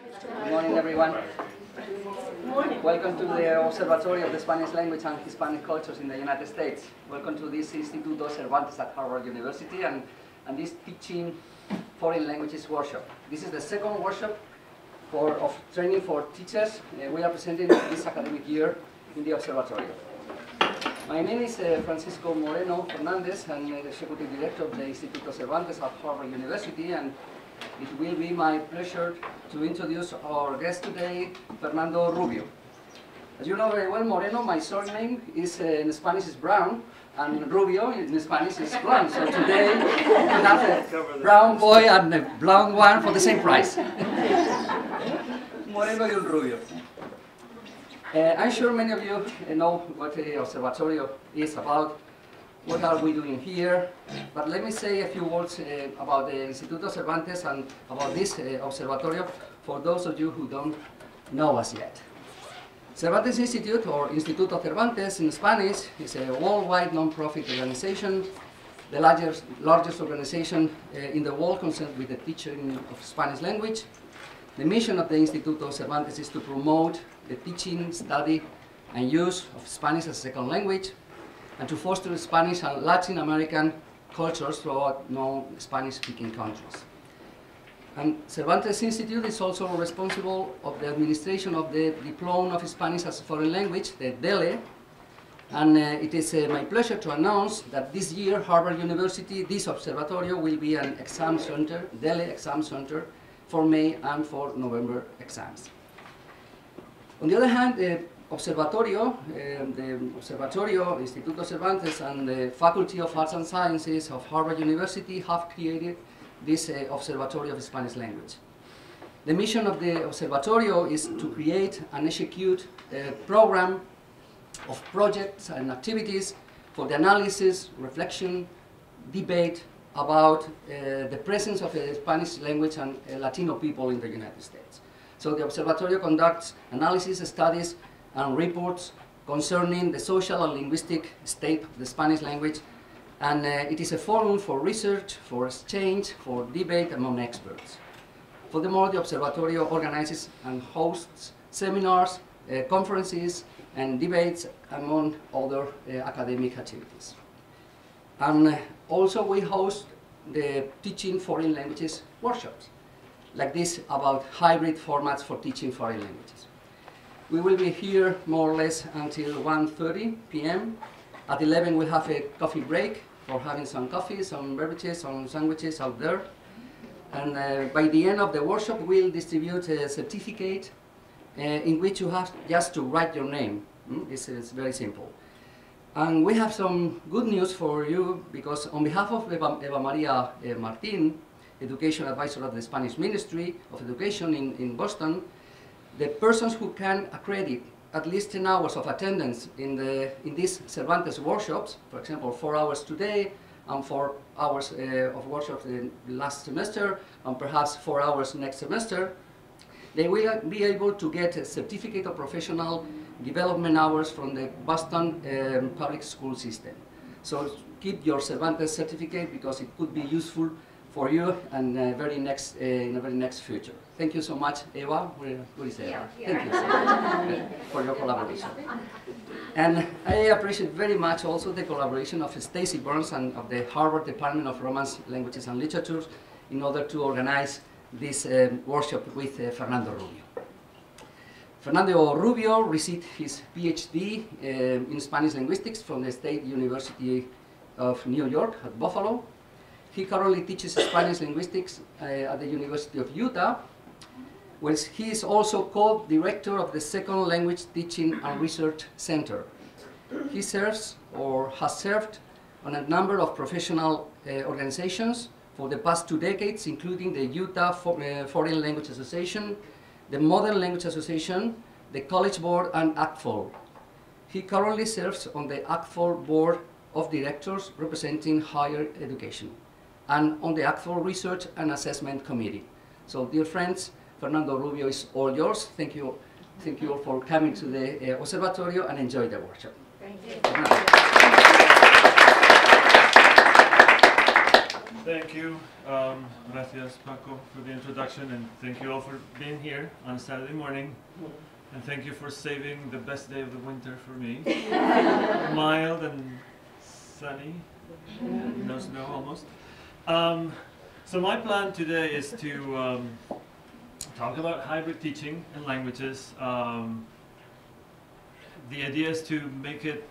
Good morning, everyone. Welcome to the Observatorio of the Spanish Language and Hispanic Cultures in the United States. Welcome to this Instituto Cervantes at Harvard University and this Teaching Foreign Languages workshop. This is the second workshop of training for teachers we are presenting this academic year in the Observatorio. My name is Francisco Moreno Fernandez. I'm the Executive Director of the Instituto Cervantes at Harvard University, and it will be my pleasure to introduce our guest today, Fernando Rubio. As you know very well, Moreno, my surname is in Spanish is brown, and Rubio in Spanish is blonde. So today we have a brown boy and a blonde one for the same price. Moreno y Rubio. I'm sure many of you know what the Observatorio is about. What are we doing here? But let me say a few words about the Instituto Cervantes and about this Observatorio for those of you who don't know us yet. Cervantes Institute, or Instituto Cervantes in Spanish, is a worldwide non-profit organization, the largest organization in the world concerned with the teaching of Spanish language. The mission of the Instituto Cervantes is to promote the teaching, study, and use of Spanish as a second language, and to foster Spanish and Latin American cultures throughout non-Spanish-speaking countries. And Cervantes Institute is also responsible of the administration of the Diploma of Spanish as a Foreign Language, the DELE, and it is my pleasure to announce that this year Harvard University, this Observatorio, will be an exam center, DELE exam center, for May and for November exams. On the other hand, the Observatorio, Instituto Cervantes, and the Faculty of Arts and Sciences of Harvard University have created this Observatorio of Spanish language. The mission of the Observatorio is to create and execute a program of projects and activities for the analysis, reflection, debate about the presence of the Spanish language and Latino people in the United States. So the Observatorio conducts analysis, studies, and reports concerning the social and linguistic state of the Spanish language, and it is a forum for research, for exchange, for debate among experts. Furthermore, the Observatorio organizes and hosts seminars, conferences, and debates, among other academic activities. And also we host the Teaching Foreign Languages workshops, like this, about hybrid formats for teaching foreign languages. We will be here more or less until 1:30 p.m. At 11 we'll have a coffee break for having some coffee, some beverages, some sandwiches out there. And by the end of the workshop we'll distribute a certificate in which you have just to write your name. It's very simple. And we have some good news for you, because on behalf of Eva Maria Martin, Education Advisor of the Spanish Ministry of Education in Boston, the persons who can accredit at least 10 hours of attendance in these Cervantes workshops, for example 4 hours today and 4 hours of workshops in last semester and perhaps 4 hours next semester, they will be able to get a certificate of professional development hours from the Boston public school system. So keep your Cervantes certificate, because it could be useful for you and in the very next future. Thank you so much, Eva. Where is Eva? Thank you so much for your collaboration. And I appreciate very much also the collaboration of Stacy Burns and of the Harvard Department of Romance, Languages and Literatures in order to organize this workshop with Fernando Rubio. Fernando Rubio received his PhD in Spanish linguistics from the State University of New York at Buffalo. He currently teaches Spanish linguistics at the University of Utah, where he is also co-director of the Second Language Teaching and Research Center. He serves, or has served, on a number of professional organizations for the past 2 decades, including the Utah Foreign Language Association, the Modern Language Association, the College Board, and ACTFL. He currently serves on the ACTFL Board of Directors representing higher education, and on the ACTFL Research and Assessment Committee. So, dear friends, Fernando Rubio is all yours. Thank you all for coming to the Observatorio, and enjoy the workshop. Thank you. thank you. Gracias, Paco, for the introduction, and thank you all for being here on a Saturday morning. And thank you for saving the best day of the winter for me. Mild and sunny, no snow almost. So my plan today is to talk about hybrid teaching and languages. The idea is to make it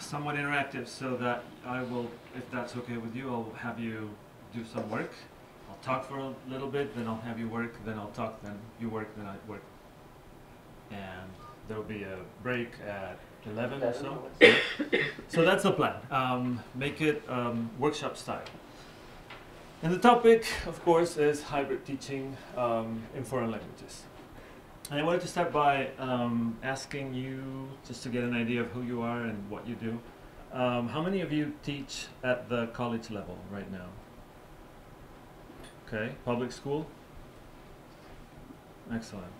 somewhat interactive, so that I will, if that's okay with you, I'll have you do some work. I'll talk for a little bit, then I'll have you work, then I'll talk, then you work, then I work. And there will be a break at 11 or so. So that's the plan. Make it workshop style. And the topic, of course, is hybrid teaching in foreign languages. And I wanted to start by asking you, just to get an idea of who you are and what you do. How many of you teach at the college level right now? Okay, public school? Excellent.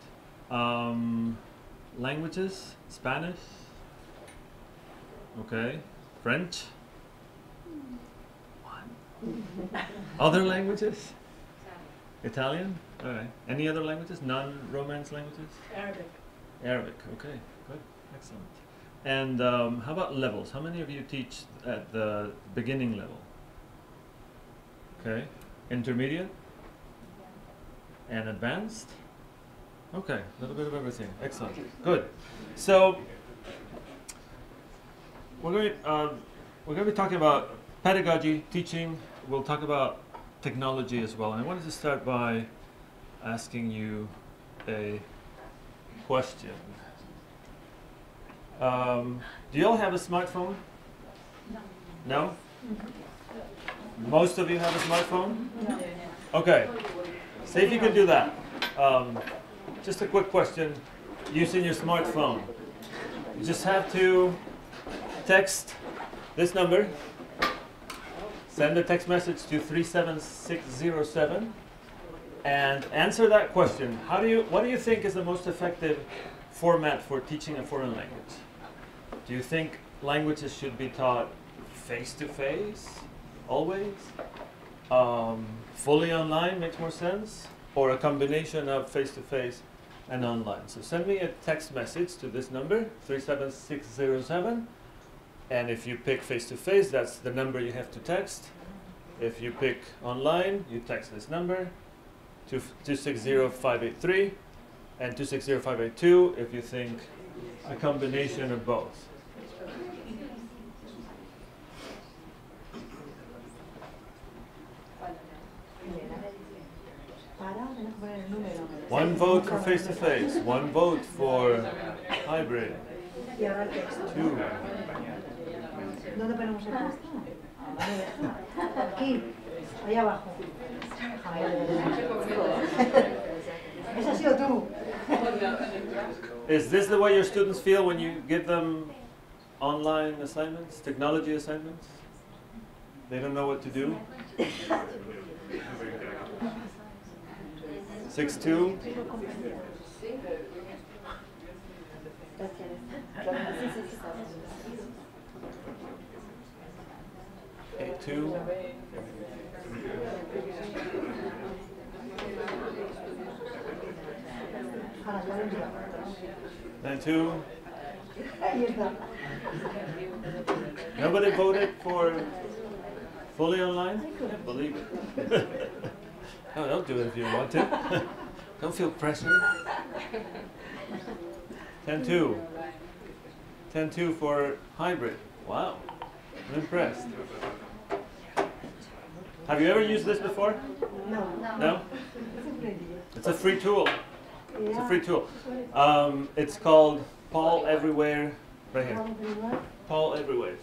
Languages? Spanish? Okay. French? One. Other languages? Italian? All right. Any other languages? Non-Romance languages? Arabic. Arabic. Okay. Good. Excellent. And how about levels? How many of you teach at the beginning level? Okay. Intermediate? And advanced? Okay. A little bit of everything. Excellent. Good. So we're going to be talking about pedagogy, teaching. We'll talk about technology as well. And I wanted to start by asking you a question. Do you all have a smartphone? No? Most of you have a smartphone? Okay. See if you can do that. Just a quick question. Using your smartphone, you just have to text this number. Send a text message to 37607 and answer that question. What do you think is the most effective format for teaching a foreign language? Do you think languages should be taught face-to-face, always? Fully online makes more sense? Or a combination of face-to-face and online? So send me a text message to this number, 37607. And if you pick face-to-face, that's the number you have to text. If you pick online, you text this number, 260583, and 260582 if you think a combination of both. One vote for face-to-face, one vote for hybrid. 2. ¿Dónde ponemos el texto? Aquí, allá abajo. Esa ha sido tú. Is this the way your students feel when you give them online assignments, technology assignments? They don't know what to do? 6-2? 8-2? 9-2? Nobody voted for fully online? I can't believe it. No, don't do it if you want to. Don't feel pressure. 10-2. 10-2 for hybrid. Wow. I'm impressed. Have you ever used this before? No. No? It's a free tool. It's a free tool. It's called Paul Everywhere. Right here. Paul Everywhere.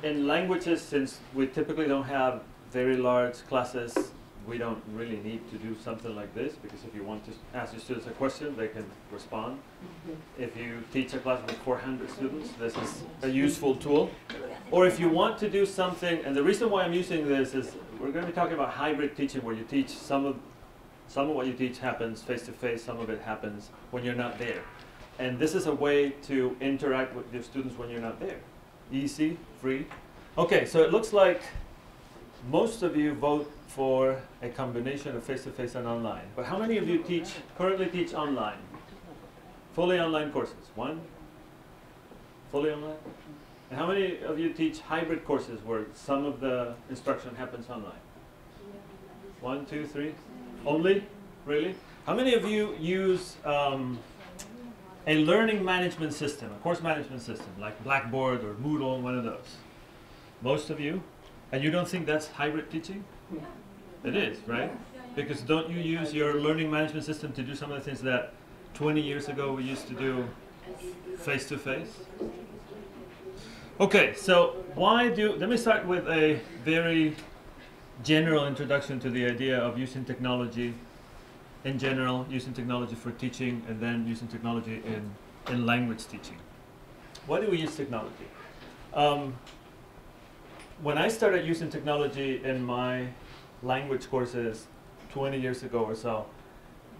In languages, since we typically don't have very large classes, we don't really need to do something like this, because if you want to ask your students a question, they can respond. If you teach a class with 400 students, this is a useful tool. Or if you want to do something, and the reason why I'm using this is we're going to be talking about hybrid teaching, where you teach some of what you teach happens face-to-face, some of it happens when you're not there. And this is a way to interact with your students when you're not there. Easy, free. Okay, so it looks like most of you vote for a combination of face-to-face and online. But how many of you currently teach online? Fully online courses? One? Fully online? And how many of you teach hybrid courses where some of the instruction happens online? 1, 2, 3? Only? Really? How many of you use a learning management system, a course management system, like Blackboard or Moodle, one of those? Most of you? And you don't think that's hybrid teaching? It is, right? Because don't you use your learning management system to do some of the things that 20 years ago we used to do face-to-face? Okay, so let me start with a very general introduction to the idea of using technology in general, using technology for teaching, and then using technology in language teaching. Why do we use technology? When I started using technology in my language courses 20 years ago or so,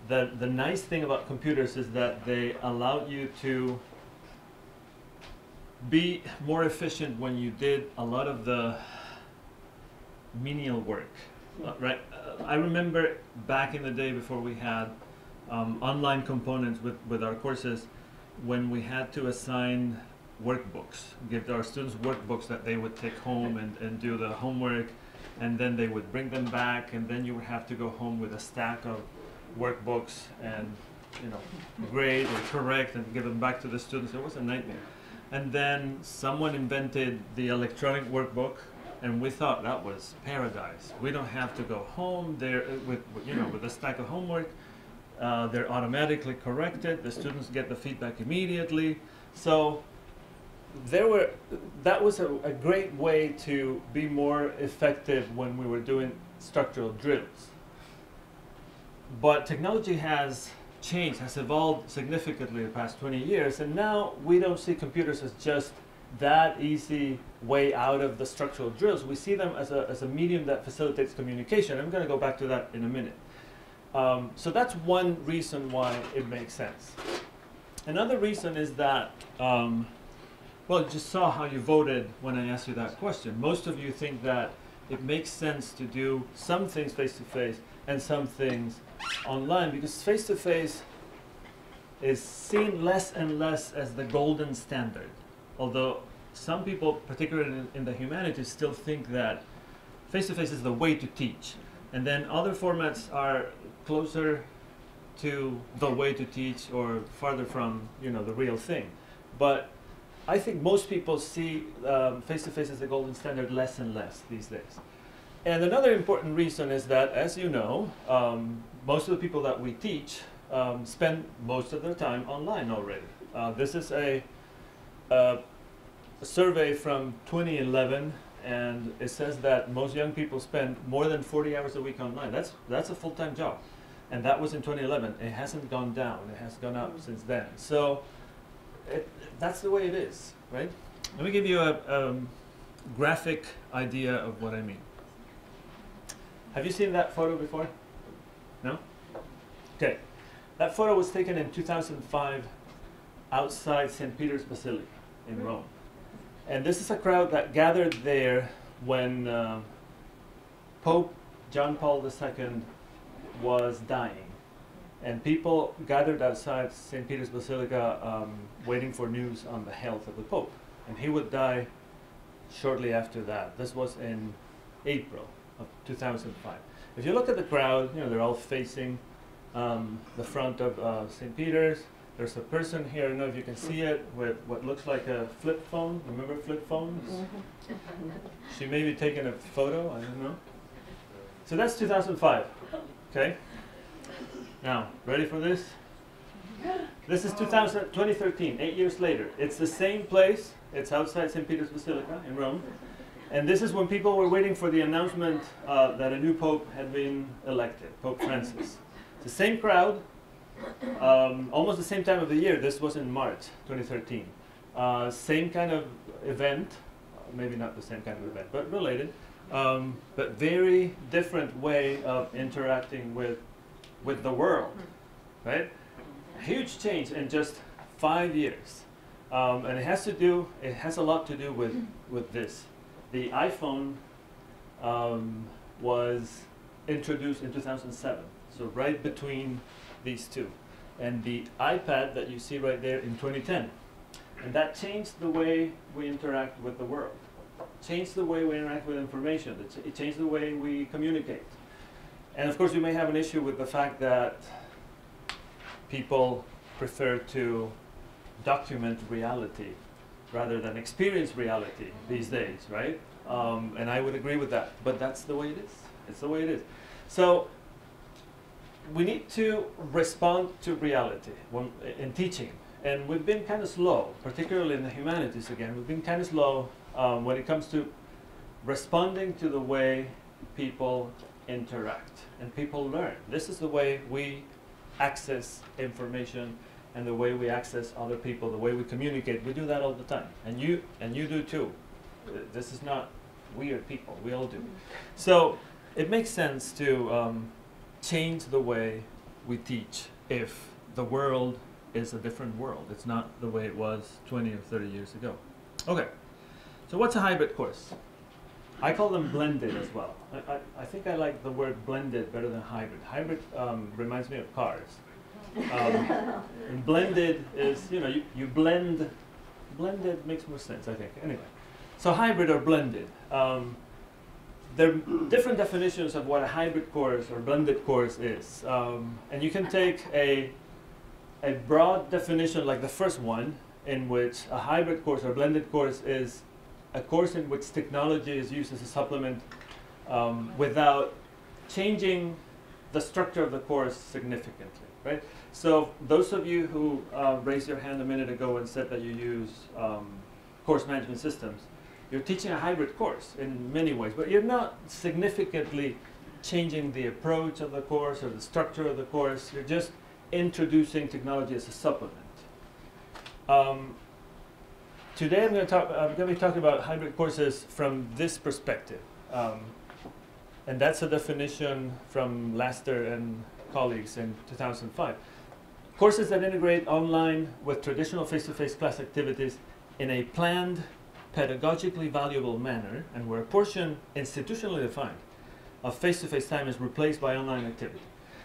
the nice thing about computers is that they allow you to be more efficient when you did a lot of the menial work, right? I remember back in the day before we had online components with our courses, when we had to assign workbooks, give our students workbooks that they would take home and do the homework, and then they would bring them back, and then you would have to go home with a stack of workbooks and grade or correct and give them back to the students. It was a nightmare. And then someone invented the electronic workbook, and we thought that was paradise. We don't have to go home there with a stack of homework. They're automatically corrected. The students get the feedback immediately. So that was a great way to be more effective when we were doing structural drills. But technology has changed, has evolved significantly the past 20 years, and now we don't see computers as just that easy way out of the structural drills. We see them as a medium that facilitates communication. I'm going to go back to that in a minute. So that's one reason why it makes sense. Another reason is that, well, you just saw how you voted when I asked you that question. Most of you think that it makes sense to do some things face-to-face and some things online, because face-to-face is seen less and less as the golden standard. Although some people, particularly in the humanities, still think that face-to-face is the way to teach. And then other formats are closer to the way to teach or farther from the real thing. But I think most people see face-to-face as the golden standard less and less these days. And another important reason is that, as you know, most of the people that we teach spend most of their time online already. This is a survey from 2011, and it says that most young people spend more than 40 hours a week online. That's a full-time job. And that was in 2011. It hasn't gone down. It has gone up since then. So that's the way it is, right? Let me give you a graphic idea of what I mean. Have you seen that photo before? No? Okay. That photo was taken in 2005 outside St. Peter's Basilica in Rome. And this is a crowd that gathered there when Pope John Paul II was dying. And people gathered outside St. Peter's Basilica waiting for news on the health of the Pope. And he would die shortly after that. This was in April of 2005. If you look at the crowd, they're all facing the front of St. Peter's. There's a person here, I don't know if you can see it, with what looks like a flip phone. Remember flip phones? She may be taking a photo, I don't know. So that's 2005, okay? Now, ready for this? This is 2013, 8 years later. It's the same place. It's outside St. Peter's Basilica in Rome. And this is when people were waiting for the announcement that a new pope had been elected, Pope Francis. It's the same crowd, almost the same time of the year. This was in March 2013. Same kind of event, maybe not the same kind of event, but related, but very different way of interacting with the world, right? A huge change in just 5 years. And it has a lot to do with this. the iPhone was introduced in 2007, so right between these two. And the iPad that you see right there in 2010. And that changed the way we interact with the world. Changed the way we interact with information. It changed the way we communicate. And of course, you may have an issue with the fact that people prefer to document reality rather than experience reality these days, right? And I would agree with that. But that's the way it is. It's the way it is. So we need to respond to reality in teaching. And we've been kind of slow, particularly in the humanities again. We've been kind of slow when it comes to responding to the way people interact and people learn. This is the way we access information and the way we access other people, the way we communicate. We do that all the time. And you do too. This is not weird people. We all do. So it makes sense to change the way we teach if the world is a different world. It's not the way it was 20 or 30 years ago. Okay, so what's a hybrid course? I call them blended as well. I think I like the word blended better than hybrid. Hybrid reminds me of cars. And blended is, you know, you blend. Blended makes more sense, I think. Anyway, so hybrid or blended. There are different definitions of what a hybrid course or blended course is. And you can take a broad definition like the first one, in which a hybrid course or blended course is a course in which technology is used as a supplement without changing the structure of the course significantly, right? So those of you who raised your hand a minute ago and said that you use course management systems, you're teaching a hybrid course in many ways, but you're not significantly changing the approach of the course or the structure of the course. You're just introducing technology as a supplement. Today I'm going to be talking about hybrid courses from this perspective. And that's a definition from Laster and colleagues in 2005. Courses that integrate online with traditional face-to-face class activities in a planned, pedagogically valuable manner, and where a portion institutionally defined of face-to-face time is replaced by online activity.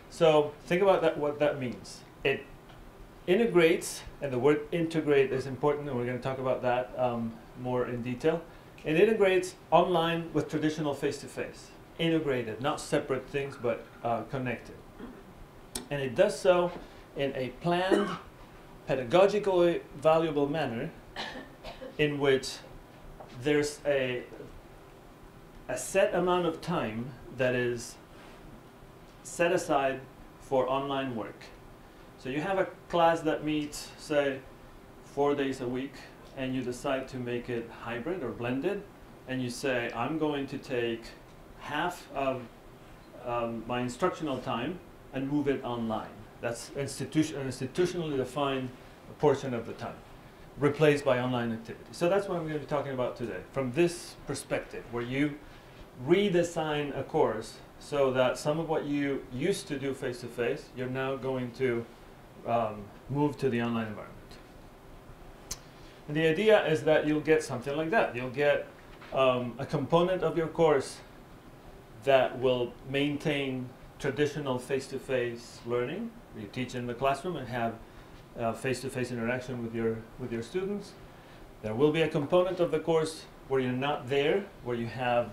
So think about that, what that means. It integrates, and the word integrate is important, and we're going to talk about that more in detail. It integrates online with traditional face-to-face. Integrated, not separate things, but connected. And it does so in a planned, pedagogically valuable manner in which there's a set amount of time that is set aside for online work. So you have a class that meets, say, 4 days a week, and you decide to make it hybrid or blended, and you say, I'm going to take half of my instructional time and move it online. That's an institutionally defined portion of the time, replaced by online activity. So that's what I'm going to be talking about today, from this perspective, where you redesign a course so that some of what you used to do face-to-face, you're now going to move to the online environment. And the idea is that you'll get something like that. You'll get a component of your course that will maintain traditional face-to-face learning. You teach in the classroom and have face-to-face interaction with your students. There will be a component of the course where you're not there, where you have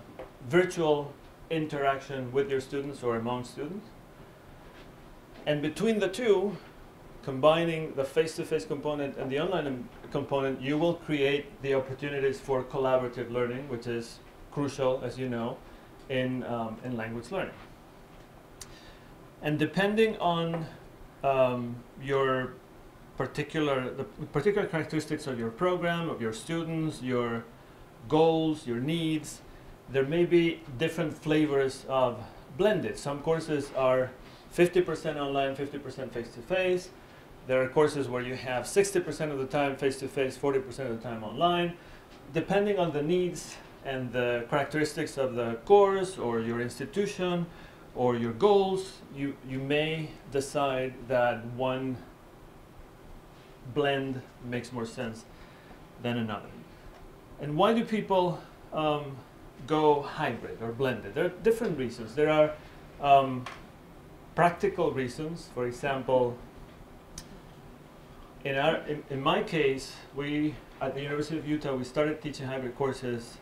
virtual interaction with your students or among students. And between the two, combining the face-to-face component and the online component, you will create the opportunities for collaborative learning, which is crucial, as you know, in language learning. And depending on the particular characteristics of your program, of your students, your goals, your needs, there may be different flavors of blended. Some courses are 50% online, 50% face-to-face. There are courses where you have 60% of the time face-to-face, 40% of the time online. Depending on the needs and the characteristics of the course or your institution or your goals, you may decide that one blend makes more sense than another. And why do people go hybrid or blended? There are different reasons. There are practical reasons. For example, in my case, we at the University of Utah, we started teaching hybrid courses.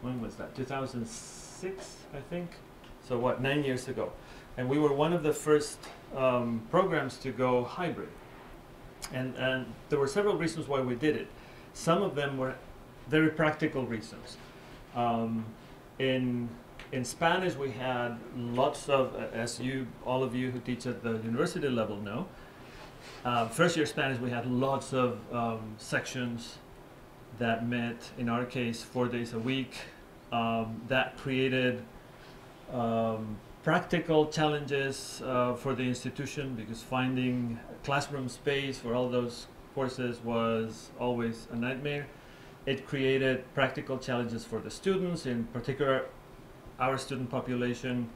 When was that? 2006, I think. So what, 9 years ago. And we were one of the first programs to go hybrid. And there were several reasons why we did it. Some of them were very practical reasons. In Spanish, we had lots of, as all of you who teach at the university level know, first year Spanish, we had lots of sections that met, in our case, 4 days a week. That created practical challenges for the institution, because finding classroom space for all those courses was always a nightmare. It created practical challenges for the students, in particular our student population.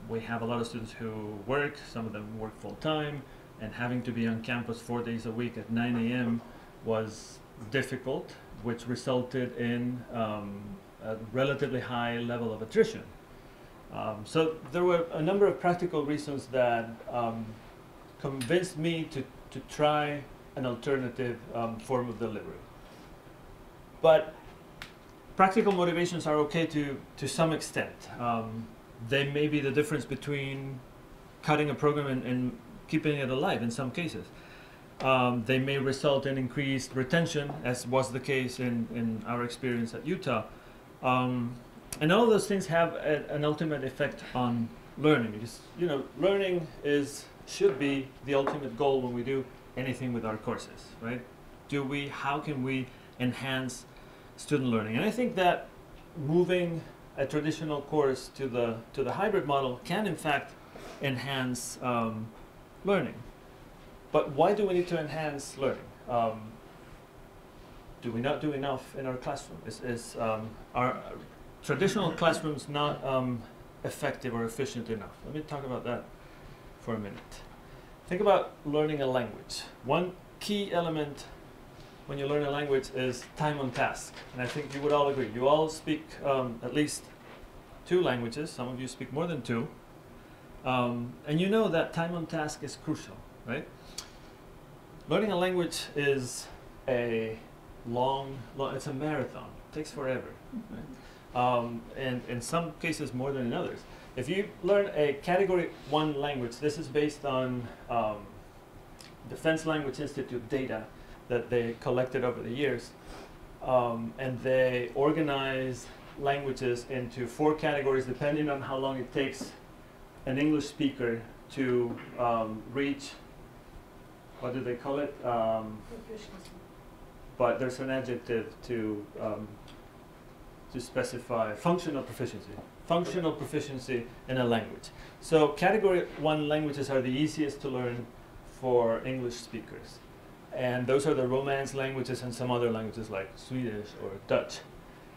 We have a lot of students who work, some of them work full-time, and having to be on campus 4 days a week at 9 a.m. was difficult, which resulted in a relatively high level of attrition. So there were a number of practical reasons that convinced me to try an alternative form of delivery. But practical motivations are okay to some extent. They may be the difference between cutting a program and keeping it alive in some cases. They may result in increased retention, as was the case in our experience at Utah. And all of those things have an ultimate effect on learning, because learning should be the ultimate goal when we do anything with our courses, right? How can we enhance student learning? And I think that moving a traditional course to the hybrid model can in fact enhance learning. But why do we need to enhance learning? Do we not do enough in our classroom? Is our traditional classrooms not effective or efficient enough? Let me talk about that for a minute. Think about learning a language. One key element when you learn a language is time on task. And I think you would all agree. You all speak at least 2 languages. Some of you speak more than 2. And you know that time on task is crucial, right? Learning a language is it's a marathon. It takes forever, right? And in some cases more than in others. If you learn a Category 1 language, this is based on Defense Language Institute data that they collected over the years. And they organize languages into 4 categories depending on how long it takes an English speaker to reach, what do they call it? But there's an adjective to specify functional proficiency. Functional proficiency in a language. So Category 1 languages are the easiest to learn for English speakers. And those are the Romance languages and some other languages like Swedish or Dutch.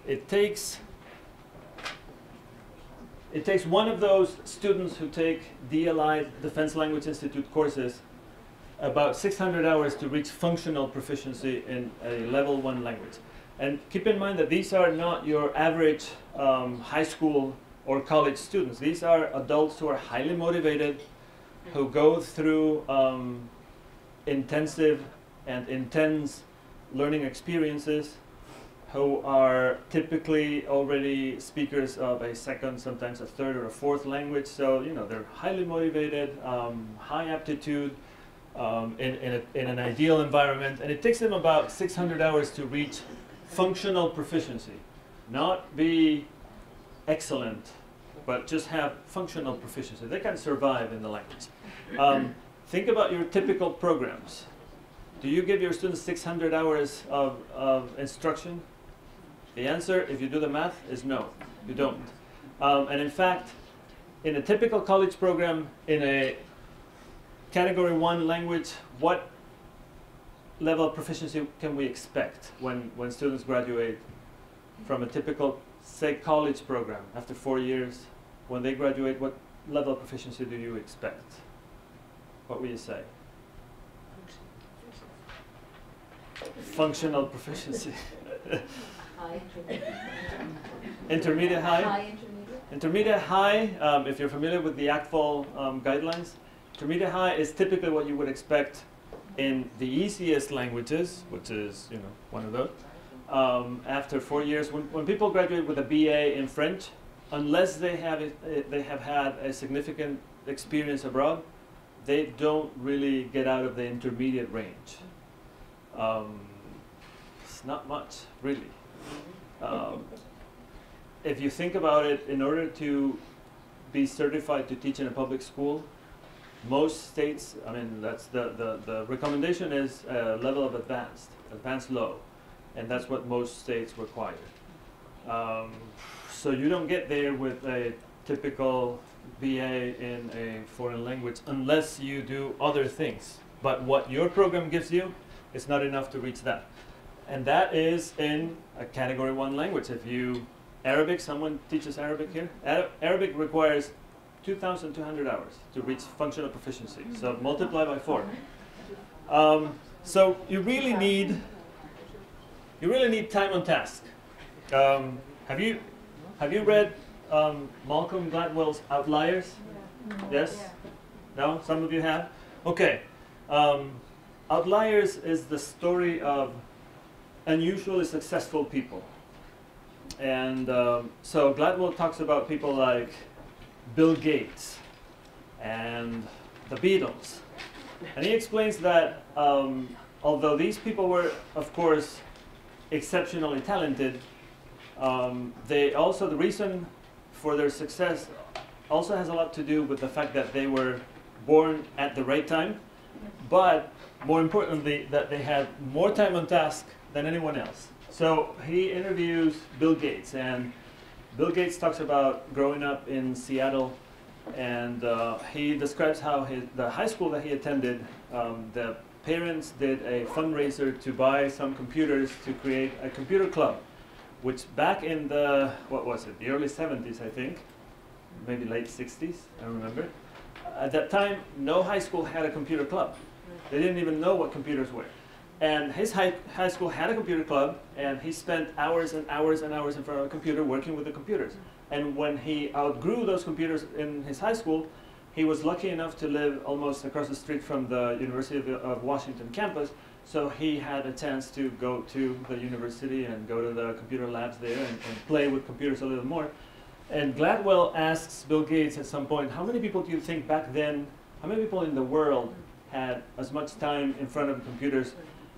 It takes one of those students who take DLI, Defense Language Institute courses, about 600 hours to reach functional proficiency in a level 1 language. And keep in mind that these are not your average high school or college students. These are adults who are highly motivated, who go through intensive and intense learning experiences, who are typically already speakers of a second, sometimes a third or a fourth language. So they're highly motivated, high aptitude, in an ideal environment, and it takes them about 600 hours to reach functional proficiency. Not be excellent, but just have functional proficiency. They can survive in the language. Think about your typical programs. Do you give your students 600 hours of instruction? The answer, if you do the math, is no, you don't. And in fact, in a typical college program, in a Category 1 language, what level of proficiency can we expect when students graduate from a typical, say, college program after 4 years? When they graduate, what level of proficiency do you expect? What will you say? Functional proficiency. Intermediate high. High, intermediate. Intermediate high, if you're familiar with the ACTFL guidelines, intermediate high is typically what you would expect in the easiest languages, which is one of those. After 4 years, when people graduate with a BA in French, unless they have had a significant experience abroad, they don't really get out of the intermediate range. It's not much, really. If you think about it, in order to be certified to teach in a public school, most states, that's the recommendation is a level of advanced low, and that's what most states require. So you don't get there with a typical BA in a foreign language unless you do other things. But what your program gives you is not enough to reach that. And that is in a category 1 language. Arabic, someone teaches Arabic here? Arabic requires 2,200 hours to reach functional proficiency. So multiply by 4. So you really need time on task. Have you read Malcolm Gladwell's Outliers? Yes? No? Some of you have? Okay. Outliers is the story of unusually successful people. And so Gladwell talks about people like Bill Gates and the Beatles. And he explains that although these people were, of course, exceptionally talented, the reason for their success also has a lot to do with the fact that they were born at the right time, but more importantly, that they had more time on task than anyone else. So he interviews Bill Gates, and Bill Gates talks about growing up in Seattle, and he describes how the high school that he attended, the parents did a fundraiser to buy some computers to create a computer club, which back in the early 70s, I think, maybe late 60s, I don't remember. At that time, no high school had a computer club. They didn't even know what computers were. And his high school had a computer club, and he spent hours and hours and hours in front of a computer working with the computers. And when he outgrew those computers in his high school, he was lucky enough to live almost across the street from the University of Washington campus, so he had a chance to go to the university and go to the computer labs there and play with computers a little more. And Gladwell asks Bill Gates at some point, how many people do you think back then, how many people in the world had as much time in front of computers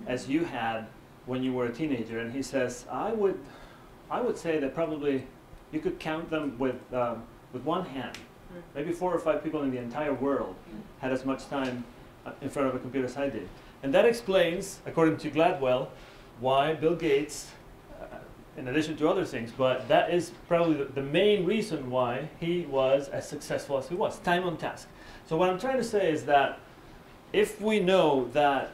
as you had when you were a teenager? And he says, I would say that probably you could count them with one hand. Maybe 4 or 5 people in the entire world had as much time in front of a computer as I did. And that explains, according to Gladwell, why Bill Gates, in addition to other things, but that is probably the main reason why he was as successful as he was, time on task. So what I'm trying to say is that if we know that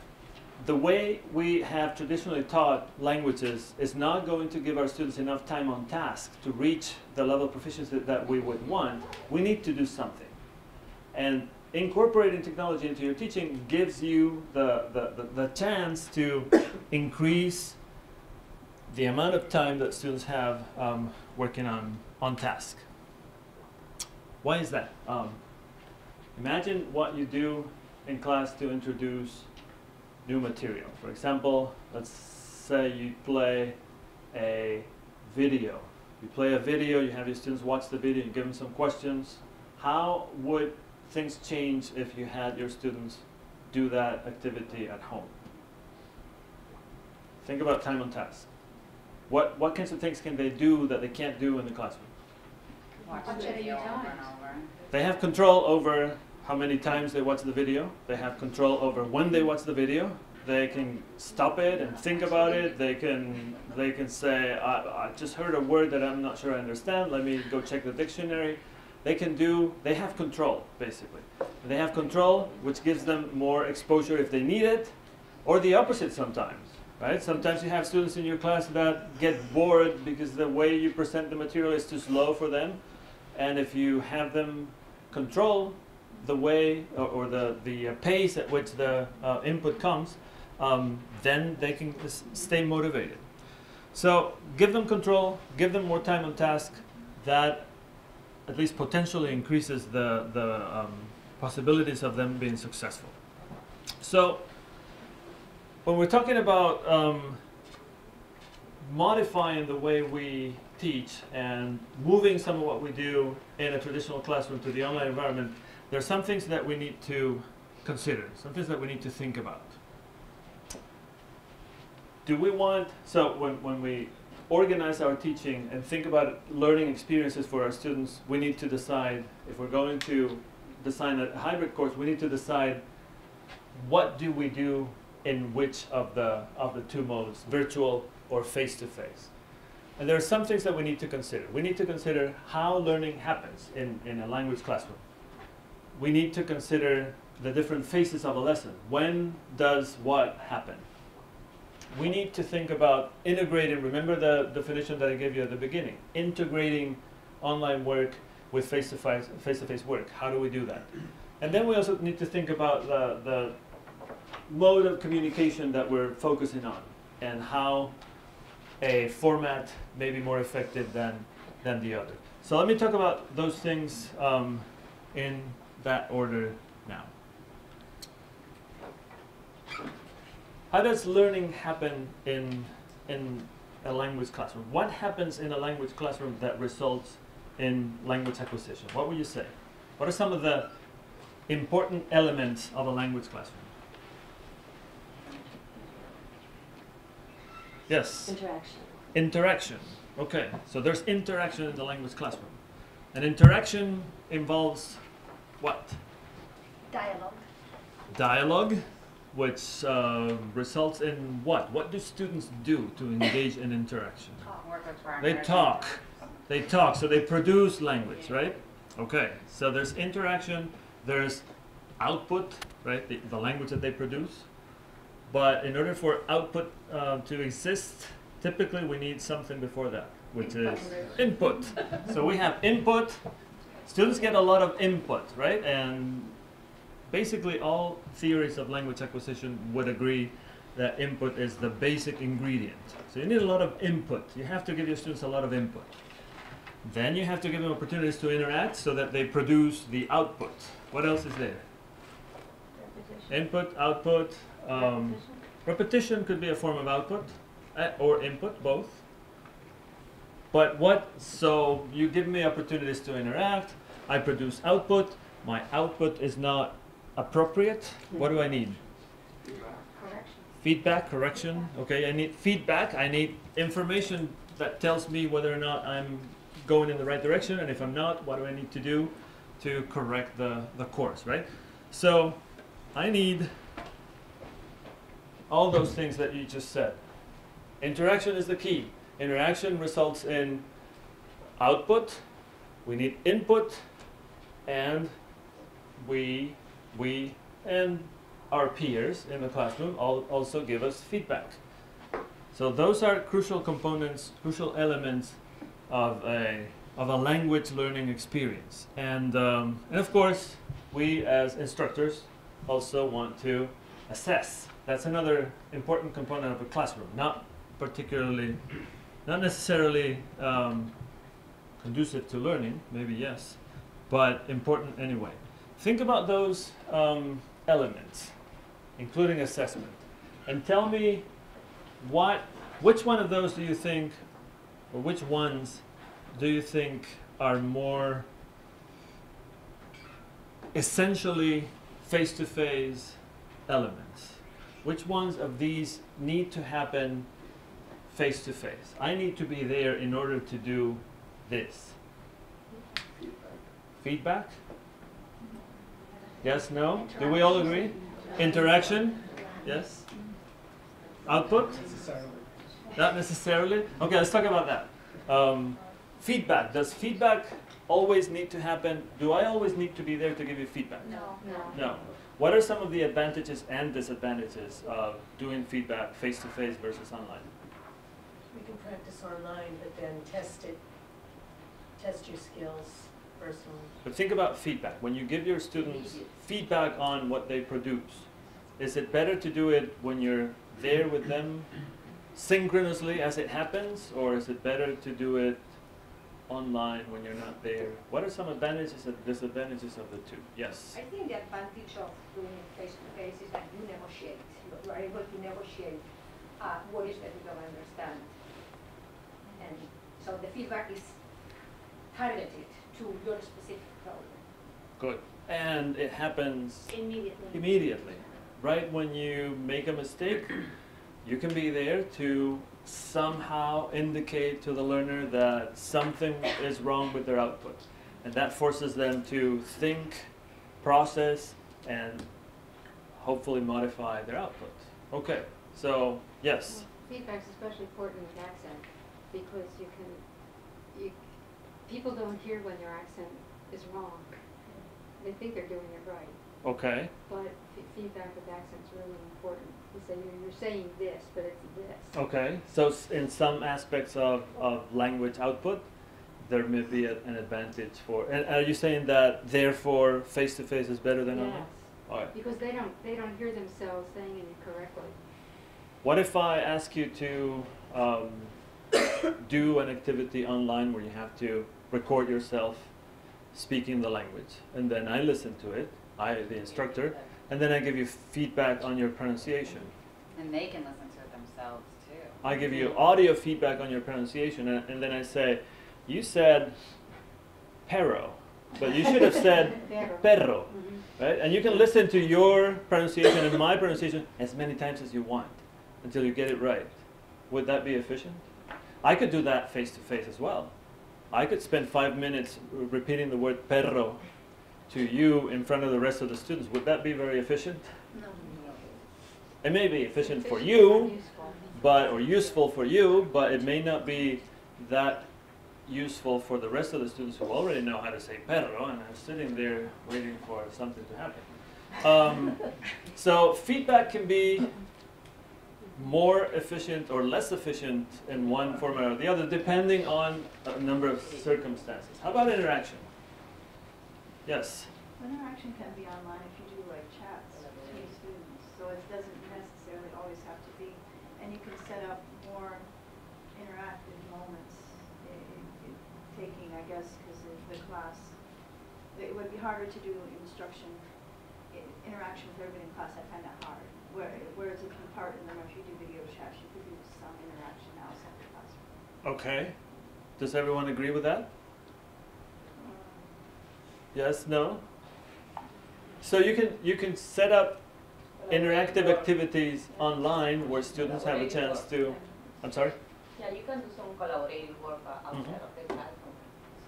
the way we have traditionally taught languages is not going to give our students enough time on task to reach the level of proficiency that we would want, we need to do something. And incorporating technology into your teaching gives you the chance to increase the amount of time that students have working on task. Why is that? Imagine what you do in class to introduce new material. For example, let's say you play a video. You play a video, you have your students watch the video, you give them some questions. How would things change if you had your students do that activity at home? Think about time on task. What kinds of things can they do that they can't do in the classroom? Watch the video over and over. They have control over how many times they watch the video. They have control over when they watch the video. They can stop it and think about it. They can say, I just heard a word that I'm not sure I understand. Let me go check the dictionary. They have control, basically. They have control, which gives them more exposure if they need it, or the opposite sometimes, right? Sometimes you have students in your class that get bored because the way you present the material is too slow for them. And if you have them control the way or the pace at which the input comes, then they can stay motivated. So give them control, give them more time on task. That at least potentially increases the possibilities of them being successful. So when we're talking about modifying the way we teach and moving some of what we do in a traditional classroom to the online environment, there are some things that we need to consider, some things that we need to think about. Do we want, so when we organize our teaching and think about learning experiences for our students, we need to decide, if we're going to design a hybrid course, we need to decide what do we do in which of the two modes, virtual or face-to-face. And there are some things that we need to consider. We need to consider how learning happens in a language classroom. We need to consider the different phases of a lesson. When does what happen? We need to think about integrating, remember the definition that I gave you at the beginning, integrating online work with face-to-face work. How do we do that? And then we also need to think about the mode of communication that we're focusing on and how a format may be more effective than the other. So let me talk about those things in that order now. How does learning happen in a language classroom? What happens in a language classroom that results in language acquisition? What would you say? What are some of the important elements of a language classroom? Yes? Interaction. Interaction. Okay, so there's interaction in the language classroom. And interaction involves what? Dialogue. Dialogue, which results in what? What do students do to engage in interaction? Work with our They talk. They talk, so they produce language, right? Okay, so there's interaction, there's output, right? The language that they produce. But in order for output to exist, typically we need something before that, which is input. So we have input. Students get a lot of input, right? And basically all theories of language acquisition would agree that input is the basic ingredient. So you need a lot of input. You have to give your students a lot of input. Then you have to give them opportunities to interact so that they produce the output. What else is there? Repetition. Input, output. Repetition could be a form of output or input, both. But so you give me opportunities to interact, I produce output, my output is not appropriate, what do I need? Correction. Feedback, correction, okay, I need feedback, I need information that tells me whether or not I'm going in the right direction, and if I'm not, what do I need to do to correct the course, right? So I need all those things that you just said. Interaction is the key. Interaction results in output, we need input, and we and our peers in the classroom also give us feedback. So those are crucial components, crucial elements of a language learning experience. And of course, we as instructors also want to assess. That's another important component of a classroom. Not necessarily conducive to learning, maybe yes, but important anyway. Think about those elements, including assessment, and tell me which one of those do you think, or which ones do you think are more essentially face-to-face elements? Which ones of these need to happen face-to-face? I need to be there in order to do this. Feedback? Yes, no? Do we all agree? Interaction? Yes? Output? Not necessarily? Okay, let's talk about that. Feedback. Does feedback always need to happen? Do I always need to be there to give you feedback? No. No. What are some of the advantages and disadvantages of doing feedback face-to-face versus online? We can practice online, but then test your skills personally. But think about feedback. When you give your students feedback on what they produce, is it better to do it when you're there with them, synchronously as it happens, or is it better to do it online when you're not there? What are some advantages and disadvantages of the two? Yes? I think the advantage of doing it face-to-face is that you negotiate. You are able to negotiate what is that you don't understand. And so the feedback is targeted to your specific problem. Good. And it happens Immediately. immediately. Right when you make a mistake, you can be there to somehow indicate to the learner that something is wrong with their output. And that forces them to think, process, and hopefully modify their output. Okay, so yes. Feedback's especially important with accent because people don't hear when their accent is wrong. They think they're doing it right. Okay. But feedback with accent's really important. You say you're saying this, but it's this. Okay, so in some aspects of language output, there may be an advantage for. And are you saying that therefore face-to-face is better than online? Yes. All right. Because they don't hear themselves saying it correctly. What if I ask you to do an activity online where you have to record yourself speaking the language, and then I listen to it, the instructor, and then I give you feedback on your pronunciation. And they can listen to it themselves too. I give you audio feedback on your pronunciation, and then I say, you said perro, but you should have said perro, right? And you can listen to your pronunciation and my pronunciation as many times as you want until you get it right. Would that be efficient? I could do that face-to-face as well. I could spend 5 minutes repeating the word perro to you in front of the rest of the students. Would that be very efficient? No. It may be efficient for you, or useful for you, but it may not be that useful for the rest of the students who already know how to say perro and are sitting there waiting for something to happen. So feedback can be more efficient or less efficient in one format or the other, depending on a number of circumstances. How about interaction? Yes? Interaction can be online if you do like chats between students, so it doesn't necessarily always have to be. And you can set up more interactive moments taking, I guess, because of the class. It would be harder to do interaction with everybody in class. I find that hard. Whereas if you partner them, or if you do video chats, you could do some interaction outside the classroom. Okay. Does everyone agree with that? Yes? No? So you can set up interactive activities online where students have a chance to. I'm sorry? Yeah, you can do some collaborative work outside of the classroom.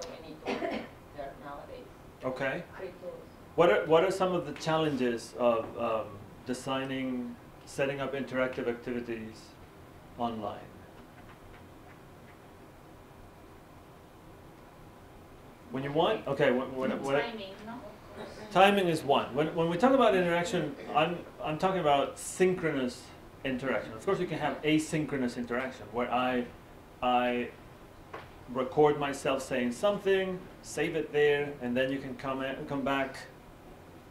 So many tools there nowadays. Okay. Free tools. What are some of the challenges of setting up interactive activities online? When you want, okay. Timing, no? Timing is one. When we talk about interaction, I'm talking about synchronous interaction. Of course, you can have asynchronous interaction where I record myself saying something, save it there, and then you can come back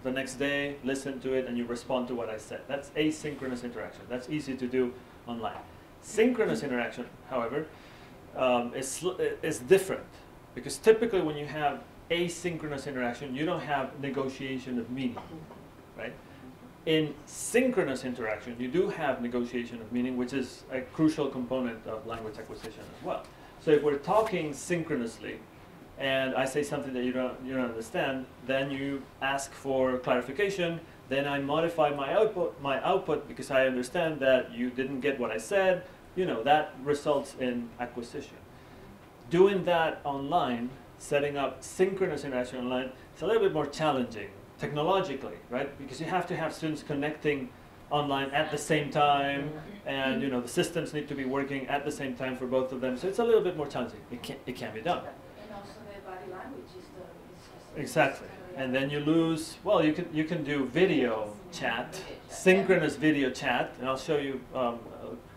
the next day, listen to it, and you respond to what I said. That's asynchronous interaction. That's easy to do online. Synchronous interaction, however, is different, because typically when you have asynchronous interaction, you don't have negotiation of meaning, right? In synchronous interaction, you do have negotiation of meaning, which is a crucial component of language acquisition as well. So if we're talking synchronously, and I say something that you don't understand, then you ask for clarification, then I modify my output because I understand that you didn't get what I said. That results in acquisition. Doing that online, setting up synchronous interaction online, it's a little bit more challenging technologically, right? Because you have to have students connecting online at the same time, and the systems need to be working at the same time for both of them. So it's a little bit more challenging. It can be done. And also the body language is Exactly. And then you lose, well, you can do video chat, synchronous video chat, and I'll show you a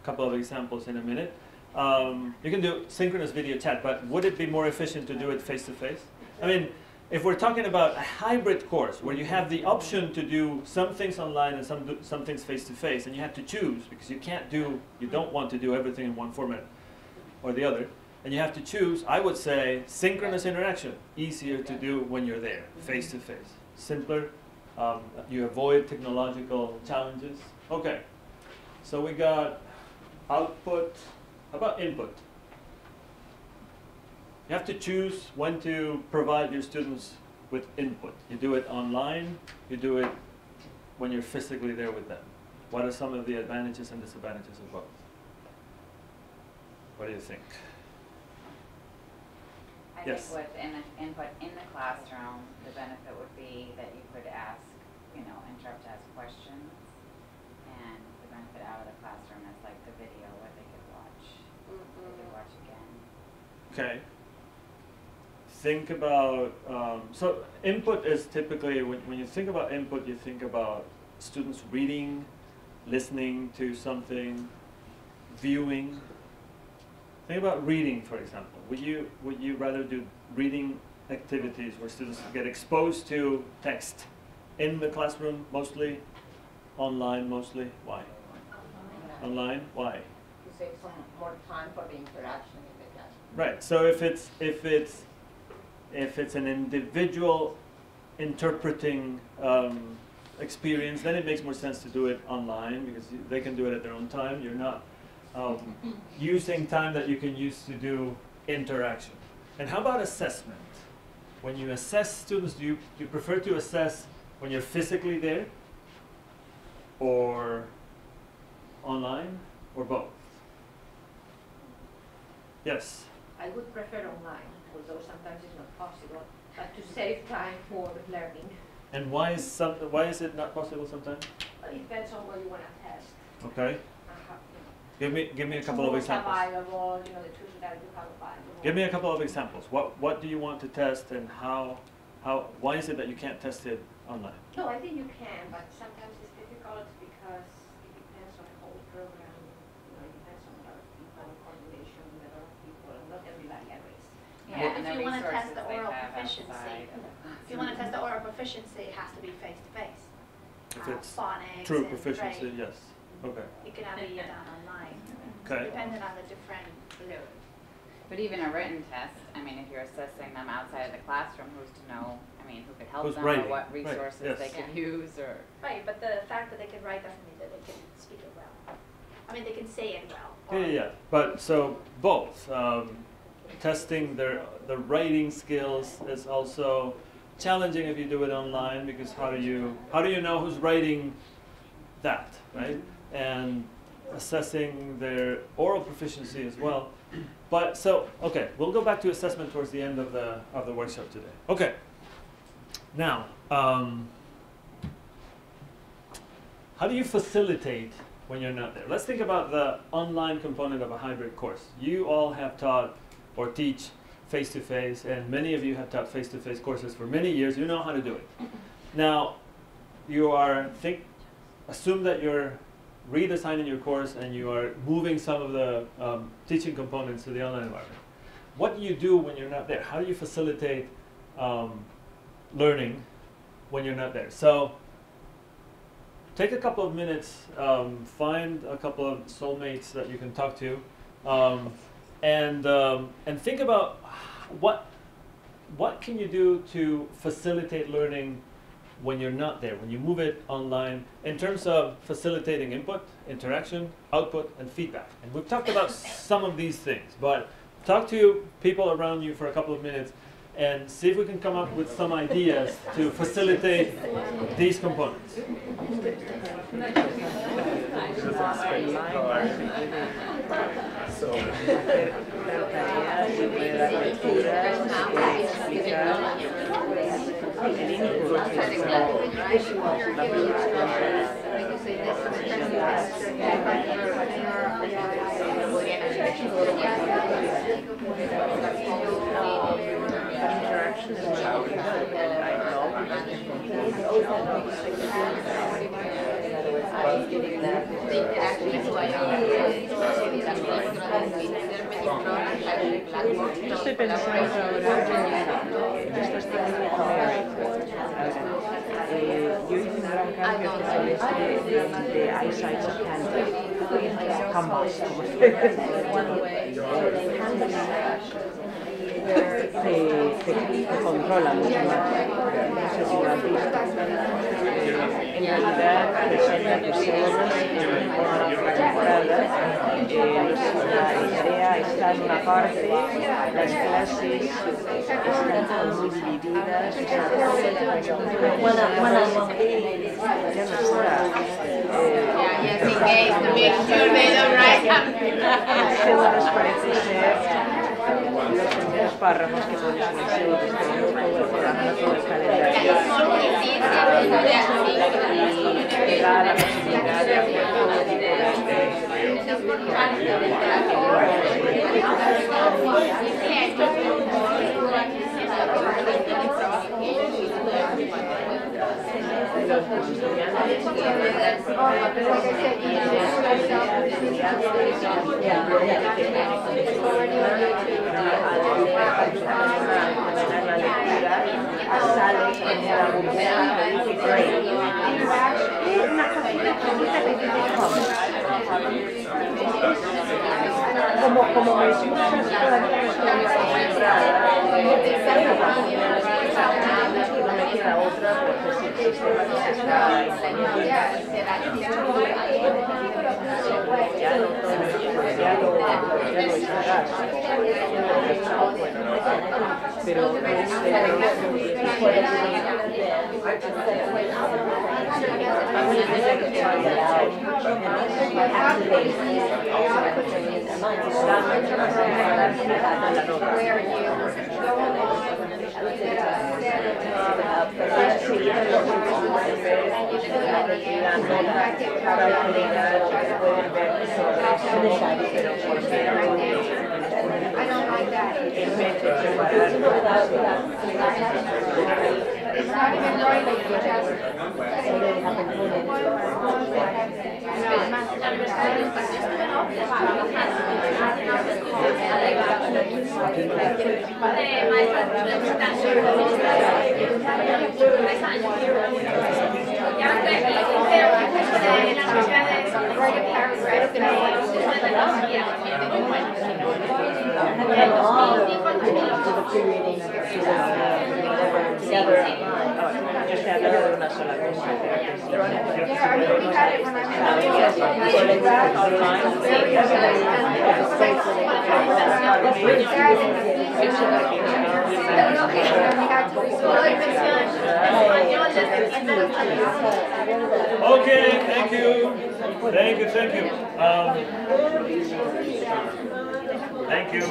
couple of examples in a minute. You can do synchronous video chat, but would it be more efficient to do it face-to-face? I mean, if we're talking about a hybrid course where you have the option to do some things online and some things face-to-face, and you have to choose because you don't want to do everything in one format or the other, and you have to choose, I would say synchronous interaction, easier to do when you're there, face-to-face. Simpler, you avoid technological challenges. Okay, so we got output. How about input? You have to choose when to provide your students with input. You do it online, you do it when you're physically there with them. What are some of the advantages and disadvantages of both? What do you think? I Yes. think with input in the classroom, the benefit would be that you could ask, interrupt to ask questions. And the benefit out of the classroom is like the video where they could watch. They could watch again. Okay. Think about, so input is typically, when you think about input, you think about students reading, listening to something, viewing. Think about reading, for example. Would you rather do reading activities where students get exposed to text in the classroom mostly, online mostly? Why? Online? Why? To save some more time for the interaction in the classroom. Right. So if it's an individual interpreting experience, then it makes more sense to do it online because they can do it at their own time. You're not using time that you can use to do interaction. And how about assessment? When you assess students, do you prefer to assess when you're physically there or online or both? Yes? I would prefer online, although sometimes it's not possible, but to save time for learning. And why is it not possible sometimes? It depends on what you want to test. Okay. Give me a couple of examples. Available, the tools that you have available. Give me a couple of examples. What do you want to test, and why is it that you can't test it online? No, I think you can, but sometimes it's difficult because it depends on the whole program. It depends on a lot of people, coordination with a lot of people, and not everybody agrees. Yeah, and if the you want to test resources the they oral have proficiency, outside of if you want to test the oral proficiency, it has to be face to face. If it's Phonics true and proficiency, grade. yes. Okay. It can either be done online, Okay. depending on the different load. But even a written test, if you're assessing them outside of the classroom, who's to know, who could help Who's them writing? or what Right, resources yes. they could use or. Right, but the fact that they can write doesn't mean that they can speak it well. They can say it well. Yeah. But so both testing the writing skills is also challenging if you do it online because how do you know who's writing that, right? And assessing their oral proficiency as well. But so okay, we'll go back to assessment towards the end of the workshop today. Okay. Now, how do you facilitate when you're not there? Let's think about the online component of a hybrid course. You all have taught or teach face-to-face, and many of you have taught face-to-face courses for many years. You know how to do it. Now, assume that you're redesigning your course and you are moving some of the teaching components to the online environment. What do you do when you're not there? How do you facilitate learning when you're not there? So take a couple of minutes, find a couple of soulmates that you can talk to, and think about what can you do to facilitate learning when you're not there, when you move it online, in terms of facilitating input, interaction, output, and feedback. And we've talked about some of these things, but talk to people around you for a couple of minutes and see if we can come up with some ideas to facilitate these components. Yo estoy pensando ahora que estás yo hice un gran cambio de eyesight a Canvas, como te controla mucho más. No sé si lo has visto. En realidad presenta tus células de forma fragmentada. La idea está en una parte, las clases están muy divididas. Ya no está. Yes, engaged to make sure they don't write Células parece ser los primeros párrafos que pones en el células, todo el programa, todo el calendario. Y te da la posibilidad de hacer todo como me escuchas todavía no estoy acostumbrada, no me queda otra porque si el sistema no se está enseñando ya no estarás pero yo estoy hablando de una sola cosa. Okay, thank you. Thank you. Thank you.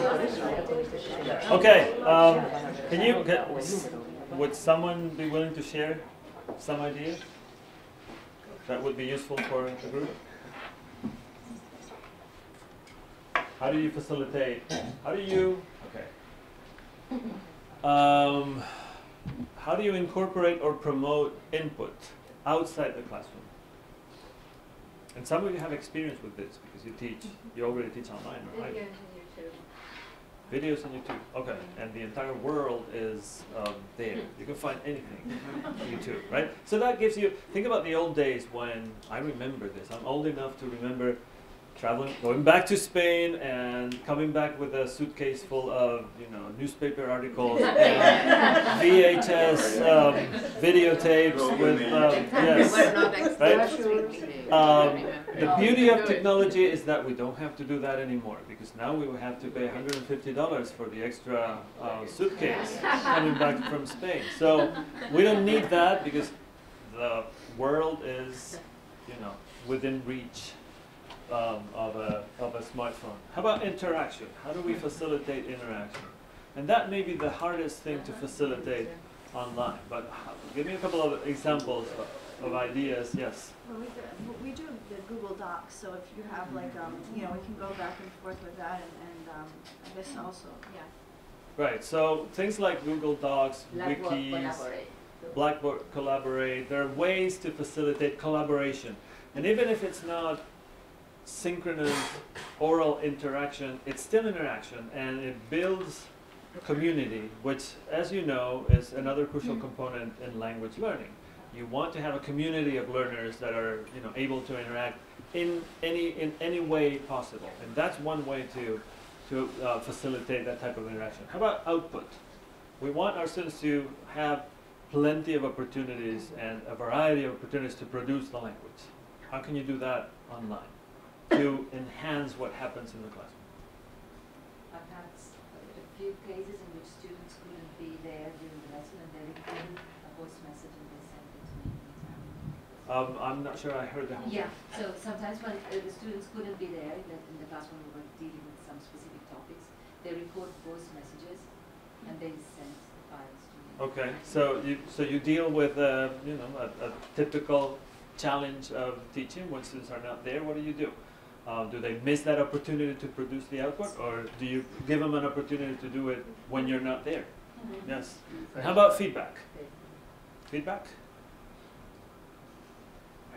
Okay, would someone be willing to share some ideas that would be useful for the group? How do you facilitate? How do you incorporate or promote input outside the classroom? And some of you have experience with this because you already teach online, right? Videos on YouTube. Okay, and the entire world is there. You can find anything on YouTube, right? So that gives you, think about the old days when, I remember this, I'm old enough to remember traveling, going back to Spain and coming back with a suitcase full of, newspaper articles and VHS videotapes with, yes, right? The beauty of technology is that we don't have to do that anymore because now we will have to pay $150 for the extra suitcase coming back from Spain. So we don't need that because the world is, within reach of a smartphone. How about interaction? How do we facilitate interaction? And that may be the hardest thing to facilitate online. But give me a couple of examples of ideas. Yes. Well, we do the Google Docs, so if you have we can go back and forth with that, and I guess also, yeah. Right. So things like Google Docs, wikis, Blackboard Collaborate. There are ways to facilitate collaboration, and even if it's not synchronous oral interaction, it's still interaction, and it builds community, which, as you know, is another crucial component in language learning. You want to have a community of learners that are, you know, able to interact in any way possible, and that's one way to facilitate that type of interaction. How about output? We want our students to have plenty of opportunities and a variety of opportunities to produce the language. How can you do that online to enhance what happens in the classroom? I've had a few cases in which students couldn't be there during the lesson and they recorded a voice message and they sent it to me anytime. I'm not sure I heard the whole Yeah, so sometimes when the students couldn't be there in the class when we were dealing with some specific topics, they record voice messages and they send the files to me. Okay, so you deal with you know, a typical challenge of teaching when students are not there. What do? Do they miss that opportunity to produce the output, or do you give them an opportunity to do it when you're not there? Mm-hmm. Yes. And how about feedback? Feedback?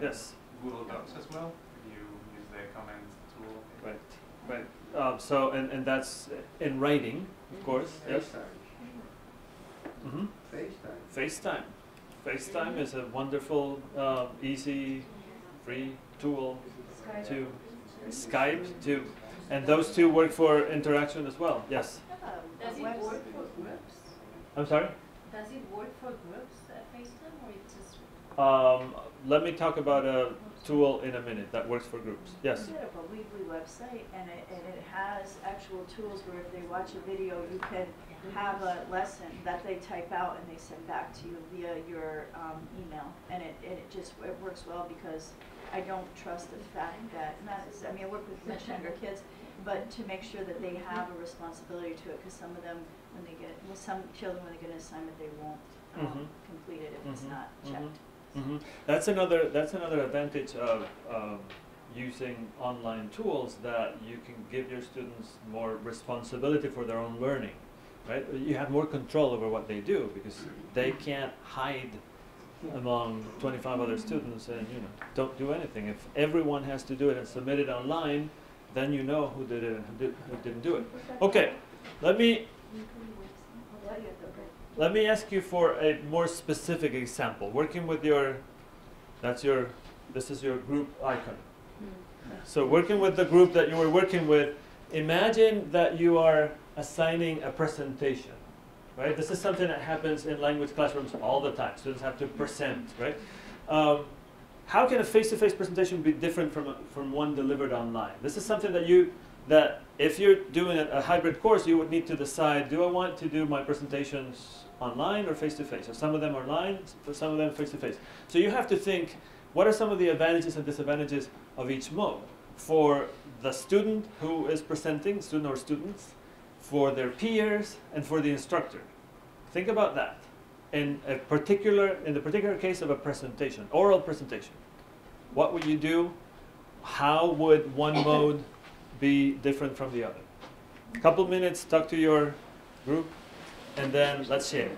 Yes. Google Docs as well. You use the comment tool. Right. Right. So and that's in writing, of course. Yes. Mm-hmm. FaceTime. FaceTime is a wonderful, easy, free tool to Skype too, and those two work for interaction as well. Yes. Does it work for groups? I'm sorry. Does it work for groups at FaceTime, or it just? Let me talk about a tool in a minute that works for groups. Yes. We have a Weebly website, and it has actual tools where if they watch a video, you can have a lesson that they type out and they send back to you via your email, and it works well because I don't trust the fact that, I mean, I work with much younger kids, but to make sure that they have a responsibility to it, because some of them, when they get, well, some children, when they get an assignment, they won't complete it if it's not checked. Mm-hmm. That's another advantage of using online tools, that you can give your students more responsibility for their own learning, right? You have more control over what they do because they can't hide among 25 other students and, you know, don't do anything. If everyone has to do it and submit it online, then you know who did it and who didn't do it. Okay, let me ask you for a more specific example. Working with this is your group icon. So working with the group that you were working with, imagine that you are assigning a presentation, right? This is something that happens in language classrooms all the time. Students have to present, right? How can a face-to-face presentation be different from one delivered online? This is something that if you're doing a hybrid course, you would need to decide, do I want to do my presentations online or face-to-face? Or some of them online, some of them face-to-face. So you have to think, what are some of the advantages and disadvantages of each mode? For the student who is presenting, student or students, for their peers, and for the instructor. Think about that. In the particular case of a presentation, oral presentation, what would you do? How would one mode be different from the other? A couple minutes, talk to your group, and then let's share. It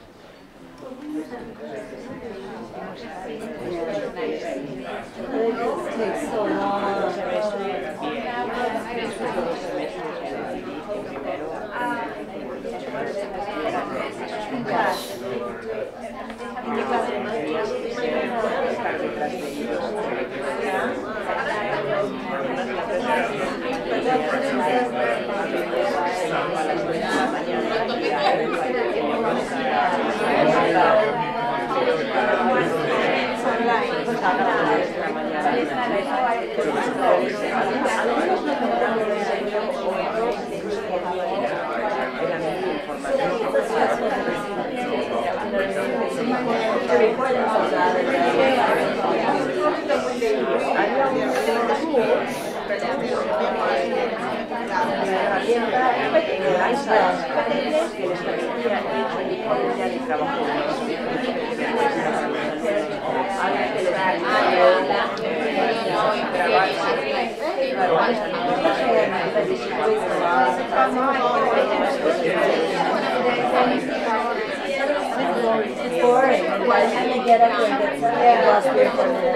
takes so long. Boring. Why can't they get up and get lost there for a minute?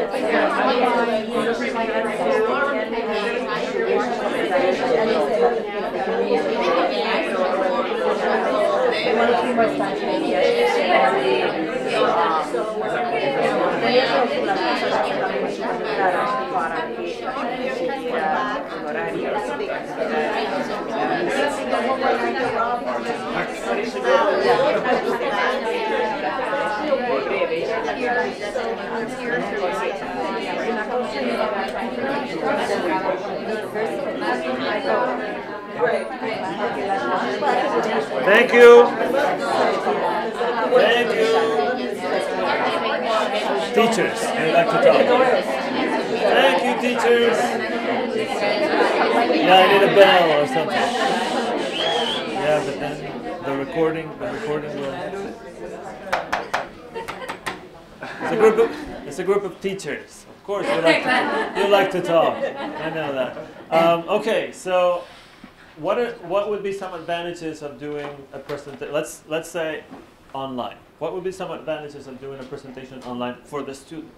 Thank you. Thank you. Teachers, I'd like to talk. Thank you, teachers. Yeah, I need a bell or something. Yeah, but then the recording will. It's a group of teachers. Of course, you like to talk. I know that. Okay, so what would be some advantages of doing a presentation? Let's say online. What would be some advantages of doing a presentation online for the student?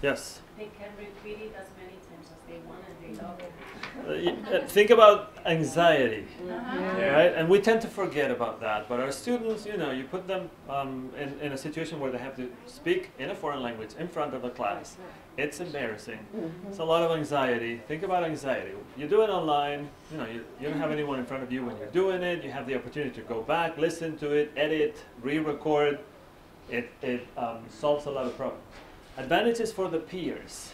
Yes. They can repeat it as many times as they want and they love it. Think about anxiety, right? And we tend to forget about that. But our students, you put them in a situation where they have to speak in a foreign language in front of a class. It's embarrassing. It's a lot of anxiety. Think about anxiety. You do it online. You don't have anyone in front of you when you're doing it. You have the opportunity to go back, listen to it, edit, re-record. It solves a lot of problems. Advantages for the peers.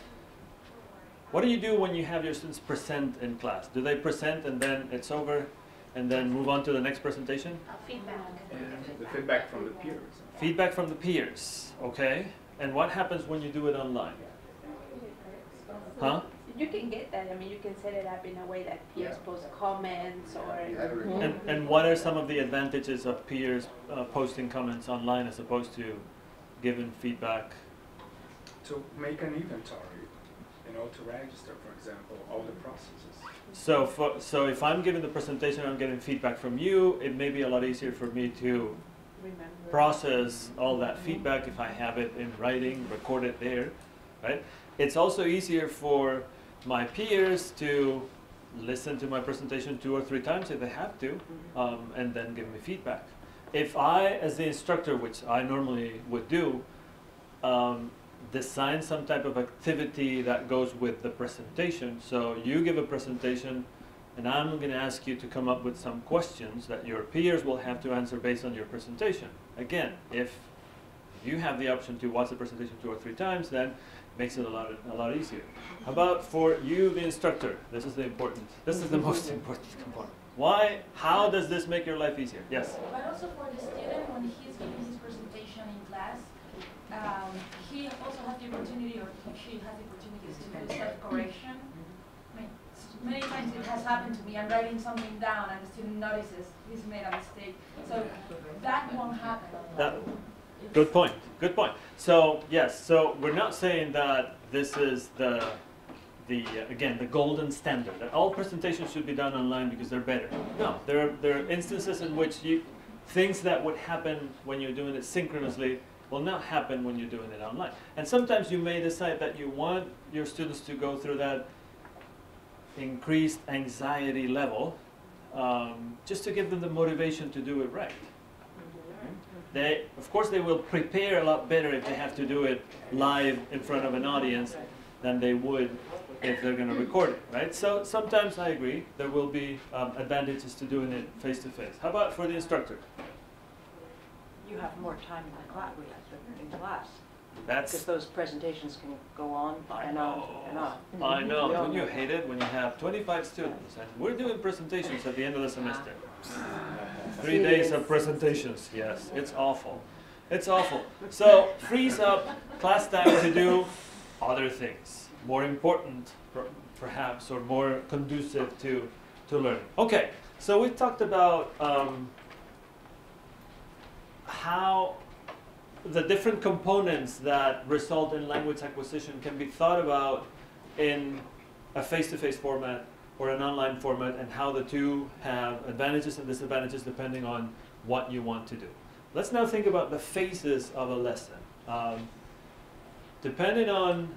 What do you do when you have your students present in class? Do they present and then it's over and then move on to the next presentation? Feedback. The feedback from the peers. Feedback from the peers, okay. And what happens when you do it online? Huh? You can get that. I mean, you can set it up in a way that peers post comments or... And what are some of the advantages of peers posting comments online as opposed to giving feedback? To make an inventory. To register, for example, all the processes. So if I'm giving the presentation, I'm getting feedback from you, it may be a lot easier for me to process all that feedback if I have it in writing, record it there, right? It's also easier for my peers to listen to my presentation 2 or 3 times if they have to, and then give me feedback. If I, as the instructor, which I normally would do, design some type of activity that goes with the presentation. So you give a presentation and I'm going to ask you to come up with some questions that your peers will have to answer based on your presentation. Again, if you have the option to watch the presentation 2 or 3 times, then it makes it a lot easier. How about for you, the instructor? This is the most important component. Why? How does this make your life easier? Yes? But also for the student, when he's giving his presentation in class, he also has the opportunity, or she has the opportunities to do self-correction. I mean, many times it has happened to me. I'm writing something down and the student notices he's made a mistake. So that won't happen. Good point. Good point. So yes, so we're not saying that this is the golden standard, that all presentations should be done online because they're better. No, there are instances in which things that would happen when you're doing it synchronously will not happen when you're doing it online. And sometimes you may decide that you want your students to go through that increased anxiety level just to give them the motivation to do it right. Of course, they will prepare a lot better if they have to do it live in front of an audience than they would if they're going to record it, right? So sometimes I agree, there will be advantages to doing it face-to-face. How about for the instructor? You have more time in class. That's because those presentations can go on and on and on. I know. Don't you hate it when you have 25 students and we're doing presentations at the end of the semester? 3 days of presentations. Yes, it's awful. It's awful. So frees up class time to do other things, more important perhaps, or more conducive to learning. Okay, so we talked about how the different components that result in language acquisition can be thought about in a face-to-face format or an online format, and how the two have advantages and disadvantages depending on what you want to do. Let's now think about the phases of a lesson. Depending on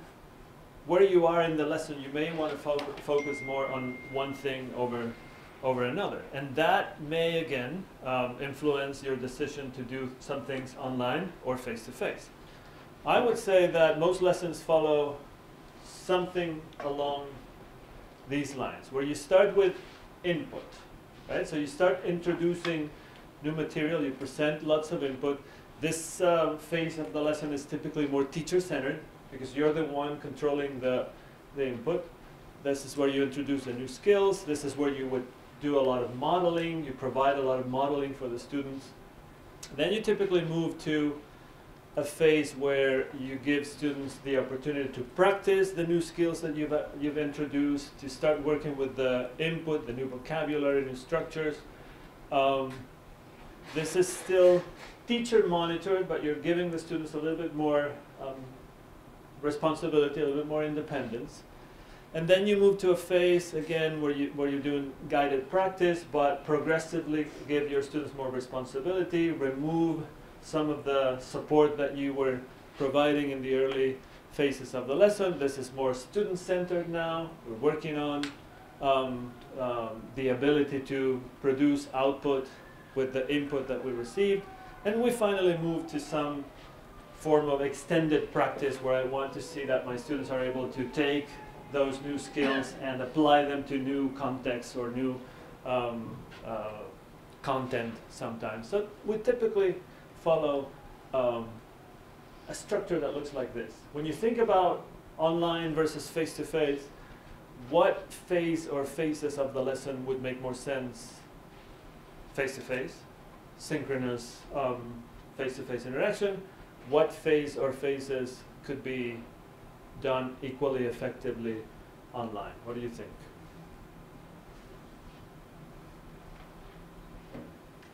where you are in the lesson, you may want to focus more on one thing over another. And that may, again, influence your decision to do some things online or face-to-face. I would say that most lessons follow something along these lines, where you start with input, right? So you start introducing new material, you present lots of input. This phase of the lesson is typically more teacher-centered, because you're the one controlling the input. This is where you introduce the new skills. This is where you would do a lot of modeling. You provide a lot of modeling for the students. Then you typically move to a phase where you give students the opportunity to practice the new skills that you've introduced, to start working with the input, the new vocabulary, new structures. This is still teacher monitored, but you're giving the students a little bit more responsibility, a little bit more independence. And then you move to a phase, again, where you're doing guided practice, but progressively give your students more responsibility, remove some of the support that you were providing in the early phases of the lesson. This is more student-centered now. We're working on the ability to produce output with the input that we received. And we finally move to some form of extended practice where I want to see that my students are able to take those new skills and apply them to new contexts or new content sometimes. So we typically follow a structure that looks like this. When you think about online versus face-to-face, what phase or phases of the lesson would make more sense face-to-face, synchronous face-to-face interaction? What phase or phases could be done equally effectively online? What do you think?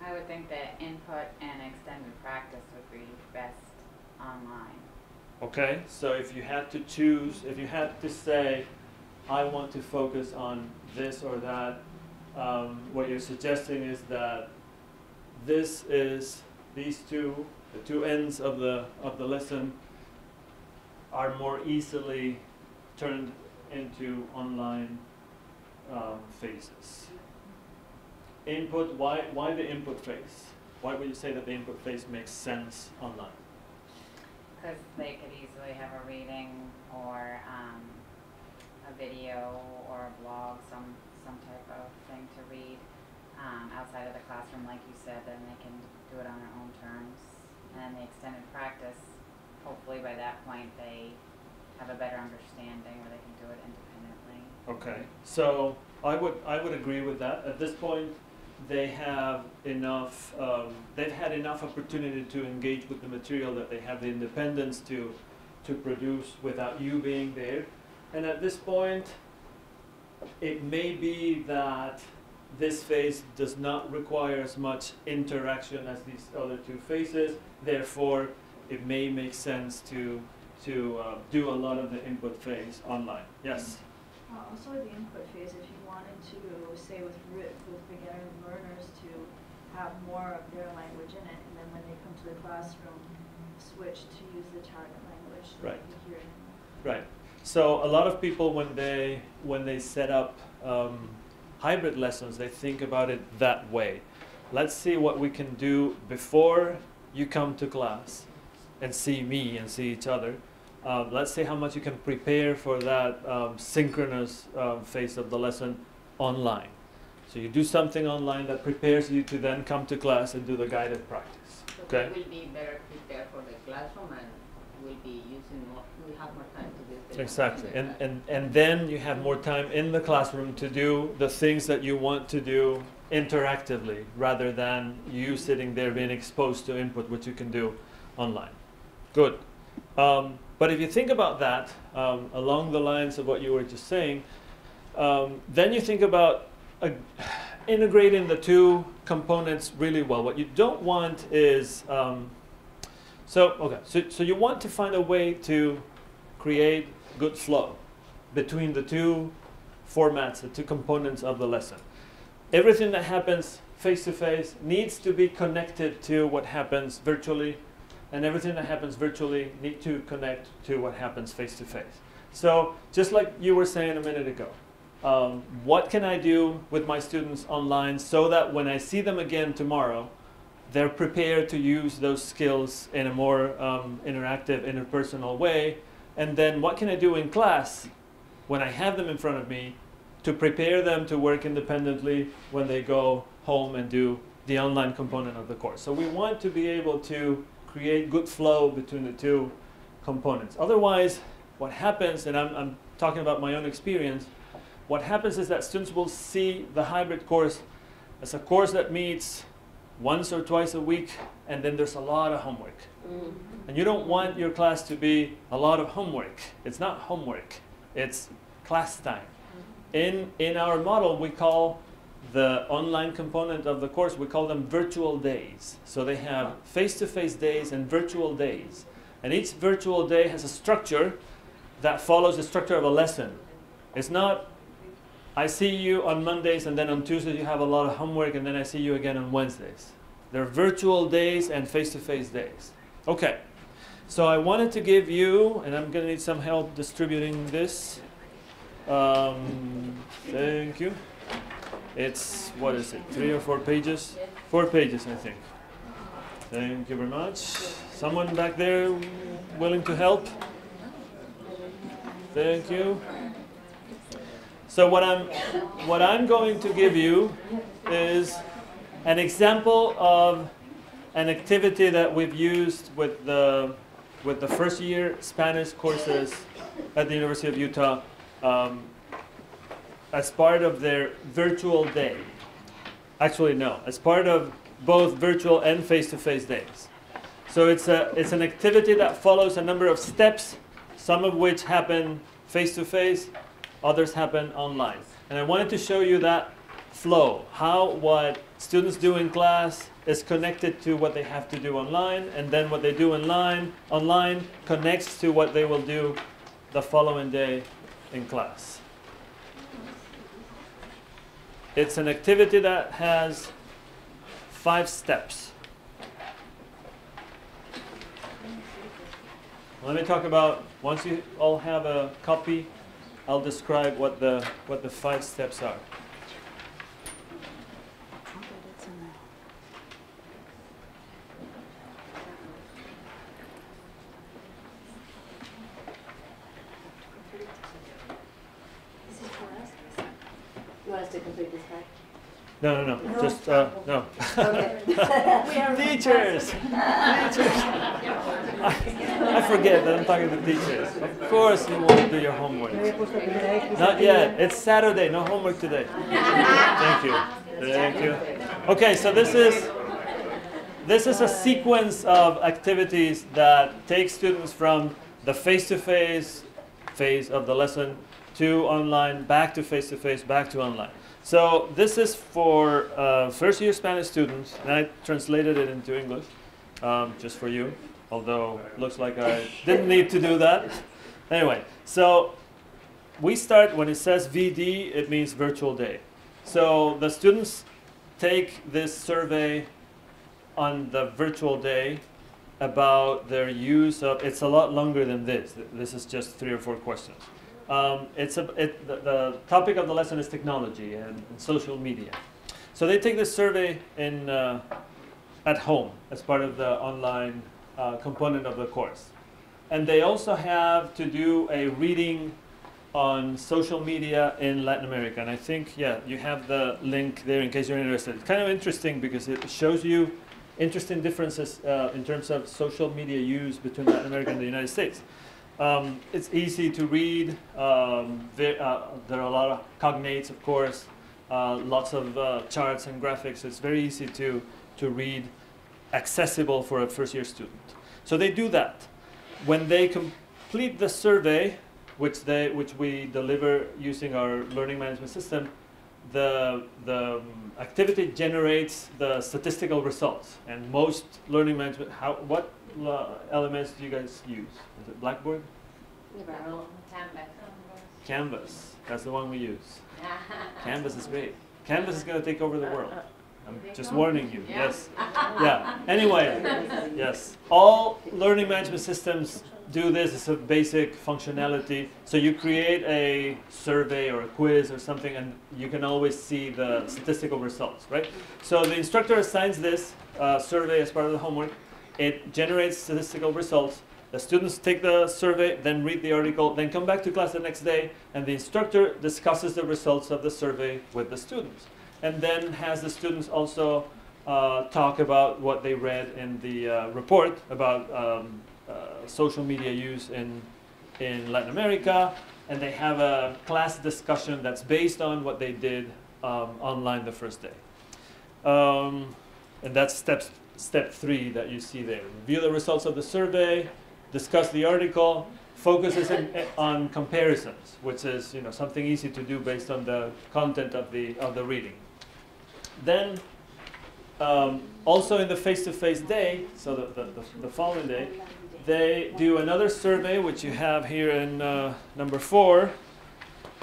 I would think that input and extended practice would be best online. Okay, so if you had to choose, if you had to say, I want to focus on this or that, what you're suggesting is that this is these two, the two ends of the lesson are more easily turned into online phases. Input, why the input phase? Why would you say that the input phase makes sense online? Because they could easily have a reading or a video or a blog, some type of thing to read outside of the classroom, like you said. Then they can do it on their own terms. And the extended practice, hopefully by that point they have a better understanding where they can do it independently. Okay, so I would agree with that. At this point, they have enough. They've had enough opportunity to engage with the material that they have the independence to produce without you being there. And at this point, it may be that this phase does not require as much interaction as these other two phases. Therefore, it may make sense to do a lot of the input phase online. Yes? Also with the input phase, if you wanted to, say with beginner learners, to have more of their language in it, and then when they come to the classroom, switch to use the target language. So Right. you hear it. Right. So a lot of people, when they set up hybrid lessons, they think about it that way. Let's see what we can do before you come to class and see me and see each other. Let's see how much you can prepare for that synchronous phase of the lesson online. So you do something online that prepares you to then come to class and do the guided practice. So Okay? we will be better prepared for the classroom and we'll be using more, we have more time to do the Exactly. And then you have more time in the classroom to do the things that you want to do interactively, rather than you sitting there being exposed to input, which you can do online. Good. But if you think about that, along the lines of what you were just saying, then you think about integrating the two components really well. What you don't want is, so you want to find a way to create good flow between the two formats, the two components of the lesson. Everything that happens face-to-face needs to be connected to what happens virtually, and everything that happens virtually needs to connect to what happens face-to-face. So just like you were saying a minute ago, what can I do with my students online so that when I see them again tomorrow, they're prepared to use those skills in a more interactive, interpersonal way? And then what can I do in class when I have them in front of me to prepare them to work independently when they go home and do the online component of the course? So we want to be able to create good flow between the two components. Otherwise, what happens, and I'm talking about my own experience, what happens is that students will see the hybrid course as a course that meets once or twice a week, and then there's a lot of homework. And you don't want your class to be a lot of homework. It's not homework, it's class time. In our model, we call the online component of the course, we call them virtual days. So they have face-to-face days and virtual days. And each virtual day has a structure that follows the structure of a lesson. It's not, I see you on Mondays and then on Tuesdays you have a lot of homework and then I see you again on Wednesdays. They're virtual days and face-to-face days. Okay, so I wanted to give you, and I'm going to need some help distributing this. Thank you. It's, what is it, 3 or 4 pages? 4 pages, I think. Thank you very much. Someone back there willing to help? Thank you. So what I'm going to give you is an example of an activity that we've used with the first year Spanish courses at the University of Utah as part of their virtual day. Actually, no, as part of both virtual and face-to-face days. So it's an activity that follows a number of steps, some of which happen face-to-face, others happen online. And I wanted to show you that flow, how what students do in class is connected to what they have to do online, and then what they do online connects to what they will do the following day in class. It's an activity that has 5 steps. Let me talk about, once you all have a copy, I'll describe what the 5 steps are. You want us to complete this part? No. Just, no. Okay. Teachers! I forget that I'm talking to teachers. Of course you want to do your homework. Not yet. It's Saturday. No homework today. Thank you. Thank you. Okay, so this is a sequence of activities that take students from the face-to-face phase of the lesson to online, back to face-to-face, back to online. So this is for first-year Spanish students, and I translated it into English just for you, although looks like I didn't need to do that. Anyway, so we start, when it says VD, it means virtual day. So the students take this survey on the virtual day about their use of, it's a lot longer than this. This is just 3 or 4 questions. The topic of the lesson is technology and social media. So they take this survey at home as part of the online component of the course. And they also have to do a reading on social media in Latin America. And I think, yeah, you have the link there in case you're interested. It's kind of interesting because it shows you interesting differences in terms of social media use between Latin America and the United States. It's easy to read. There are a lot of cognates, of course, lots of charts and graphics. It's very easy to read, accessible for a first-year student. So they do that. When they complete the survey, which we deliver using our learning management system, the activity generates the statistical results. And most learning management, what elements do you guys use? Is it Blackboard? Canvas. Canvas. That's the one we use. Canvas is great. Canvas is going to take over the world. I'm just warning you. Yes. Yeah. Anyway, yes. All learning management systems do this. It's a basic functionality. So you create a survey or a quiz or something, and you can always see the statistical results, right? So the instructor assigns this survey as part of the homework. It generates statistical results. The students take the survey, then read the article, then come back to class the next day, and the instructor discusses the results of the survey with the students. And then has the students also talk about what they read in the report about social media use in Latin America, and they have a class discussion that's based on what they did online the first day. And that's step 3 that you see there. Review the results of the survey, discuss the article, focuses on comparisons, which is something easy to do based on the content of the reading. Then also in the face-to-face day, so the following day, they do another survey, which you have here in number 4,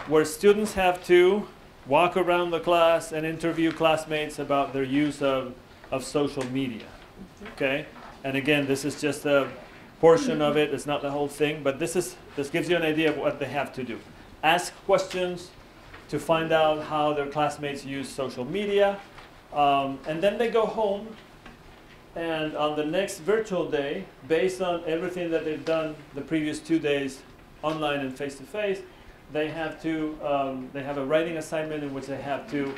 where students have to walk around the class and interview classmates about their use of social media. Okay, and again, this is just a portion of it. It's not the whole thing, but this gives you an idea of what they have to do. Ask questions to find out how their classmates use social media, and then they go home. And on the next virtual day, based on everything that they've done the previous 2 days, online and face-to-face, they have a writing assignment in which they have to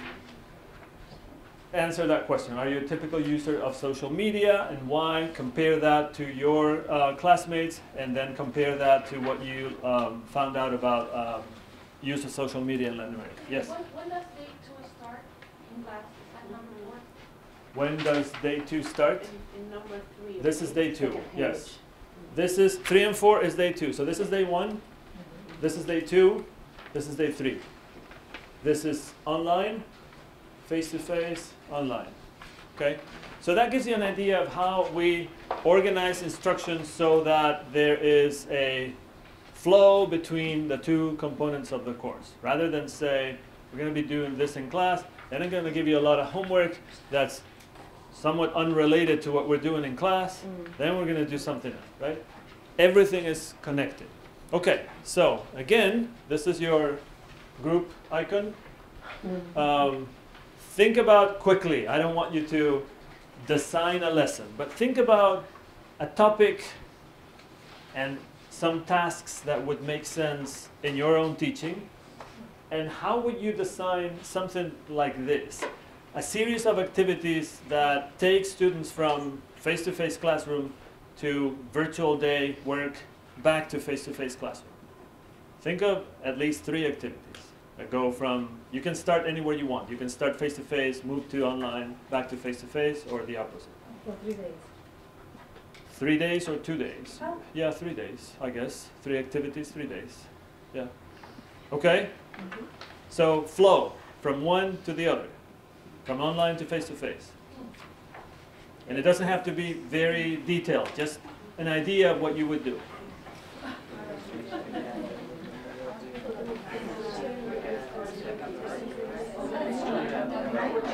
answer that question. Are you a typical user of social media, and why? Compare that to your classmates, and then compare that to what you found out about use of social media in Latin America. Yes? When does day 2 start in class? Is that number 4? When does day 2 start? In number 3. This is day 2, yes. This is 3 and 4 is day 2. So this is day 1, this is day 2, this is day 3. This is online, face-to-face, online. Okay? So that gives you an idea of how we organize instruction so that there is a flow between the 2 components of the course. Rather than say, we're going to be doing this in class, then I'm going to give you a lot of homework that's somewhat unrelated to what we're doing in class, then we're going to do something else, right? Everything is connected. Okay, so again, this is your group icon. Think about quickly. I don't want you to design a lesson, but think about a topic and some tasks that would make sense in your own teaching. And how would you design something like this? A series of activities that take students from face-to-face classroom to virtual day work back to face-to-face classroom. Think of at least 3 activities that go from, you can start anywhere you want. You can start face-to-face, move to online, back to face-to-face, or the opposite. For 3 days. 3 days or 2 days? Yeah, 3 days, I guess. 3 activities, 3 days. Yeah. Okay? So flow from one to the other, from online to face-to-face. And it doesn't have to be very detailed, just an idea of what you would do.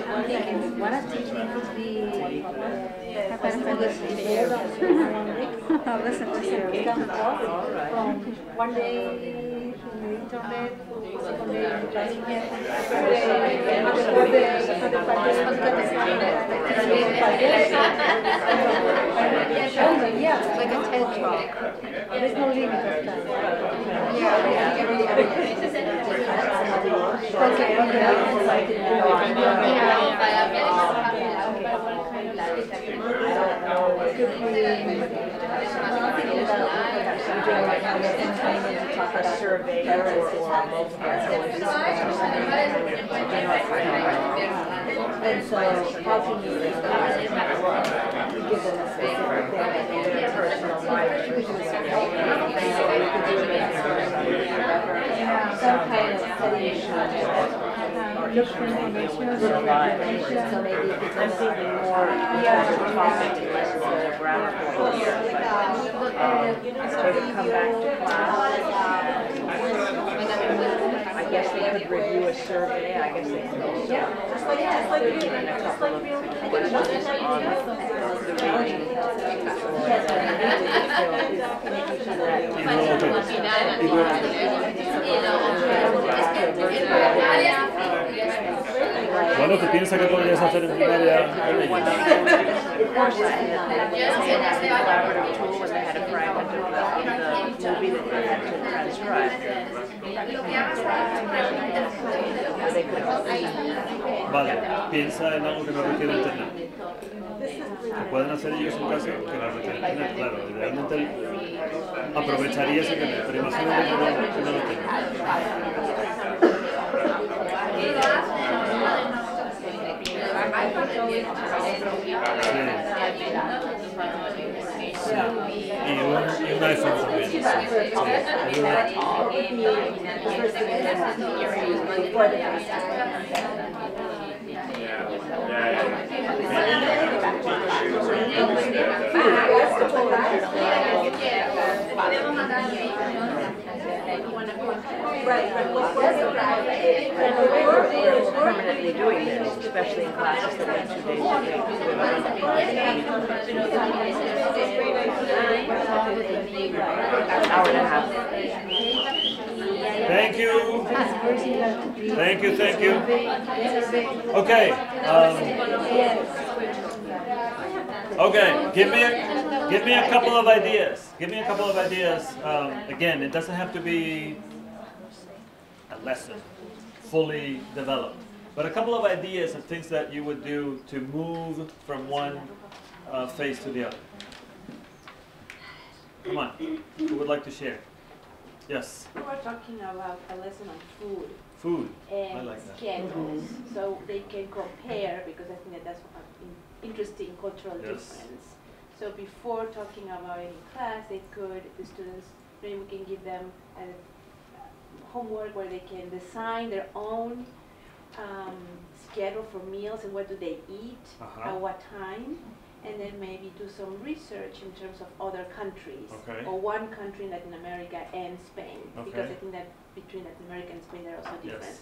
I'm thinking, one activity could be from one day in the internet, second day in the classroom, like a TED talk. There's no limit of time. And so, how can you give them a specific thing in their personal life? Some kind of setting look for information, so maybe I'm thinking more topic and less the grammar. Maybe come back to class. I guess they could review a survey. I guess they could also put in a couple of questions on the reading. Making sure that Bueno, ¿qué piensas que podrías hacer en primaria con ellos? Of course, I had a collaborative tool when they had a fragment of the movie that they had to transcribe. They could Vale, piensa en algo que no requiere internet. ¿Qué pueden hacer ellos en casa que no requiere internet? Claro, idealmente aprovecharías internet, pero imagínate que no lo tienes. Sí. Y un iPhone también. Sí. Permanently doing this, especially in classes that are 2 days a week. Hour and a half. Thank you. Thank you. Okay. Okay. Give me a couple of ideas. Again, it doesn't have to be a lesson fully developed, but a couple of ideas of things that you would do to move from one phase to the other. Come on. Who would like to share? Yes. We were talking about a lesson on food. Food. And I like that. schedules, so they can compare, because I think that's an interesting cultural Yes. difference. So before talking about it in class, the students, maybe we can give them a homework where they can design their own schedule for meals and what do they eat, at what time, and then maybe do some research in terms of other countries, or one country in Latin America and Spain, because I think that between Latin America and Spain there are also differences.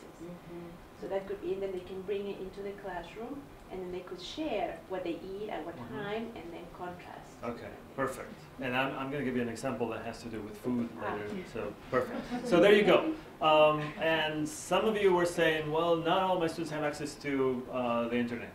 So that could be, and then they can bring it into the classroom, and then they could share what they eat at what time, and then contrast. Okay, perfect. And I'm going to give you an example that has to do with food later, so perfect. So there you go. And some of you were saying, well, not all my students have access to the internet.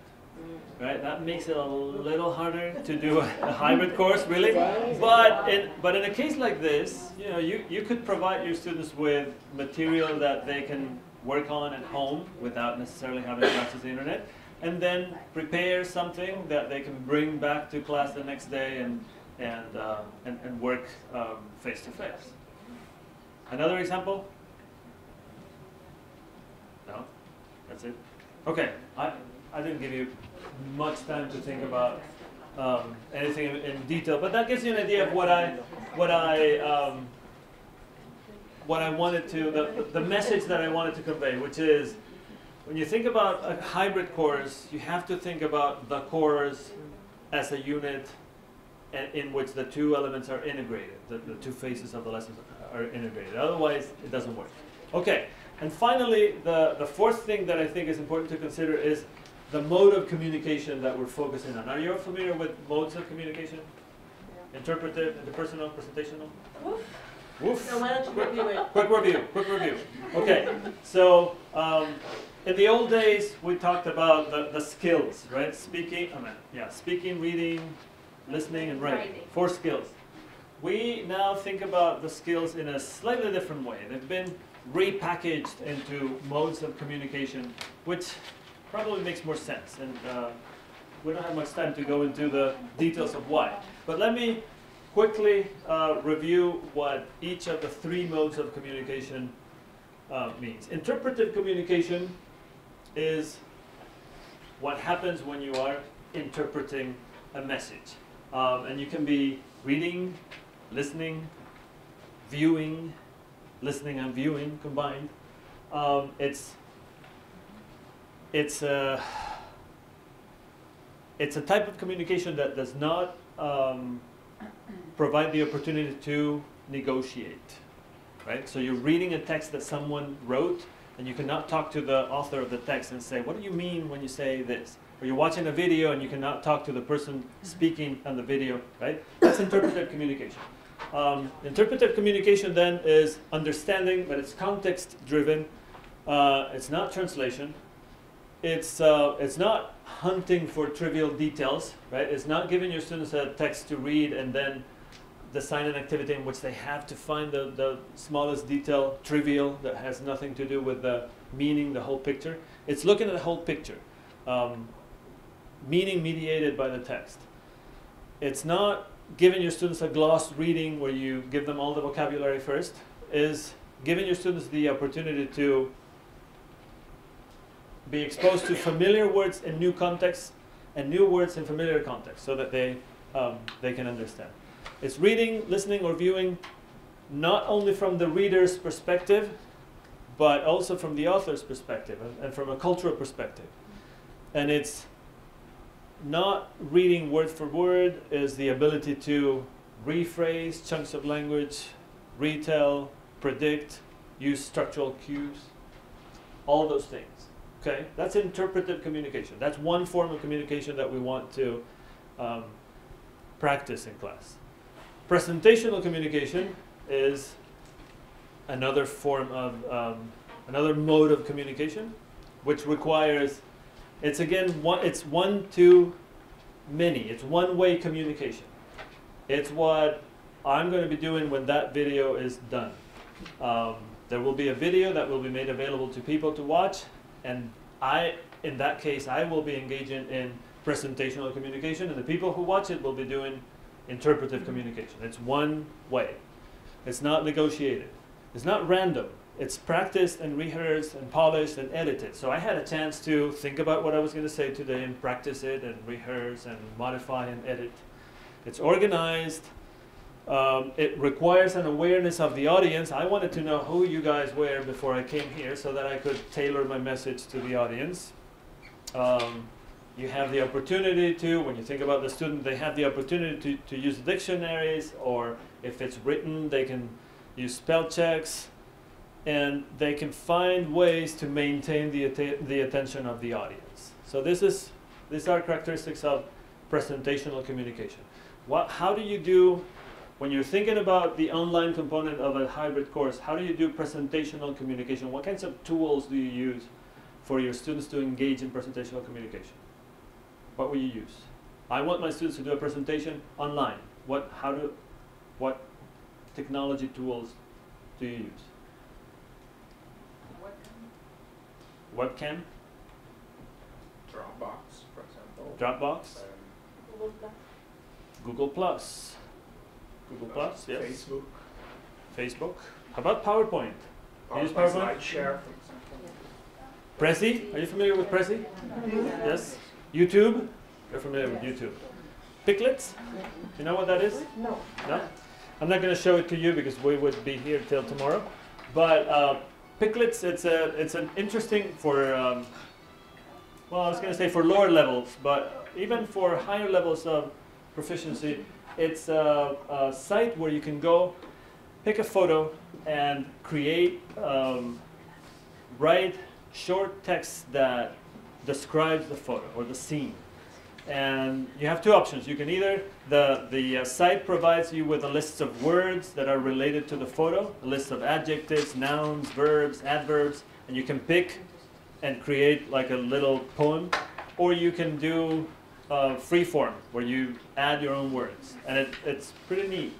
Right, that makes it a little harder to do a hybrid course, really. But in a case like this, you know, you could provide your students with material that they can work on at home without necessarily having to access the internet, and then prepare something that they can bring back to class the next day and work face to face. Another example? No, that's it. Okay, I didn't give you much time to think about anything in detail, but that gives you an idea of what I wanted to, the message that I wanted to convey, which is, when you think about a hybrid course, you have to think about the course as a unit in which the two elements are integrated, the two phases of the lessons are integrated. Otherwise, it doesn't work. Okay, and finally, the fourth thing that I think is important to consider is the mode of communication that we're focusing on. Are you all familiar with modes of communication? Yeah. Interpretive, interpersonal, presentational? Woof. Woof. So why don't you review it? Quick review. Okay, so in the old days, we talked about the skills, right? Speaking, reading, listening, and writing. 4 skills. We now think about the skills in a slightly different way. They've been repackaged into modes of communication, which probably makes more sense, and we don't have much time to go into the details of why. But let me quickly review what each of the 3 modes of communication means. Interpretive communication is what happens when you are interpreting a message. And you can be reading, listening, viewing, listening and viewing combined. It's a type of communication that does not provide the opportunity to negotiate, right? So you're reading a text that someone wrote, and you cannot talk to the author of the text and say, what do you mean when you say this? Or you're watching a video and you cannot talk to the person speaking on the video, right? That's interpretive communication. Interpretive communication then is understanding, but it's context driven. It's not translation. It's not hunting for trivial details, right? It's not giving your students a text to read and then assign an activity in which they have to find the smallest detail trivial that has nothing to do with the meaning, the whole picture. It's looking at the whole picture, meaning mediated by the text. It's not giving your students a gloss reading where you give them all the vocabulary first. Is giving your students the opportunity to be exposed to familiar words in new contexts and new words in familiar contexts so that they can understand. It's reading, listening, or viewing not only from the reader's perspective, but also from the author's perspective and from a cultural perspective. And it's not reading word for word, is the ability to rephrase chunks of language, retell, predict, use structural cues, all those things. Okay, that's interpretive communication. That's one form of communication that we want to practice in class. Presentational communication is another form of, another mode of communication, which requires, it's again, it's one to many. It's one-way communication. It's what I'm going to be doing when that video is done. There will be a video that will be made available to people to watch, and in that case, I will be engaging in presentational communication, and the people who watch it will be doing interpretive communication. It's one way. It's not negotiated. It's not random. It's practiced and rehearsed and polished and edited. So I had a chance to think about what I was going to say today and practice it and rehearse and modify and edit. It's organized. It requires an awareness of the audience. I wanted to know who you guys were before I came here so that I could tailor my message to the audience. You have the opportunity to, when you think about the student, they have the opportunity to use dictionaries, or if it's written, they can use spell checks, and they can find ways to maintain the attention of the audience. So these are characteristics of presentational communication. How do you do, when you're thinking about the online component of a hybrid course, how do you do presentational communication? What kinds of tools do you use for your students to engage in presentational communication? What will you use? I want my students to do a presentation online. What technology tools do you use? Webcam? Dropbox, for example. Dropbox? Google Plus. Google Plus. Google Plus, yes. Facebook. Facebook. How about PowerPoint? You use PowerPoint? SlideShare, for example. Prezi? Are you familiar with Prezi? Yes. YouTube? You're familiar with YouTube. Picklets? You know what that is? No. No? I'm not going to show it to you because we would be here till tomorrow. But Picklets, it's an interesting for, well, I was going to say for lower levels, but even for higher levels of proficiency, it's a site where you can go, pick a photo, and create, write short text that describes the photo or the scene. And you have two options. You can either, the site provides you with a list of words that are related to the photo, a list of adjectives, nouns, verbs, adverbs, and you can pick and create like a little poem, or you can do free form where you add your own words, and it's pretty neat.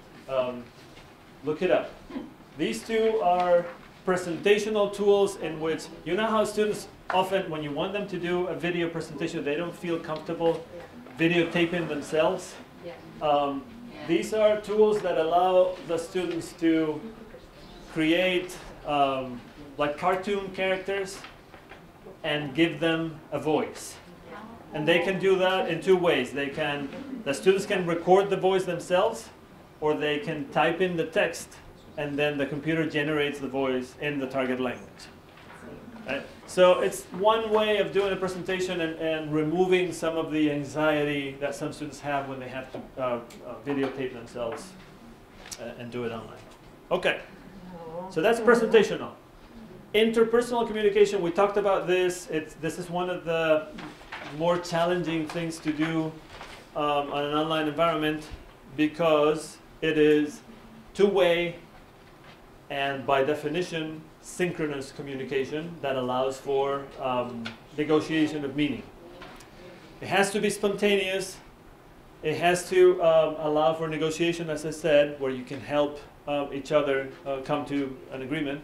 Look it up. These two are presentational tools in which, you know how students often, when you want them to do a video presentation, they don't feel comfortable videotaping themselves. These are tools that allow the students to create like cartoon characters and give them a voice. And they can do that in two ways. The students can record the voice themselves, or they can type in the text, and then the computer generates the voice in the target language. Right? So it's one way of doing a presentation and removing some of the anxiety that some students have when they have to videotape themselves and do it online. Okay, so that's presentational. Interpersonal communication, we talked about this. This is one of the more challenging things to do on an online environment because it is two-way and by definition synchronous communication that allows for negotiation of meaning. It has to be spontaneous. It has to allow for negotiation, as I said, where you can help each other come to an agreement.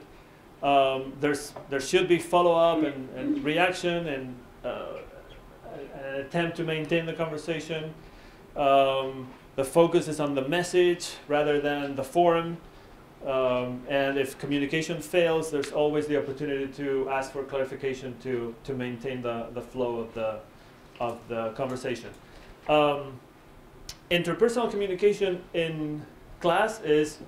There should be follow-up and reaction and an attempt to maintain the conversation. The focus is on the message rather than the forum. And if communication fails, there's always the opportunity to ask for clarification to maintain the flow of the conversation. Interpersonal communication in class is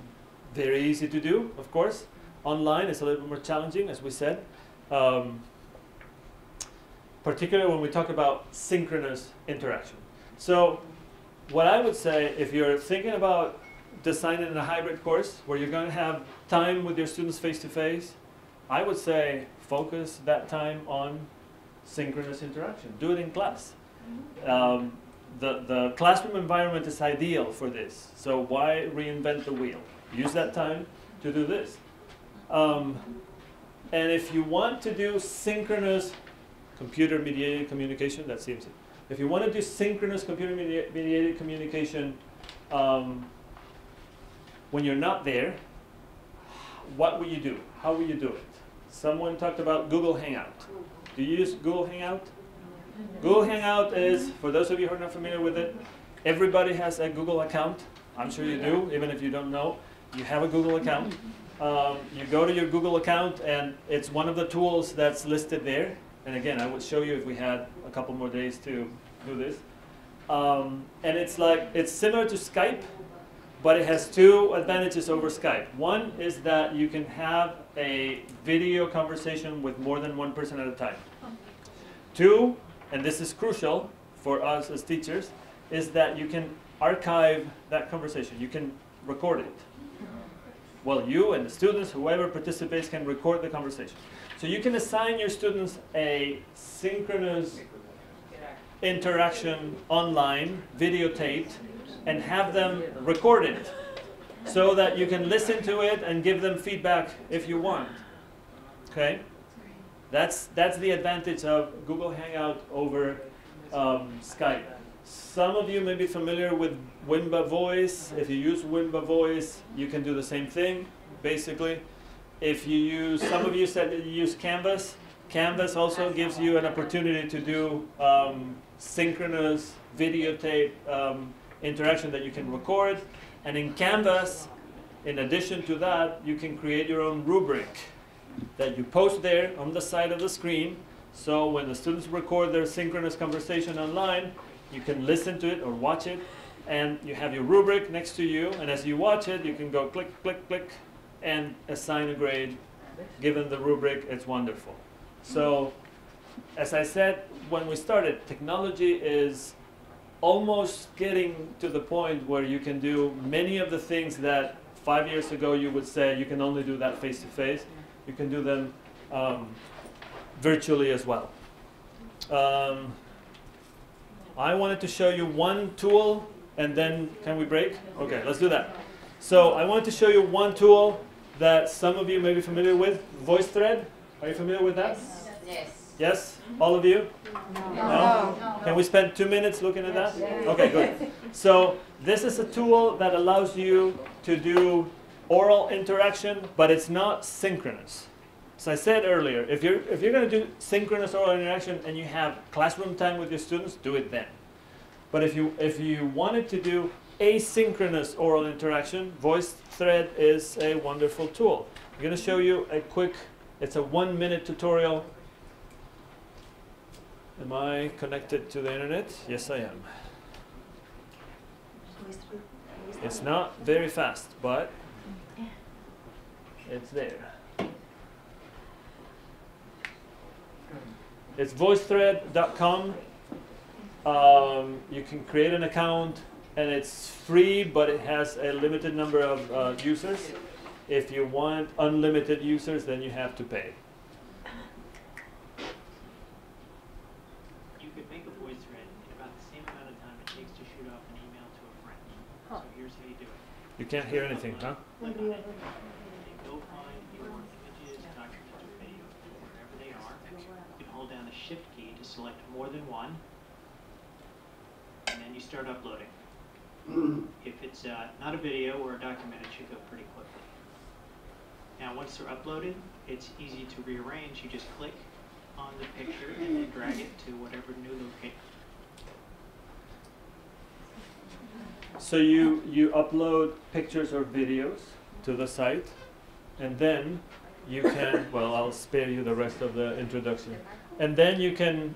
very easy to do, of course. Online is a little bit more challenging, as we said. Particularly when we talk about synchronous interaction. So what I would say, if you're thinking about designing a hybrid course where you're going to have time with your students face-to-face, I would say focus that time on synchronous interaction. Do it in class. The classroom environment is ideal for this. So why reinvent the wheel? Use that time to do this. And if you want to do synchronous computer-mediated communication, that seems it. If you want to do synchronous computer-mediated communication when you're not there, what will you do? How will you do it? Someone talked about Google Hangout. Do you use Google Hangout? Google Hangout is, for those of you who are not familiar with it, everybody has a Google account. I'm sure you do, even if you don't know. You have a Google account. You go to your Google account, and it's one of the tools that's listed there. And again, I would show you if we had a couple more days to do this. And it's similar to Skype, but it has two advantages over Skype. One is that you can have a video conversation with more than one person at a time. Two, and this is crucial for us as teachers, is that you can archive that conversation. You can record it. Well, you and the students, whoever participates, can record the conversation. So you can assign your students a synchronous interaction online, videotaped, and have them record it so that you can listen to it and give them feedback if you want. Okay? That's the advantage of Google Hangout over Skype. Some of you may be familiar with Wimba Voice. If you use Wimba Voice, you can do the same thing, basically. If you use, some of you said that you use Canvas. Canvas also gives you an opportunity to do synchronous videotape interaction that you can record. And in Canvas, in addition to that, you can create your own rubric that you post there on the side of the screen. So when the students record their synchronous conversation online, you can listen to it or watch it, and you have your rubric next to you, and as you watch it, you can go click, click, click, and assign a grade. Given the rubric, it's wonderful. So, as I said when we started, technology is almost getting to the point where you can do many of the things that 5 years ago you would say you can only do that face-to-face. You can do them virtually as well. I wanted to show you one tool, and then can we break? Okay, let's do that. So I wanted to show you one tool that some of you may be familiar with, VoiceThread. Are you familiar with that? Yes. Yes? All of you? No? Can we spend 2 minutes looking at that? Okay, good. So this is a tool that allows you to do oral interaction, but it's not synchronous. As I said earlier, if you're going to do synchronous oral interaction and you have classroom time with your students, do it then. But if you wanted to do asynchronous oral interaction, VoiceThread is a wonderful tool. I'm going to show you a quick, it's a 1-minute tutorial. Am I connected to the internet? Yes, I am. It's not very fast, but it's there. It's voicethread.com. You can create an account, and it's free, but it has a limited number of users. If you want unlimited users, then you have to pay. You could make a VoiceThread in about the same amount of time it takes to shoot off an email to a friend. So here's how you do it. You can't hear anything, huh? Go find your images, documented video, wherever they are. You can hold down the Shift key to select more than one, and then you start uploading. If it's not a video or a document, it should go pretty quickly. Now, once they're uploaded, it's easy to rearrange. You just click on the picture and then drag it to whatever new location. So you upload pictures or videos to the site, and then you can, well, I'll spare you the rest of the introduction. And then you can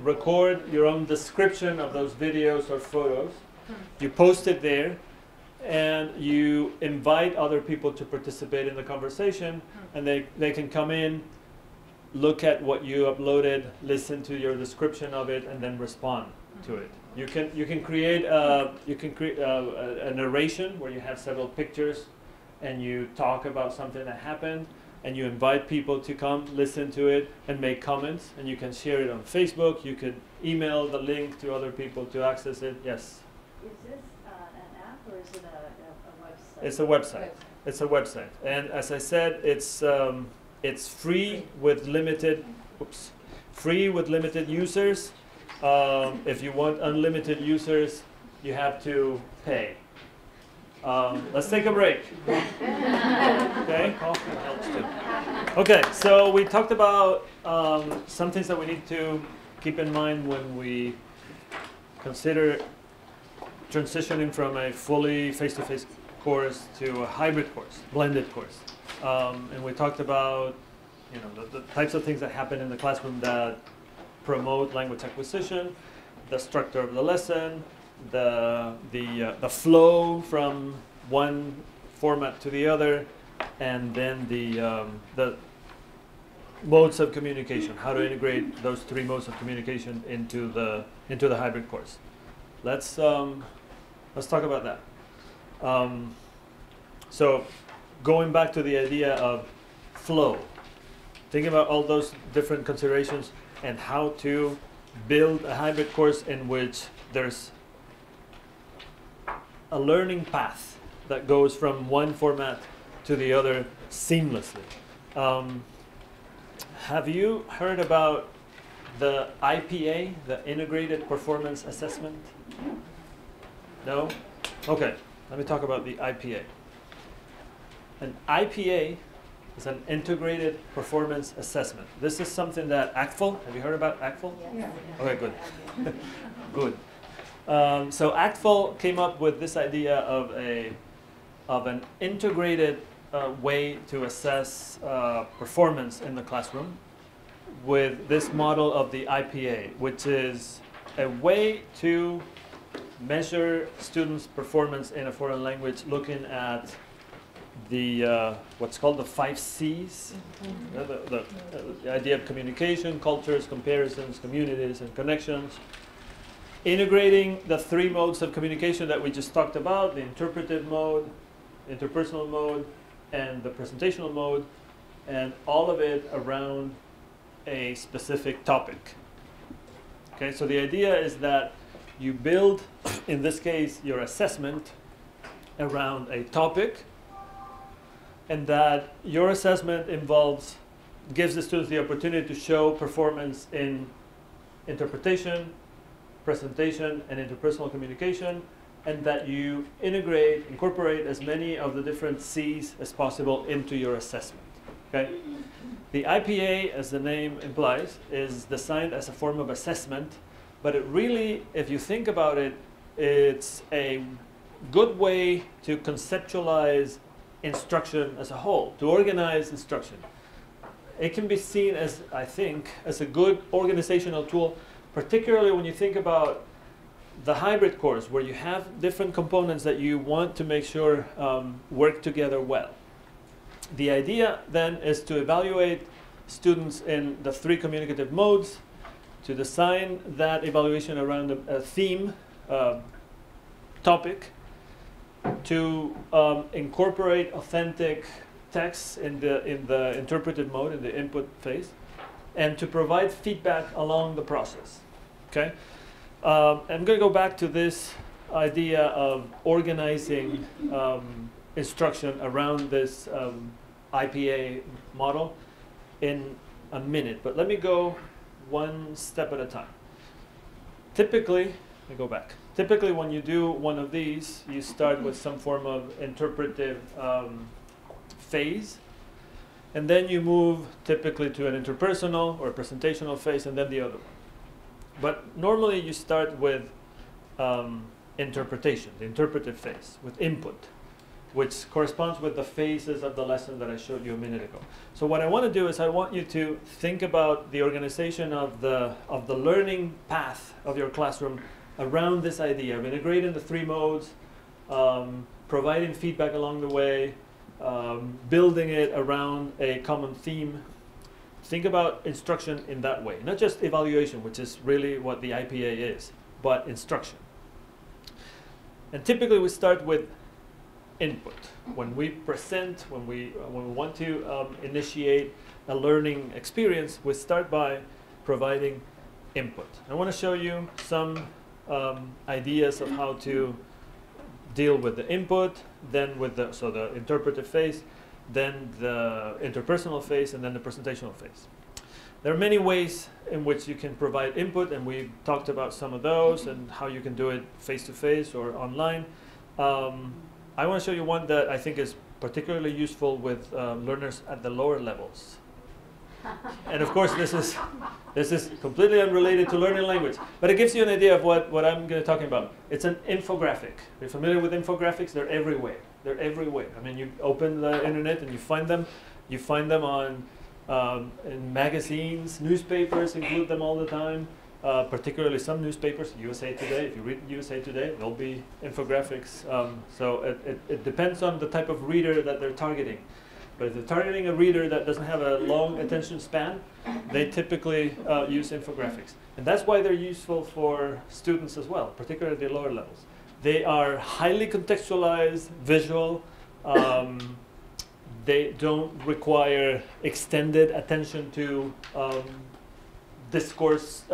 record your own description of those videos or photos. You post it there, and you invite other people to participate in the conversation, and they can come in, look at what you uploaded, listen to your description of it, and then respond to it. You can create a narration where you have several pictures, and you talk about something that happened, and you invite people to come listen to it and make comments, and you can share it on Facebook. You can email the link to other people to access it. Yes. Is this an app or is it a website? It's a website. It's a website, and as I said, it's free with limited. Oops, free with limited users. If you want unlimited users, you have to pay. Let's take a break. Okay, coffee helps too. Okay, so we talked about some things that we need to keep in mind when we consider transitioning from a fully face-to-face course to a hybrid course, blended course. And we talked about, you know, the types of things that happen in the classroom that promote language acquisition, the structure of the lesson, the flow from one format to the other, and then the modes of communication, how to integrate those three modes of communication into the hybrid course. Let's talk about that. So going back to the idea of flow, thinking about all those different considerations and how to build a hybrid course in which there's a learning path that goes from one format to the other seamlessly. Have you heard about the IPA, the Integrated Performance Assessment? No? Okay, let me talk about the IPA. An IPA is an Integrated Performance Assessment. This is something that ACTFL, have you heard about ACTFL? Yeah. Okay, good. Good. So ACTFL came up with this idea of an integrated way to assess performance in the classroom with this model of the IPA, which is a way to measure students' performance in a foreign language looking at the what's called the 5 C's, the idea of communication, cultures, comparisons, communities, and connections. Integrating the 3 modes of communication that we just talked about, the interpretive mode, interpersonal mode, and the presentational mode, and all of it around a specific topic. Okay, so the idea is that you build, in this case, your assessment around a topic, and that your assessment gives the students the opportunity to show performance in interpretation, presentation, and interpersonal communication, and that you incorporate as many of the different C's as possible into your assessment. Okay? The IPA, as the name implies, is designed as a form of assessment, but it really, if you think about it, it's a good way to conceptualize instruction as a whole, to organize instruction. It can be seen as, I think, as a good organizational tool, particularly when you think about the hybrid course, where you have different components that you want to make sure work together well. The idea then is to evaluate students in the 3 communicative modes, to design that evaluation around a theme, topic, to incorporate authentic texts in the interpretive mode, in the input phase, and to provide feedback along the process. Okay, I'm going to go back to this idea of organizing instruction around this IPA model in a minute, but let me go one step at a time. Typically, let me go back. Typically, when you do one of these, you start with some form of interpretive phase, and then you move typically to an interpersonal or presentational phase, and then the other one. But normally, you start with interpretation, the interpretive phase, with input, which corresponds with the phases of the lesson that I showed you a minute ago. So what I want to do is I want you to think about the organization of the learning path of your classroom around this idea of integrating the three modes, providing feedback along the way, building it around a common theme. Think about instruction in that way, not just evaluation, which is really what the IPA is, but instruction. And typically we start with input. When we present, when we want to initiate a learning experience, we start by providing input. I want to show you some ideas of how to deal with the input, then with the interpretive phase, then the interpersonal phase, and then the presentational phase. There are many ways in which you can provide input, and we talked about some of those and how you can do it face-to-face or online. I want to show you one that I think is particularly useful with learners at the lower levels. And of course, this is completely unrelated to learning language, but it gives you an idea of what I'm going to talk about. It's an infographic. You're familiar with infographics? They're everywhere. They're everywhere. I mean, you open the internet and you find them. You find them on in magazines, newspapers include them all the time. Particularly some newspapers, USA Today. If you read USA Today, there'll be infographics. So it depends on the type of reader that they're targeting. But if they're targeting a reader that doesn't have a long attention span, they typically use infographics. And that's why they're useful for students as well, particularly at the lower levels. They are highly contextualized, visual. They don't require extended attention to discourse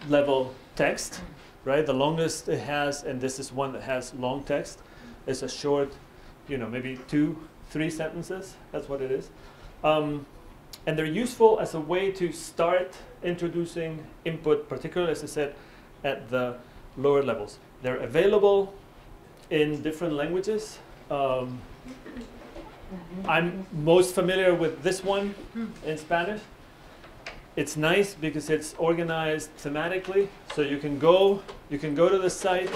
level text, right? The longest it has, and this is one that has long text, is a short, maybe 2-3 sentences. That's what it is. And they're useful as a way to start introducing input, particularly, as I said, at the lower levels. They're available in different languages. I'm most familiar with this one in Spanish. It's nice because it's organized thematically, so you can go to the site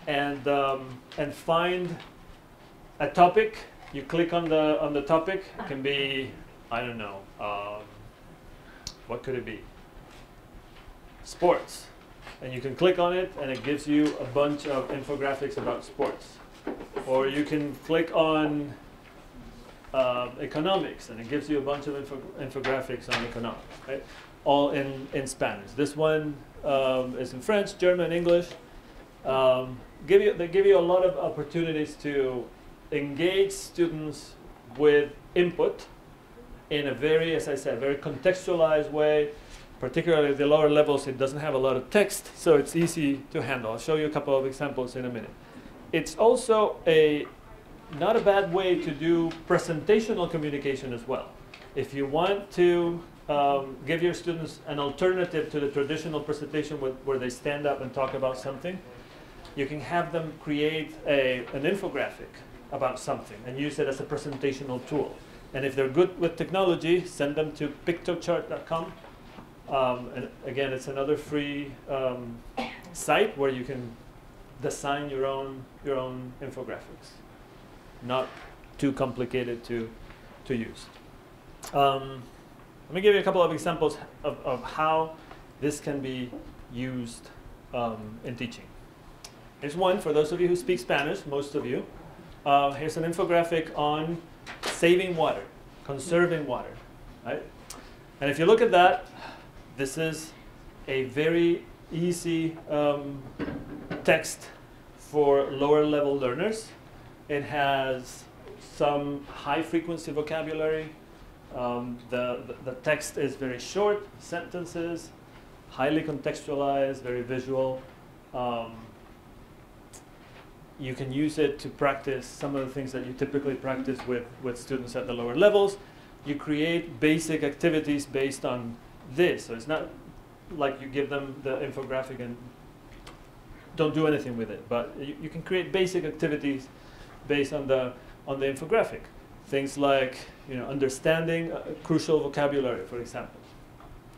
and find a topic. You click on the topic. It can be, I don't know, what could it be? Sports, and you can click on it, and it gives you a bunch of infographics about sports. Or you can click on economics, and it gives you a bunch of infographics on economics, right? All in Spanish. This one is in French, German, English. They give you a lot of opportunities to engage students with input in a very, as I said, very contextualized way. Particularly at the lower levels, it doesn't have a lot of text, so it's easy to handle. I'll show you a couple of examples in a minute. It's also not a bad way to do presentational communication as well. If you want to give your students an alternative to the traditional presentation where they stand up and talk about something, you can have them create an infographic about something and use it as a presentational tool. And if they're good with technology, send them to pictochart.com. And again, it's another free site where you can design your own infographics. Not too complicated to use. Let me give you a couple of examples of how this can be used in teaching. Here's one for those of you who speak Spanish, most of you. Here's an infographic on saving water, conserving water, right? And if you look at that, this is a very easy text for lower level learners. It has some high frequency vocabulary. The text is very short, sentences, highly contextualized, very visual. you can use it to practice some of the things that you typically practice with students at the lower levels. You create basic activities based on this. So it's not like you give them the infographic and don't do anything with it, but you can create basic activities based on the infographic. Things like, you know, understanding crucial vocabulary, for example.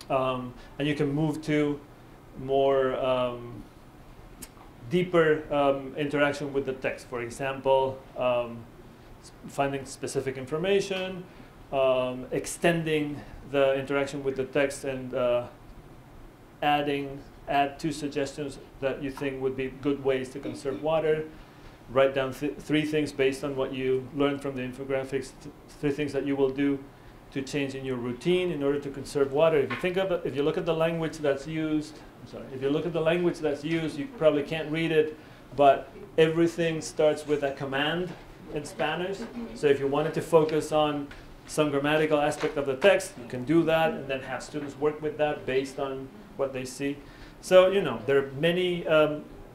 And you can move to more deeper interaction with the text. For example, finding specific information, extending the interaction with the text, and add 2 suggestions that you think would be good ways to conserve water. Write down 3 things based on what you learned from the infographics, 3 things that you will do to change in your routine in order to conserve water. If you think of it, if you look at the language that's used, if you look at the language that's used, you probably can't read it, but everything starts with a command in Spanish. So if you wanted to focus on some grammatical aspect of the text, you can do that and then have students work with that based on what they see. So, you know, there are many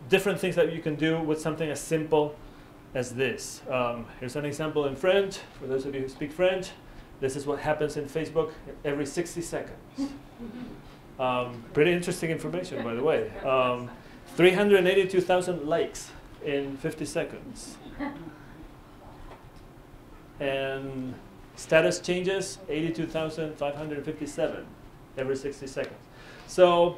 different things that you can do with something as simple as this. Here's an example in French. For those of you who speak French, this is what happens in Facebook every 60 seconds. Pretty interesting information, by the way. 382,000 likes in 50 seconds. And status changes, 82,557 every 60 seconds. So,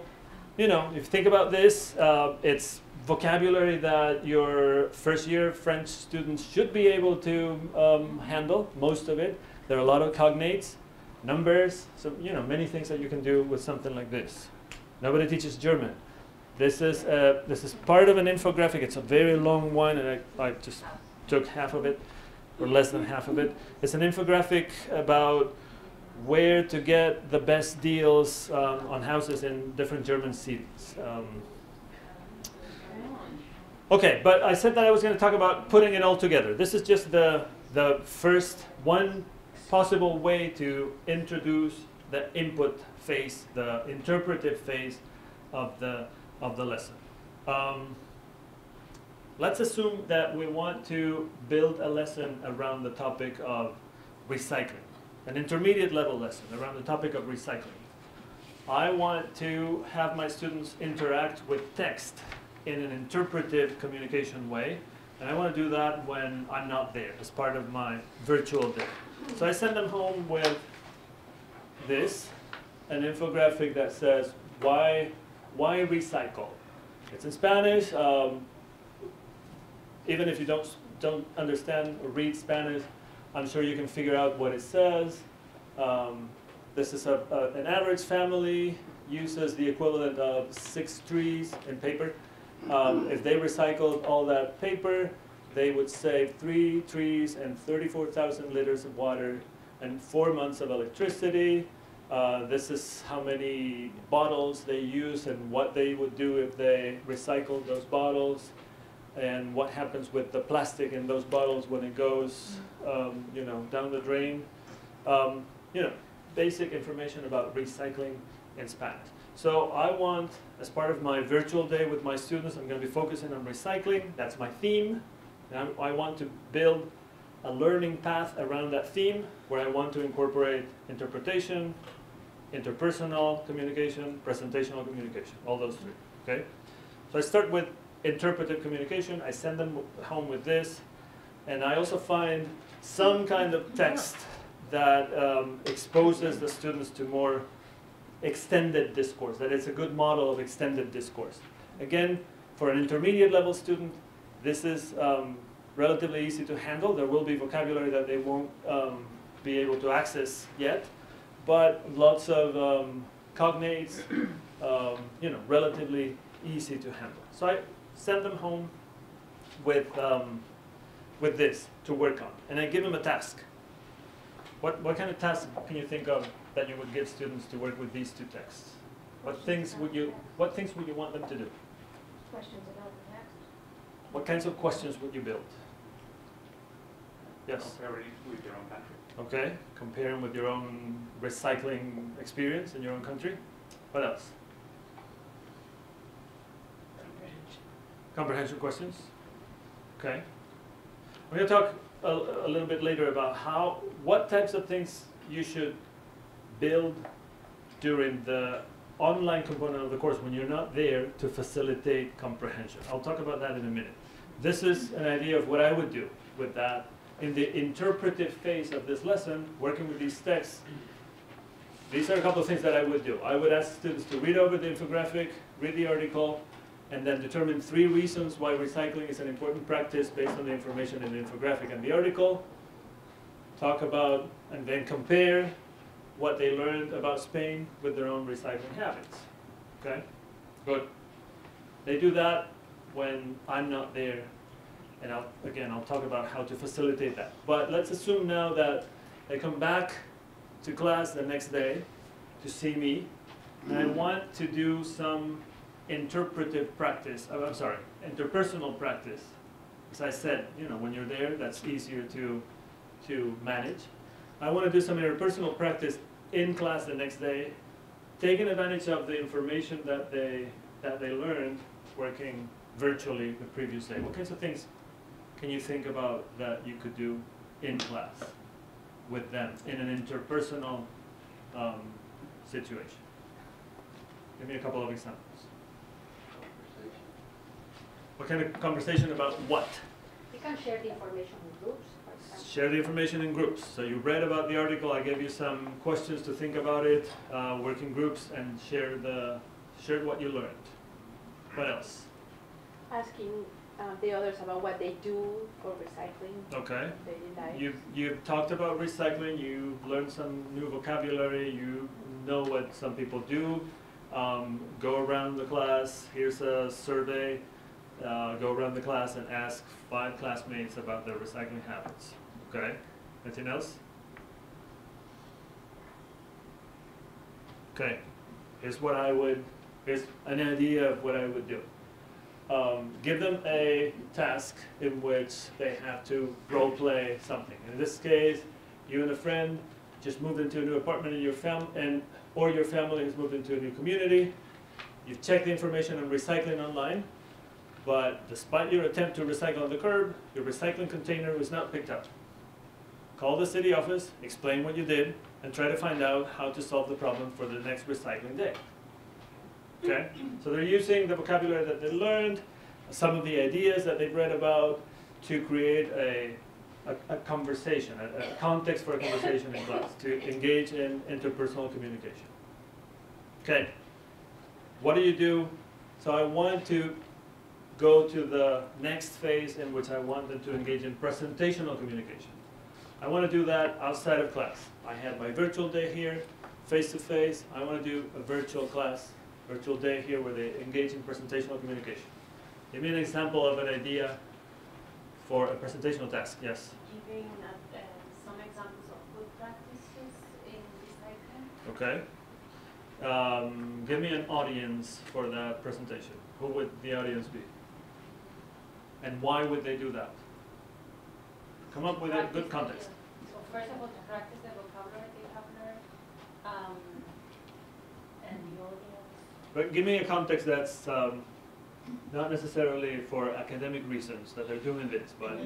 you know, if you think about this, it's vocabulary that your first-year French students should be able to handle, most of it. There are a lot of cognates, numbers, so, you know, many things that you can do with something like this. Nobody teaches German. This is part of an infographic. It's a very long one, and I just took half of it, or less than half of it. It's an infographic about where to get the best deals on houses in different German cities. Okay, but I said that I was going to talk about putting it all together. This is just the first one possible way to introduce the input phase, the interpretive phase of the lesson. Let's assume that we want to build a lesson around the topic of recycling, an intermediate level lesson around the topic of recycling. I want to have my students interact with text in an interpretive communication way, and I want to do that when I'm not there as part of my virtual day. So I send them home with this, an infographic that says, why recycle? It's in Spanish. Even if you don't understand or read Spanish, I'm sure you can figure out what it says. This is an average family uses the equivalent of 6 trees in paper. If they recycled all that paper, they would save 3 trees and 34,000 liters of water and 4 months of electricity. This is how many bottles they use and what they would do if they recycled those bottles, and what happens with the plastic in those bottles when it goes, you know, down the drain. You know, basic information about recycling in Spanish. So I want, as part of my virtual day with my students, I'm going to be focusing on recycling. That's my theme. And I want to build a learning path around that theme where I want to incorporate interpretation, interpersonal communication, presentational communication, all those 3, okay? So I start with interpretive communication. I send them home with this, and I also find some kind of text that exposes the students to more extended discourse, that it's a good model of extended discourse. Again, for an intermediate level student, this is relatively easy to handle. There will be vocabulary that they won't be able to access yet, but lots of cognates, you know, relatively easy to handle. So I send them home with this to work on, and I give them a task. What kind of task can you think of that you would give students to work with these 2 texts? What things would you want them to do? Questions about the text. What kinds of questions would you build? Yes? Compare it with your own country. Okay, comparing with your own recycling experience in your own country. What else? Comprehension questions. Okay? We're going to talk a little bit later about what types of things you should build during the online component of the course when you're not there to facilitate comprehension. I'll talk about that in a minute. This is an idea of what I would do with that. In the interpretive phase of this lesson, working with these texts, these are a couple of things that I would do. I would ask students to read over the infographic, read the article, and then determine 3 reasons why recycling is an important practice based on the information in the infographic and the article. Talk about and then compare what they learned about Spain with their own recycling habits. Okay? Good. They do that when I'm not there, and I'll talk about how to facilitate that. But let's assume now that they come back to class the next day to see me, and I want to do some interpretive practice, interpersonal practice. As I said, when you're there, that's easier to manage. I want to do some interpersonal practice in class the next day, taking advantage of the information that they learned working virtually the previous day. What kinds of things can you think about that you could do in class with them in an interpersonal situation? Give me a couple of examples. What kind of conversation about what? You can share the information in groups, for example. Share the information in groups. So you read about the article, I gave you some questions to think about it, work in groups and share what you learned. What else? Asking the others about what they do for recycling. Okay. Daily life. You've talked about recycling, you've learned some new vocabulary, you know what some people do. Go around the class, here's a survey. Go around the class and ask 5 classmates about their recycling habits. Okay? Anything else? Okay. Here's an idea of what I would do. Give them a task in which they have to role play something. In this case, you and a friend just moved into a new apartment in your or your family has moved into a new community. You've checked the information on recycling online. But despite your attempt to recycle on the curb, your recycling container was not picked up. Call the city office, explain what you did, and try to find out how to solve the problem for the next recycling day. Okay? So they're using the vocabulary that they learned, some of the ideas that they've read about to create a conversation, a context for a conversation in class, to engage in interpersonal communication. Okay. What do you do? So I want to go to the next phase in which I want them to engage in presentational communication. I want to do that outside of class. I had my virtual day here, face-to-face. I want to do a virtual class, virtual day here where they engage in presentational communication. Give me an example of an idea for a presentational task. Yes? Giving some examples of good practices in recycling. Okay. Give me an audience for that presentation. Who would the audience be? And why would they do that? Come up with a good context. So first of all, to practice the vocabulary they have learned, and the audience. But give me a context that's not necessarily for academic reasons that they're doing this, but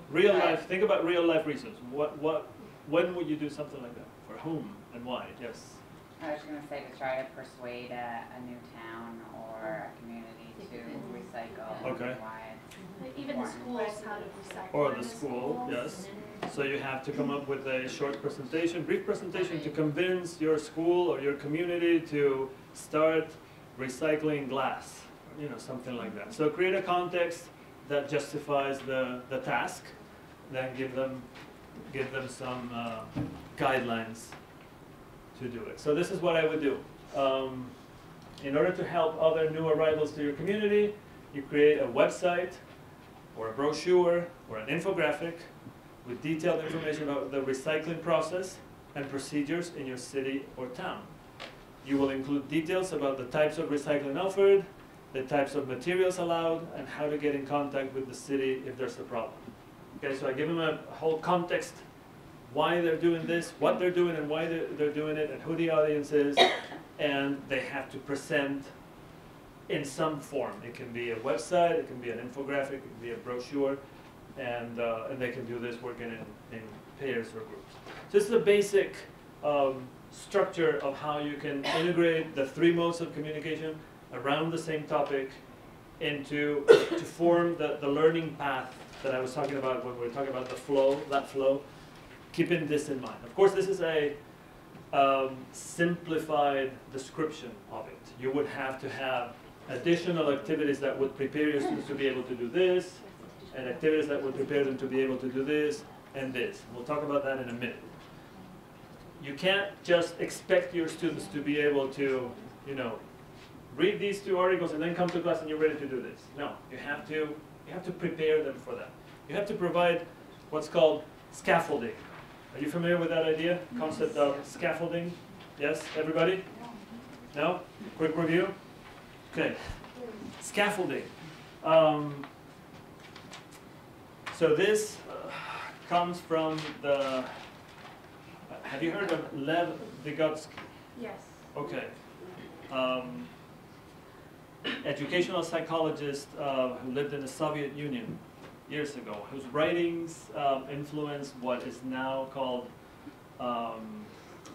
real life. Think about real life reasons. When would you do something like that? For whom and why? Yes. I was going to say to try to persuade a new town or a community to recycle. Okay. Why it's Even the schools, how to recycle. Or the school, yes. So you have to come up with a short presentation, brief presentation to convince your school or your community to start recycling glass, something like that. So create a context that justifies the task, then give them some guidelines to do it. So this is what I would do. In order to help other new arrivals to your community, you create a website or a brochure or an infographic with detailed information about the recycling process and procedures in your city or town. You will include details about the types of recycling offered, the types of materials allowed, and how to get in contact with the city if there's a problem. Okay, so I give them a whole context, why they're doing this, what they're doing and why they're doing it, and who the audience is, and they have to present in some form. It can be a website, it can be an infographic, it can be a brochure, and they can do this working in pairs or groups. So this is a basic structure of how you can integrate the three modes of communication around the same topic into to form the learning path that I was talking about when we were talking about the flow, that flow, keeping this in mind. Of course, this is a simplified description of it. You would have to have additional activities that would prepare your students to be able to do this, and activities that would prepare them to be able to do this and this. We'll talk about that in a minute. You can't just expect your students to be able to, you know, read these two articles and then come to class and you're ready to do this. No, you have to prepare them for that. You have to provide what's called scaffolding. Are you familiar with that idea? Concept of scaffolding? Yes, everybody? No? Quick review? Okay. Scaffolding. So this comes from the, have you heard of Lev Vygotsky? Yes. Okay. Educational psychologist who lived in the Soviet Union years ago, whose writings influenced what is now called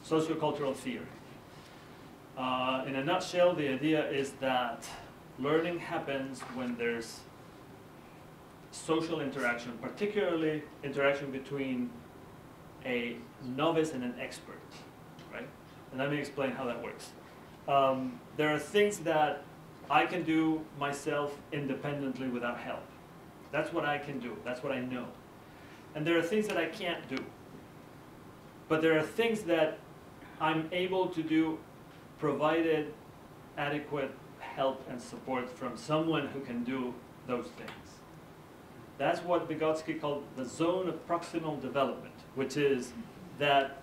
sociocultural theory. In a nutshell, the idea is that learning happens when there's social interaction, particularly interaction between a novice and an expert, right? And let me explain how that works. There are things that I can do myself independently without help. That's what I can do. That's what I know. And there are things that I can't do. But there are things that I'm able to do provided adequate help and support from someone who can do those things. That's what Vygotsky called the zone of proximal development, which is that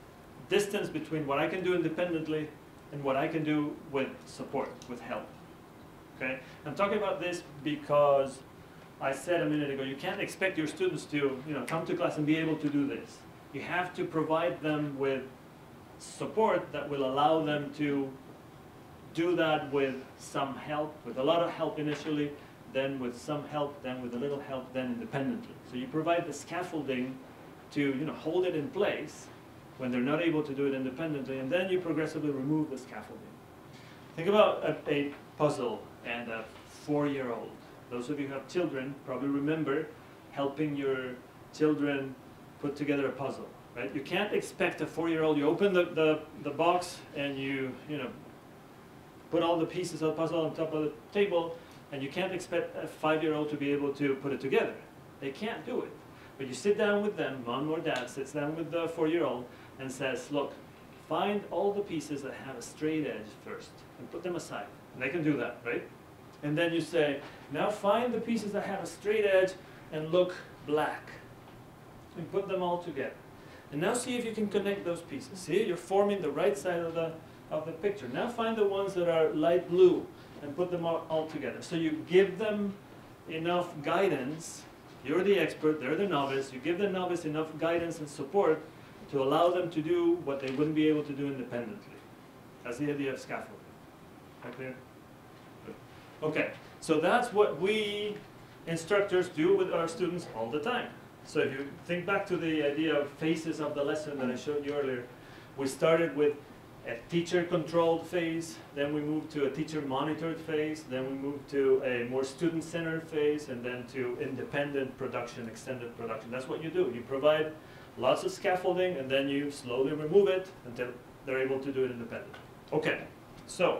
distance between what I can do independently and what I can do with support, with help. Okay? I'm talking about this because I said a minute ago, you can't expect your students to, come to class and be able to do this. You have to provide them with support that will allow them to do that with some help, with a lot of help initially, then with some help, then with a little help, then independently. So you provide the scaffolding to hold it in place when they're not able to do it independently, and then you progressively remove the scaffolding. Think about a puzzle and a 4-year-old. Those of you who have children probably remember helping your children put together a puzzle, right? You can't expect a 4-year-old, you open the box and you put all the pieces of the puzzle on top of the table, and you can't expect a 5-year-old to be able to put it together. They can't do it. But you sit down with them, mom or dad sits down with the 4-year-old and says, look, find all the pieces that have a straight edge first and put them aside. And they can do that, right? And then you say, now find the pieces that have a straight edge and look black. And put them all together. And now see if you can connect those pieces. See, you're forming the right side of the picture. Now find the ones that are light blue and put them all together. So you give them enough guidance. You're the expert, they're the novice. You give the novice enough guidance and support to allow them to do what they wouldn't be able to do independently. That's the idea of scaffolding. Is that clear? Good. Okay, so that's what we instructors do with our students all the time. So if you think back to the idea of phases of the lesson that I showed you earlier, we started with a teacher-controlled phase, then we moved to a teacher-monitored phase, then we moved to a more student-centered phase, and then to independent production, extended production. That's what you do. You provide lots of scaffolding, and then you slowly remove it until they're able to do it independently. Okay, so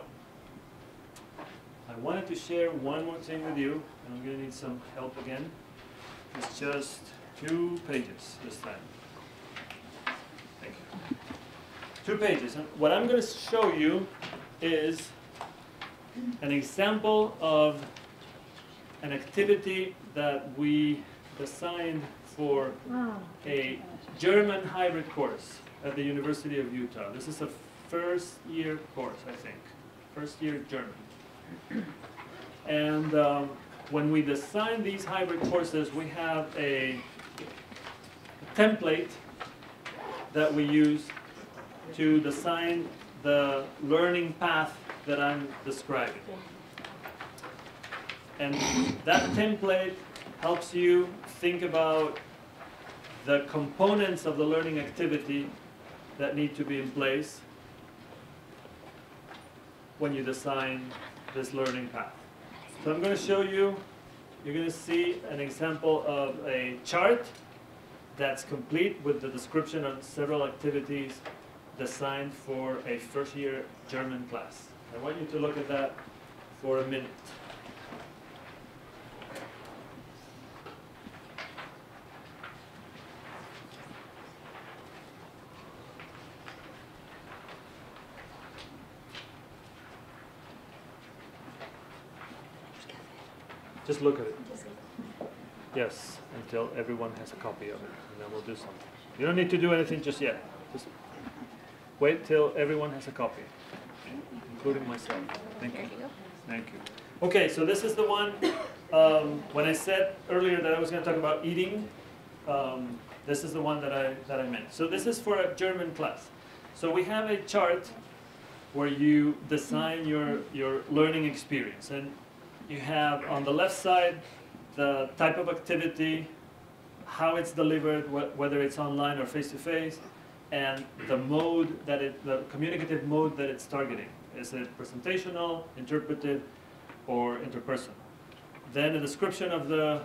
I wanted to share one more thing with you, and I'm going to need some help again. It's just 2 pages this time. Thank you. 2 pages. And what I'm going to show you is an example of an activity that we designed for a German hybrid course at the University of Utah. This is a first-year course, I think. First-year German. And when we design these hybrid courses, we have a template that we use to design the learning path that I'm describing. And that template helps you think about the components of the learning activity that need to be in place when you design this learning path. So I'm going to show you, you're going to see an example of a chart that's complete with the description of several activities designed for a first-year German class. I want you to look at that for a minute. Just look at it. Yes, until everyone has a copy of it, and then we'll do something. You don't need to do anything just yet. Just wait till everyone has a copy, including myself. Thank you. Thank you. Okay, so this is the one, when I said earlier that I was going to talk about eating, this is the one that I meant. So this is for a German class. So we have a chart where you design your learning experience. And you have on the left side the type of activity, how it's delivered, whether it's online or face-to-face, and the mode that the communicative mode that it's targeting. Is it presentational, interpretive, or interpersonal? Then a description of the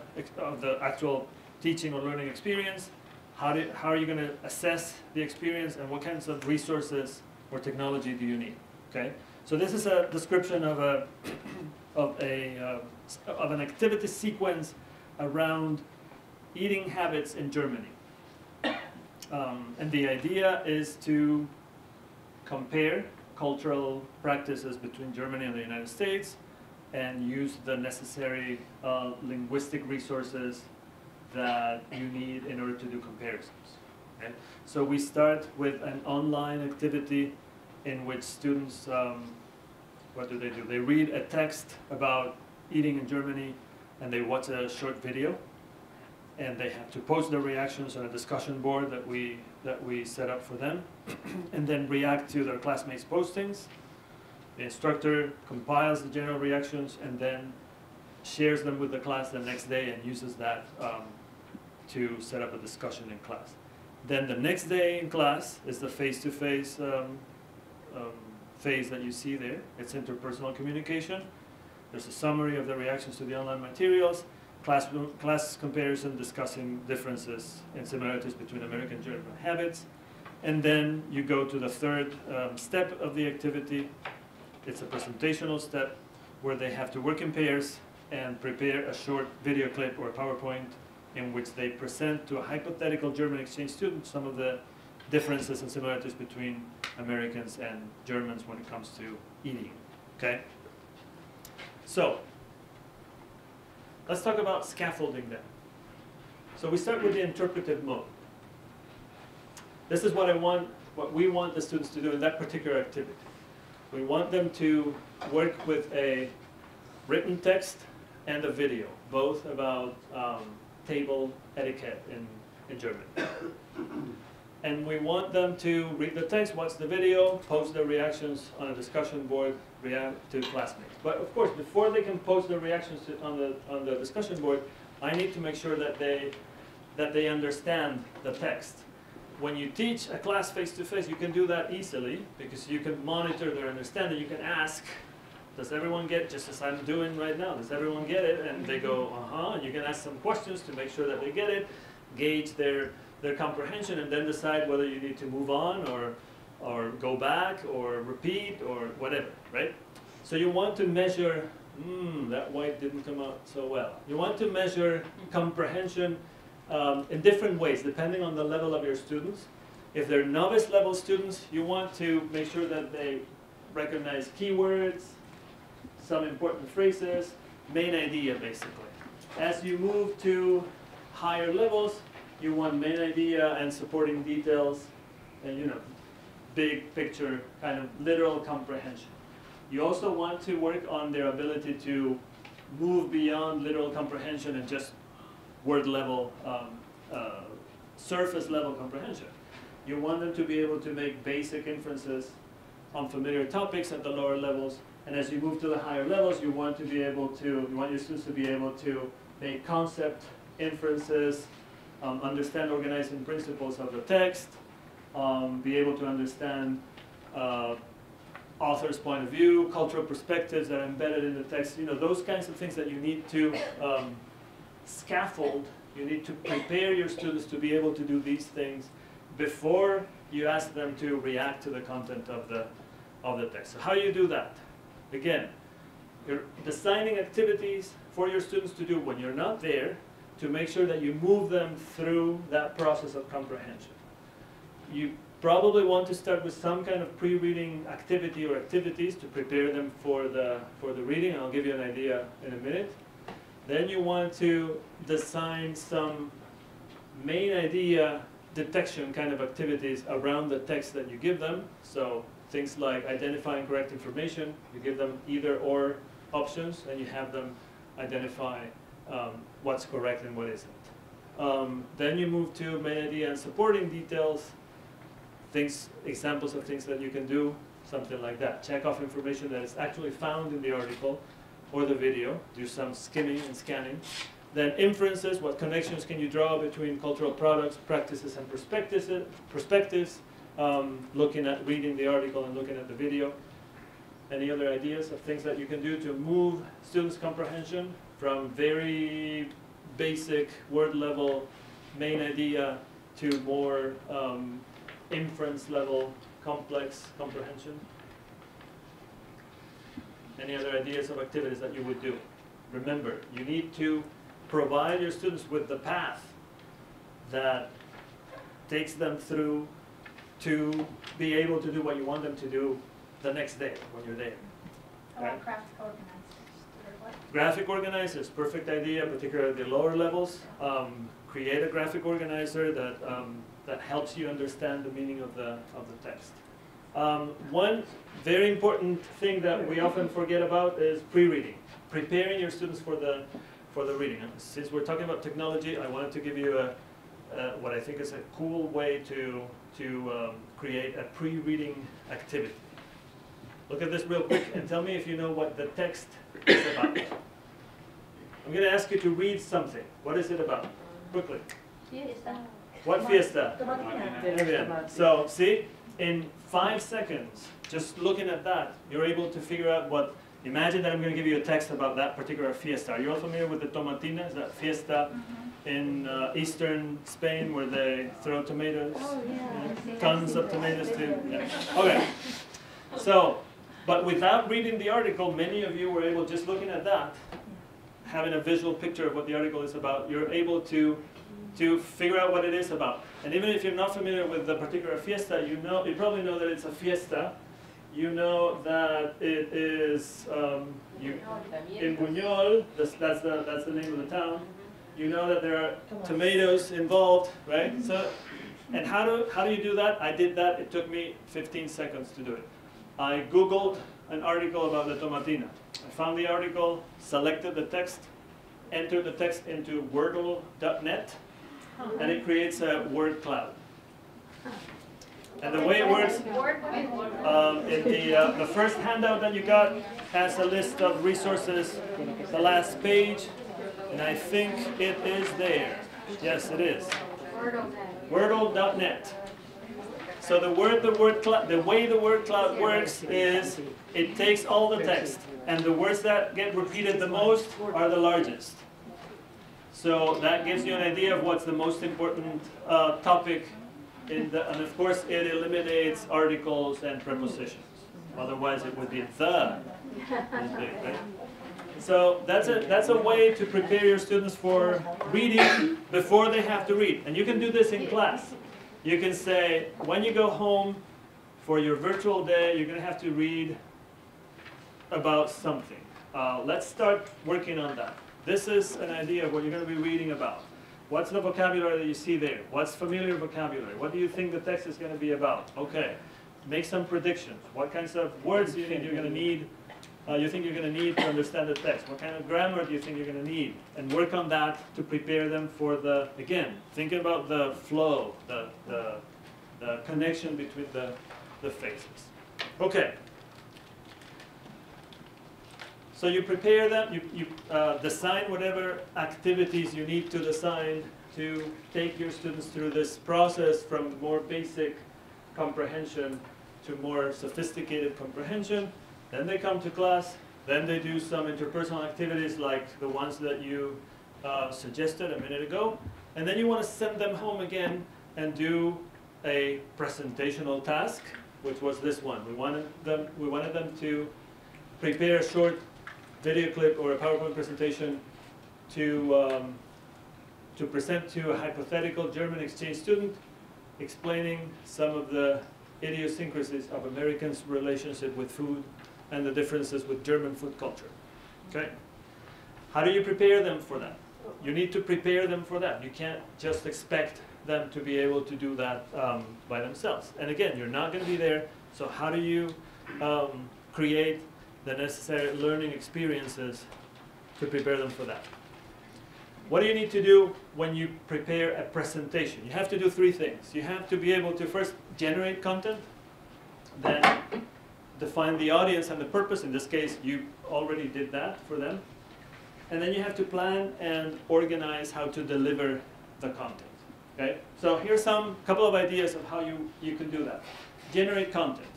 actual teaching or learning experience. How are you going to assess the experience, and what kinds of resources or technology do you need? Okay, so this is a description of an activity sequence around eating habits in Germany. And the idea is to compare cultural practices between Germany and the United States and use the necessary linguistic resources that you need in order to do comparisons. Okay? So we start with an online activity in which students, what do? They read a text about eating in Germany, and they watch a short video, and they have to post their reactions on a discussion board that we set up for them, and then react to their classmates' postings. The instructor compiles the general reactions and then shares them with the class the next day and uses that to set up a discussion in class. Then the next day in class is the face-to-face phase that you see there. It's interpersonal communication. There's a summary of the reactions to the online materials, class comparison discussing differences and similarities between American and German habits. And then you go to the third step of the activity. It's a presentational step where they have to work in pairs and prepare a short video clip or a PowerPoint in which they present to a hypothetical German exchange student some of the differences and similarities between Americans and Germans when it comes to eating. Okay? So, let's talk about scaffolding then. So we start with the interpretive mode. This is what we want the students to do in that particular activity. We want them to work with a written text and a video, both about table etiquette in German. And we want them to read the text, watch the video, post their reactions on a discussion board, react to classmates. But of course, before they can post their reactions on the discussion board, I need to make sure that they understand the text. When you teach a class face-to-face, you can do that easily because you can monitor their understanding. You can ask, does everyone get it? Just as I'm doing right now, does everyone get it? And they go, uh-huh. And you can ask some questions to make sure that they get it, gauge their comprehension, and then decide whether you need to move on or go back or repeat or whatever, right? So you want to measure, that white didn't come out so well. You want to measure comprehension in different ways, depending on the level of your students. If they're novice level students, you want to make sure that they recognize keywords, some important phrases, main idea basically. As you move to higher levels, you want main idea and supporting details and, big picture, kind of literal comprehension. You also want to work on their ability to move beyond literal comprehension and just word level, surface level comprehension. You want them to be able to make basic inferences on familiar topics at the lower levels And as you move to the higher levels, you want your students to be able to make concept inferences, understand organizing principles of the text, be able to understand author's point of view, cultural perspectives that are embedded in the text, those kinds of things that you need to scaffold. You need to prepare your students to be able to do these things before you ask them to react to the content of the text. So how do you do that? Again, you're designing activities for your students to do when you're not there to make sure that you move them through that process of comprehension. You probably want to start with some kind of pre-reading activity or activities to prepare them for the reading, and I'll give you an idea in a minute. Then you want to design some main idea detection kind of activities around the text that you give them. So things like identifying correct information, you give them either or options, and you have them identify what's correct and what isn't. Then you move to main idea and supporting details, examples of things that you can do, something like that. Check off information that is actually found in the article or the video, do some skimming and scanning. Then inferences, what connections can you draw between cultural products, practices, and perspectives, looking at reading the article and looking at the video. Any other ideas of things that you can do to move students' comprehension from very basic word level main idea to more inference level complex comprehension? Any other ideas of activities that you would do? Remember, you need to provide your students with the path that takes them through to be able to do what you want them to do the next day when you're there. How about graphic organizers? Graphic organizers, perfect idea, particularly at the lower levels. Create a graphic organizer that helps you understand the meaning of the text. One very important thing that we often forget about is pre-reading, preparing your students for the reading. And since we're talking about technology, I wanted to give you what I think is a cool way to create a pre-reading activity. Look at this real quick and tell me if you know what the text is about. I'm going to ask you to read something. What is it about? Quickly. Fiesta. What fiesta? So, see, in 5 seconds, just looking at that, you're able to figure out what. Imagine that I'm going to give you a text about that particular fiesta. Are you all familiar with the tomatina? Is that fiesta in eastern Spain where they throw tomatoes? Oh, yeah. Tons of tomatoes too. Yeah. Okay. So, but without reading the article, many of you were able, just looking at that, having a visual picture of what the article is about, you're able to figure out what it is about. And even if you're not familiar with the particular fiesta, you probably know that it's a fiesta. You know that it is in Buñol, that's the name of the town. You know that there are tomatoes involved, right? So, and how do you do that? I did that. It took me 15 seconds to do it. I Googled an article about the tomatina. I found the article, selected the text, entered the text into wordle.net, and it creates a word cloud. And the way it works, in the first handout that you got has a list of resources, the last page, and I think it is there. Yes, it is. Wordle.net. So the way the word cloud works is it takes all the text, and the words that get repeated the most are the largest. So that gives you an idea of what's the most important topic. And of course, it eliminates articles and prepositions. Otherwise, it would be the. Right? So that's a way to prepare your students for reading before they have to read. And you can do this in class. You can say, when you go home for your virtual day, you're going to have to read about something. Let's start working on that. This is an idea of what you're going to be reading about. What's the vocabulary that you see there? What's familiar vocabulary? What do you think the text is going to be about? Okay, make some predictions. What kinds of words do you think you're going to need? You think you're going to need to understand the text? What kind of grammar do you think you're going to need? And work on that to prepare them for the, again, thinking about the flow, the connection between the phases. Okay. So you prepare them, you design whatever activities you need to design to take your students through this process from more basic comprehension to more sophisticated comprehension. Then they come to class, then they do some interpersonal activities like the ones that you suggested a minute ago. And then you want to send them home again and do a presentational task, which was this one. We wanted them to prepare a short video clip or a PowerPoint presentation to present to a hypothetical German exchange student, explaining some of the idiosyncrasies of Americans' relationship with food and the differences with German food culture. Okay? How do you prepare them for that? You need to prepare them for that. You can't just expect them to be able to do that by themselves. And again, you're not going to be there, so how do you create the necessary learning experiences to prepare them for that? What do you need to do when you prepare a presentation? You have to do three things. You have to be able to first generate content, then define the audience and the purpose. In this case, you already did that for them. And then you have to plan and organize how to deliver the content. Okay? So here's some couple of ideas of how you can do that. Generate content.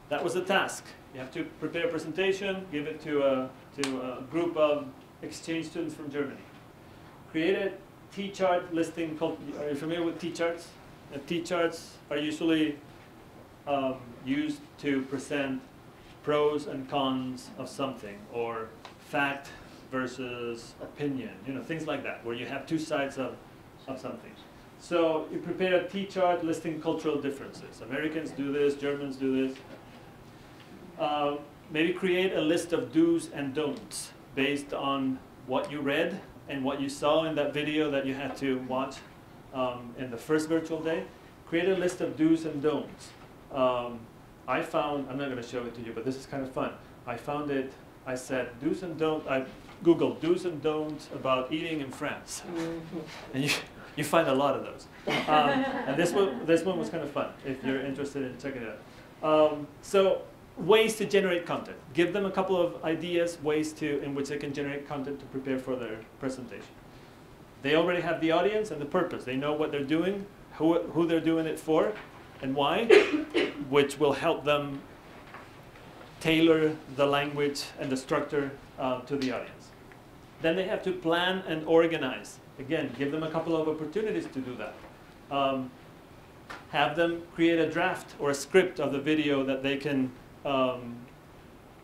That was a task. You have to prepare a presentation, give it to a group of exchange students from Germany. Create a T-chart listing. Are you familiar with T-charts? T-charts are usually used to present pros and cons of something, or fact versus opinion, things like that, where you have two sides of something. So you prepare a T-chart listing cultural differences. Americans do this, Germans do this. Maybe create a list of do's and don'ts based on what you read and what you saw in that video that you had to watch in the first virtual day. Create a list of do's and don'ts. I found, I'm not going to show it to you, but this is kind of fun. I found it, I said do's and don'ts, I Googled do's and don'ts about eating in France. And you find a lot of those. And this one was kind of fun, if you're interested in checking it out. So ways to generate content. Give them a couple of ideas, ways in which they can generate content to prepare for their presentation. They already have the audience and the purpose. They know what they're doing, who they're doing it for, and why, which will help them tailor the language and the structure to the audience. Then they have to plan and organize. Again, give them a couple of opportunities to do that. Have them create a draft or a script of the video that they can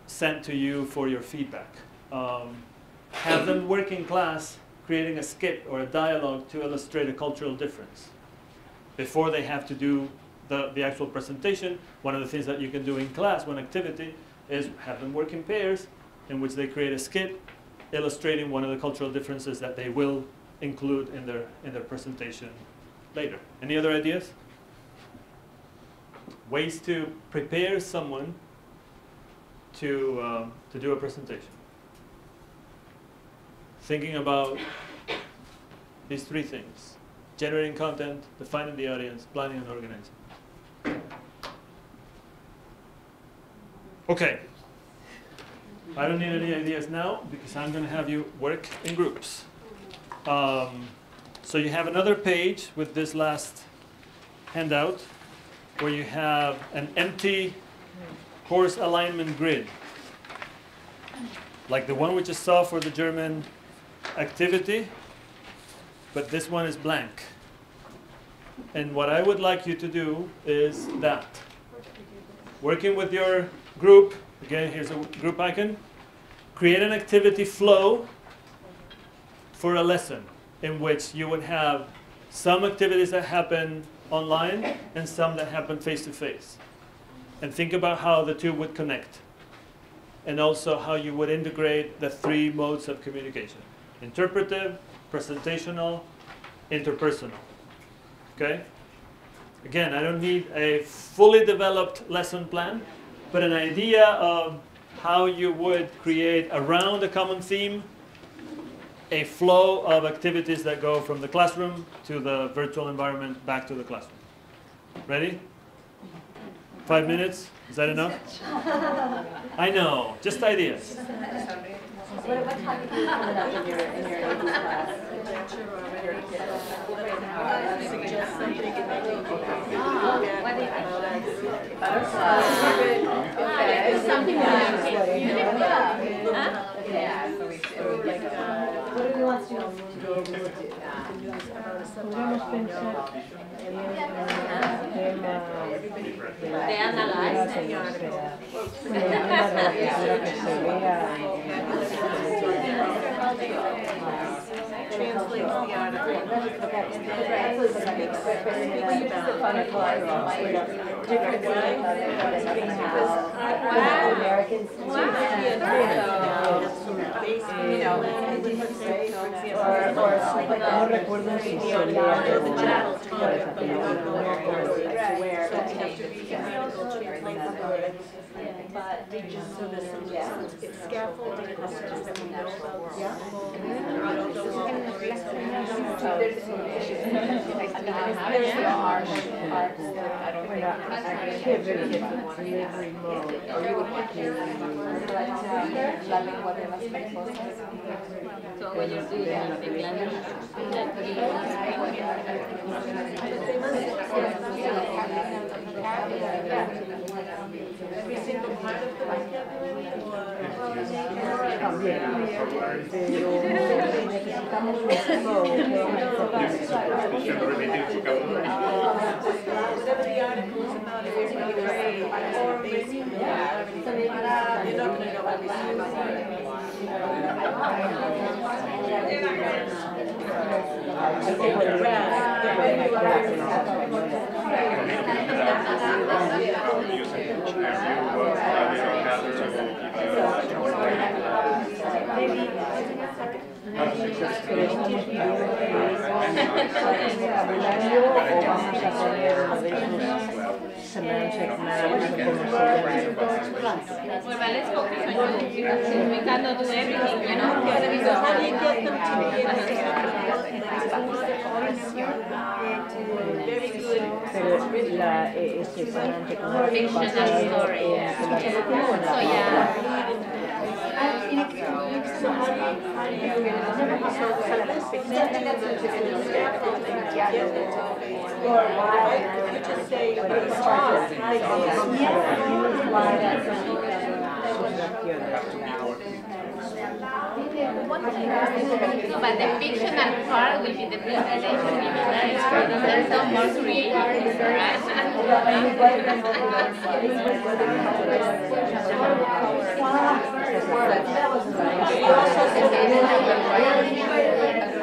send to you for your feedback. Have them work in class creating a skit or a dialogue to illustrate a cultural difference. Before they have to do the actual presentation, one of the things that you can do in class, one activity, is have them work in pairs in which they create a skit illustrating one of the cultural differences that they will include in their presentation later. Any other ideas? Ways to prepare someone to do a presentation. Thinking about these three things: generating content, defining the audience, planning and organizing. Okay. I don't need any ideas now because I'm going to have you work in groups. So you have another page with this last handout where you have an empty course alignment grid, like the one we just saw for the German activity, but this one is blank. And what I would like you to do is that. Working with your group, again, here's a group icon. Create an activity flow for a lesson in which you would have some activities that happen online and some that happen face-to-face. And think about how the two would connect. And also how you would integrate the three modes of communication: interpretive, presentational, interpersonal. Okay? Again, I don't need a fully developed lesson plan, but an idea of how you would create around a common theme a flow of activities that go from the classroom to the virtual environment back to the classroom. Ready? 5 minutes? Is that enough? I know, just ideas. What topic are you coming up in your AP class? Suggest something and then you can Something that what do we want students to be able to do? Podemos pensar de analyze. translate the article. Americans no recuerdo si se but they just so this it's scaffolding and messages that we know about. Yeah. So when you're doing every single part of the vocabulary también, pero necesitamos un flow whatever the article is about, if it's about a grade or basic, you're not going to know every semantic matters of well, let's focus on you because we cannot do everything, you know. How do you get them to very good fictional story, so how do you just say no, but the fictional part will be the presentation given because there's some more creative,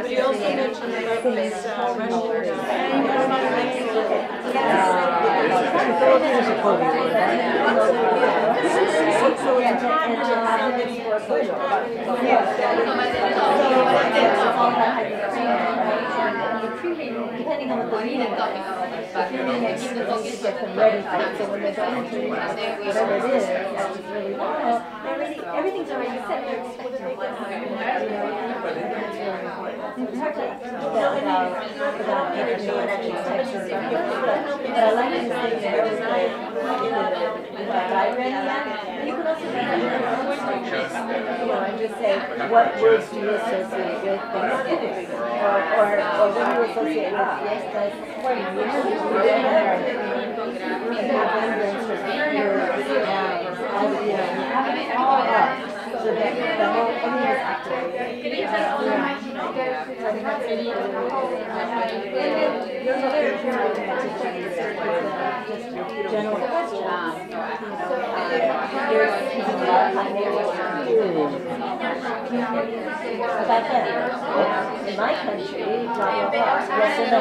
you also mentioned about these depending on what the reading is, the focus gets them ready for it. So when they're going to whatever it is, that's really well, everything's already set. They're expecting what but I like to say there was like diagram that you can also and just say what words do you associate with Thanksgiving or what do you associate with fiestas all up so that the whole everything is activated. General about that. In my country, yes and no.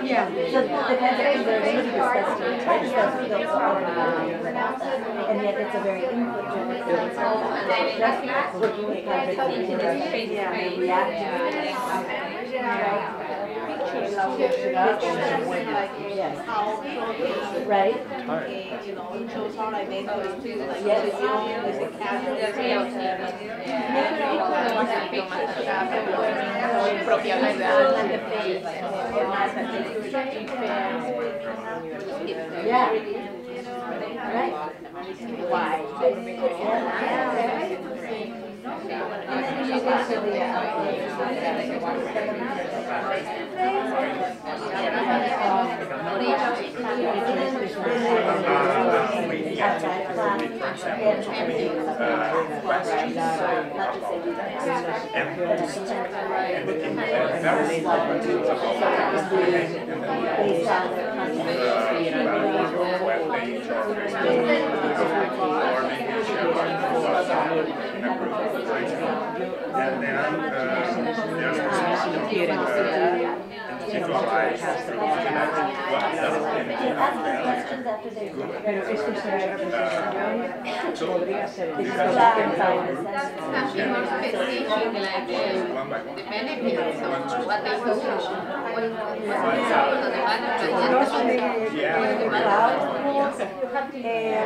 Yeah. So the kinds of things that are going to be discussed here, and yet it's a very input-driven thing. Just looking at conversations and reacting. Yes. Right? You know, it shows how I make those two. Yeah. Right. Why? Pero esto será representación, podría ser Be more specific, like the benefits of what they do.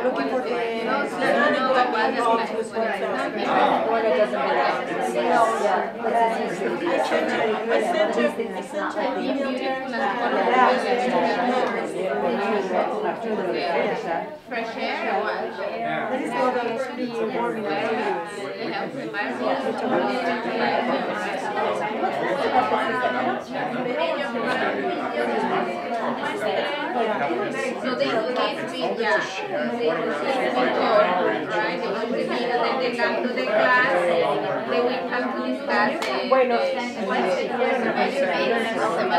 Looking for the fresh air or what? That is what the warming So they will give feedback, right? They come to the class, they will have to discuss the benefits of the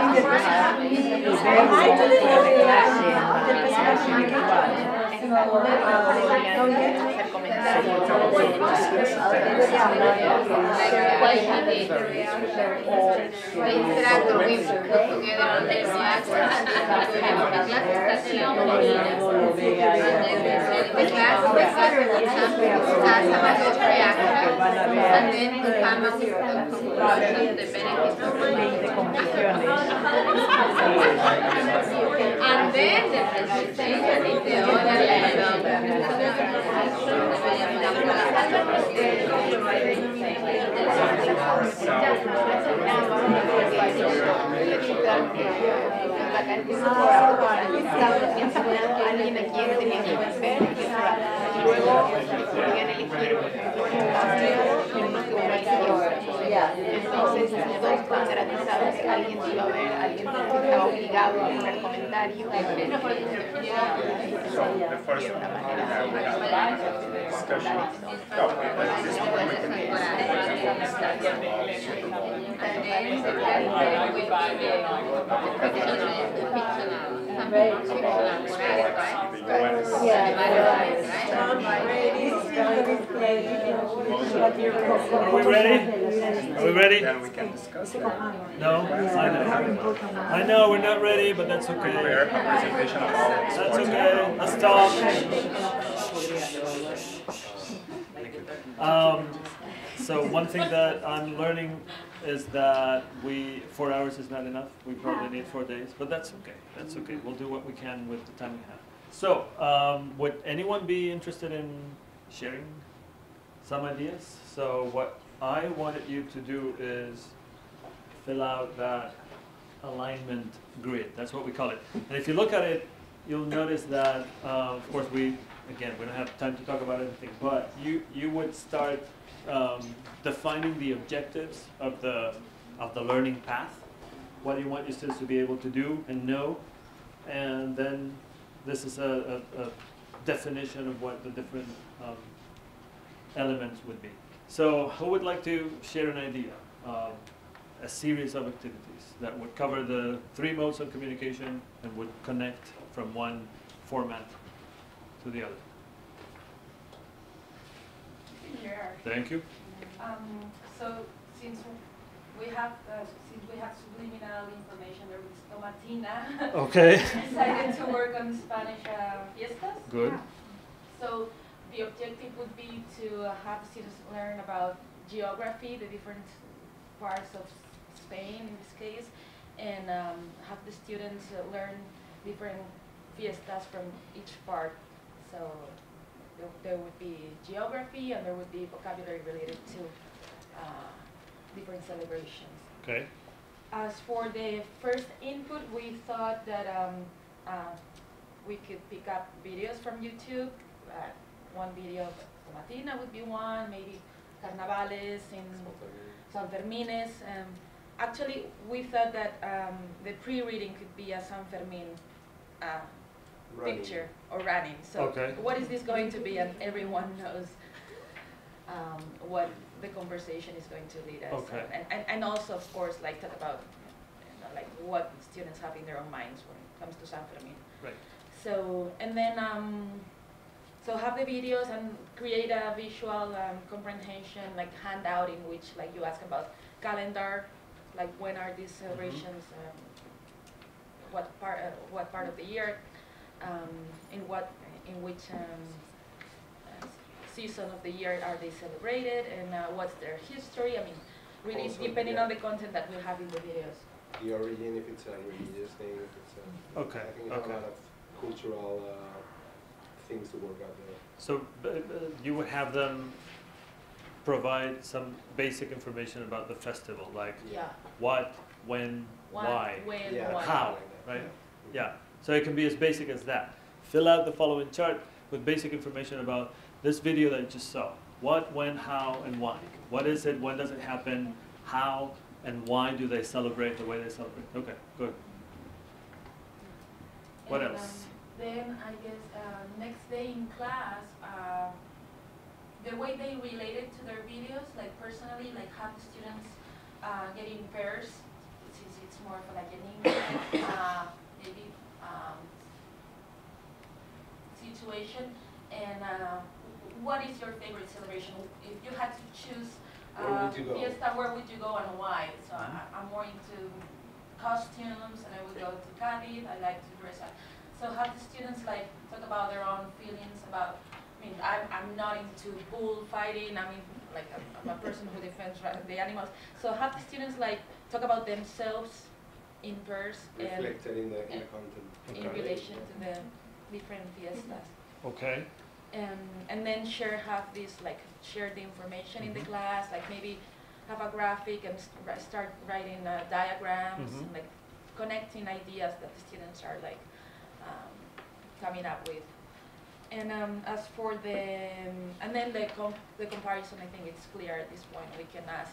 and then the presentation is the other alguien a quien tenía que vencer y luego podían elegir entonces todo está garantizado que alguien se iba a ver, alguien estaba obligado a poner comentarios. So the first one we have discussion. No, at this point we can Are we ready? Are we ready? Then we can discuss it. No? I know we're not ready, but that's okay. Prepare a presentation about That's okay. Let's talk. So one thing that I'm learning is that 4 hours is not enough. We probably need 4 days, but that's okay. That's okay. We'll do what we can with the time we have. So, would anyone be interested in sharing some ideas? So what I wanted you to do is fill out that alignment grid. That's what we call it. And if you look at it, you'll notice that, of course, we don't have time to talk about everything, but you would start defining the objectives of the learning path. What do you want your students to be able to do and know? And then this is a definition of what the different elements would be. So who would like to share an idea? A series of activities that would cover the 3 modes of communication and would connect from one format to the other. Here. Thank you. So since we have subliminal information, there is Tomatina. Okay. Decided to work on Spanish fiestas. Good. So the objective would be to have students learn about geography, the different parts of Spain in this case, and have the students learn different fiestas from each part. So there would be geography and there would be vocabulary related to different celebrations. Okay. As for the first input, we thought that we could pick up videos from YouTube. One video of Latina would be one, maybe carnavales, in San Fermines. Actually, we thought that the pre-reading could be a San Fermin picture or running. So what is this going to be? And everyone knows what the conversation is going to lead us. Okay. And also, of course, like talk about like what students have in their own minds when it comes to San Fermin. Right. So, and then, so have the videos and create a visual comprehension, like handout in which like you ask about calendar, like when are these celebrations, what part of the year, in which season of the year are they celebrated, and what's their history. I mean, really Also, depending on the content that we have in the videos. The origin, if it's a religious thing, if it's a, Okay. I think it's a lot of cultural things to work out there. So you would have them provide some basic information about the festival, like what, when, why, how, right? Yeah. So it can be as basic as that. Fill out the following chart with basic information about this video that you just saw. What, when, how, and why. What is it? When does it happen? How and why do they celebrate the way they celebrate? Okay, good. What And, else? Then I guess next day in class, the way they related to their videos, like personally, like have the students get in pairs, since it's more of like an English, maybe situation, and what is your favorite celebration? If you had to choose fiesta, where would you go and why? So I'm more into costumes, and I would go to Cadiz. I like to dress up. So have the students like talk about their own feelings about. I mean, I'm not into bullfighting. I mean, like I'm a person who defends the animals. So have the students like talk about themselves in pairs reflected in the content in relation to the different fiestas. Okay. And then have this like share the information in the class, like maybe have a graphic and start writing diagrams and like connecting ideas that the students are like coming up with. And as for and then the comparison, I think it's clear at this point. We can ask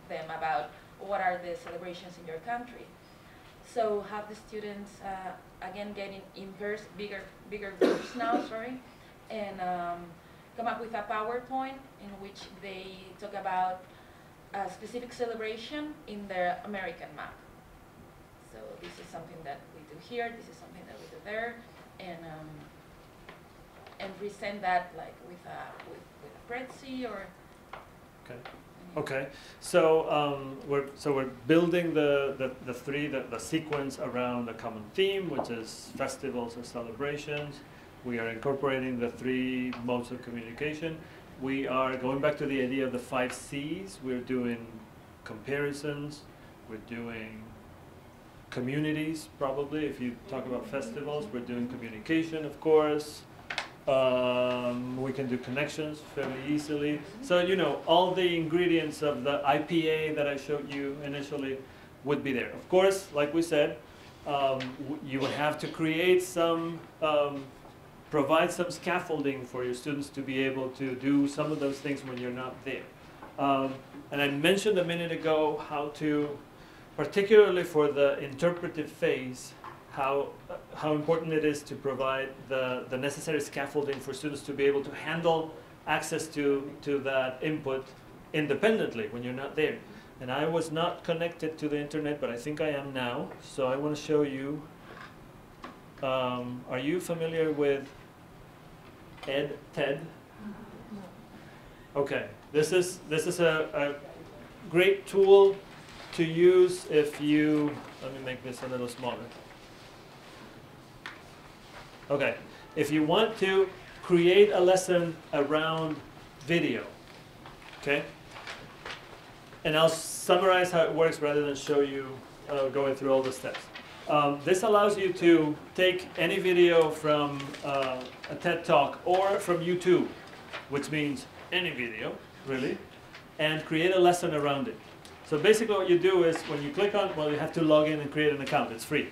them about what are the celebrations in your country. So have the students again getting in pairs, bigger groups now. Sorry. And come up with a PowerPoint in which they talk about a specific celebration in their American map. So this is something that we do here, this is something that we do there, and present that like with a Prezi or. Okay. Okay. So we're building the sequence around a common theme, which is festivals or celebrations. We are incorporating the 3 modes of communication. We are going back to the idea of the 5 C's. We're doing comparisons. We're doing communities, probably. If you talk about festivals, we're doing communication, of course. We can do connections fairly easily. So, you know, all the ingredients of the IPA that I showed you initially would be there. Of course, like we said, you would have to create some provide some scaffolding for your students to be able to do some of those things when you're not there. And I mentioned a minute ago how to, particularly for the interpretive phase, how important it is to provide the necessary scaffolding for students to be able to handle access to that input independently when you're not there. And I was not connected to the internet, but I think I am now. So I want to show you. Are you familiar with TED? Okay, this is a great tool to use if you, let me make this a little smaller. Okay, if you want to create a lesson around video, okay? And I'll summarize how it works rather than show you going through all the steps. This allows you to take any video from a TED Talk or from YouTube, which means any video, really, and create a lesson around it. So basically what you do is when you click on, well, you have to log in and create an account. It's free.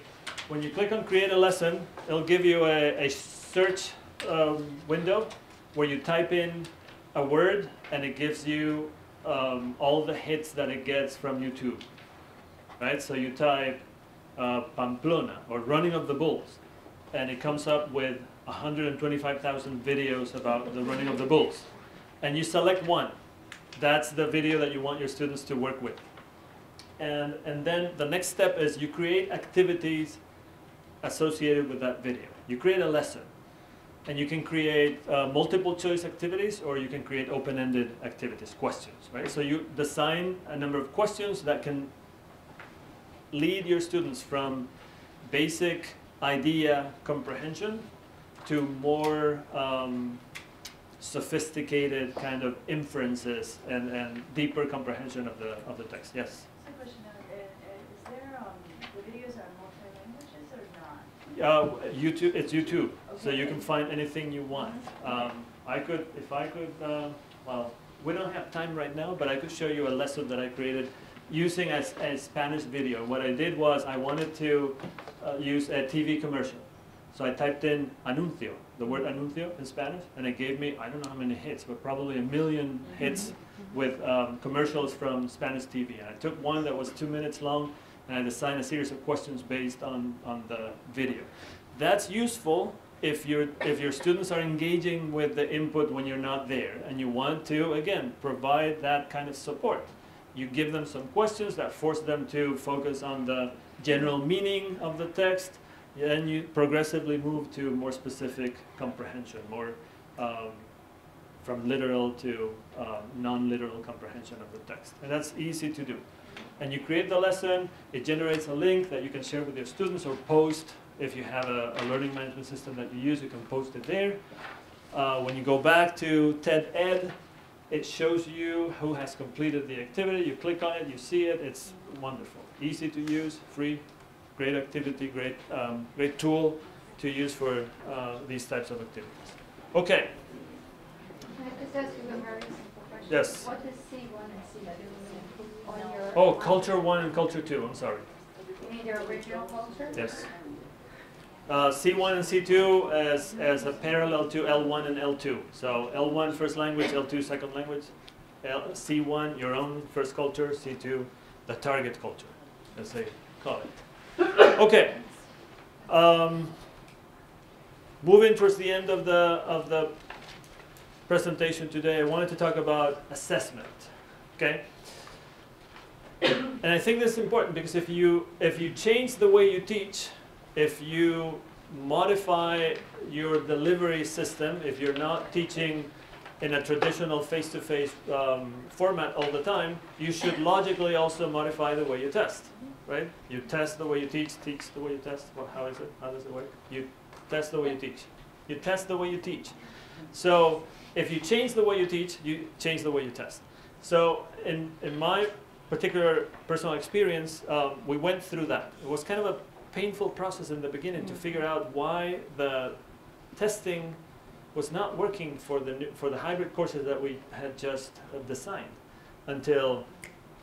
When you click on create a lesson, it'll give you a search window where you type in a word and it gives you all the hits that it gets from YouTube, right? So you type Pamplona or running of the bulls, and it comes up with 125,000 videos about the running of the bulls. And you select one. That's the video that you want your students to work with. And then the next step is you create activities associated with that video. You create a lesson. And you can create multiple choice activities, or you can create open-ended activities, questions, right? So you design a number of questions that can lead your students from basic idea comprehension to more sophisticated kind of inferences and deeper comprehension of the text. Yes? That's a question. Is there, the videos are multi-languages or not? YouTube, it's YouTube, Okay. so you can find anything you want. Well, we don't have time right now, but I could show you a lesson that I created using a Spanish video. What I did was I wanted to use a TV commercial. So I typed in anuncio, the word anuncio in Spanish, and it gave me, I don't know how many hits, but probably 1 million hits with commercials from Spanish TV. And I took one that was 2 minutes long, and I designed a series of questions based on the video. That's useful if your students are engaging with the input when you're not there, and you want to, again, provide that kind of support. You give them some questions that force them to focus on the general meaning of the text, and you progressively move to more specific comprehension, more from literal to non-literal comprehension of the text. And that's easy to do. And you create the lesson, it generates a link that you can share with your students or post. If you have a learning management system that you use, you can post it there. When you go back to TED Ed, it shows you who has completed the activity. You click on it, you see it, it's wonderful. Easy to use, free, great activity, great tool to use for these types of activities. Okay. Can I just ask you a very simple question? Yes. What is C1 and C2 on your... Oh, culture 1 and culture 2, I'm sorry. You mean your original culture? Yes. C1 and C2 as a parallel to L1 and L2. So L1 first language, L2 second language. C1 your own first culture, C2 the target culture, as they call it. Okay. Moving towards the end of the presentation today, I wanted to talk about assessment. Okay. And I think this is important because if you change the way you teach, if you modify your delivery system, if you're not teaching in a traditional face-to-face format all the time, you should logically also modify the way you test, right? You test the way you teach the way you test. Well, how is it? How does it work? You test the way you teach. You test the way you teach. So if you change the way you teach, you change the way you test. So in my particular personal experience, we went through that. It was kind of a painful process in the beginning to figure out why the testing was not working for the hybrid courses that we had just designed, until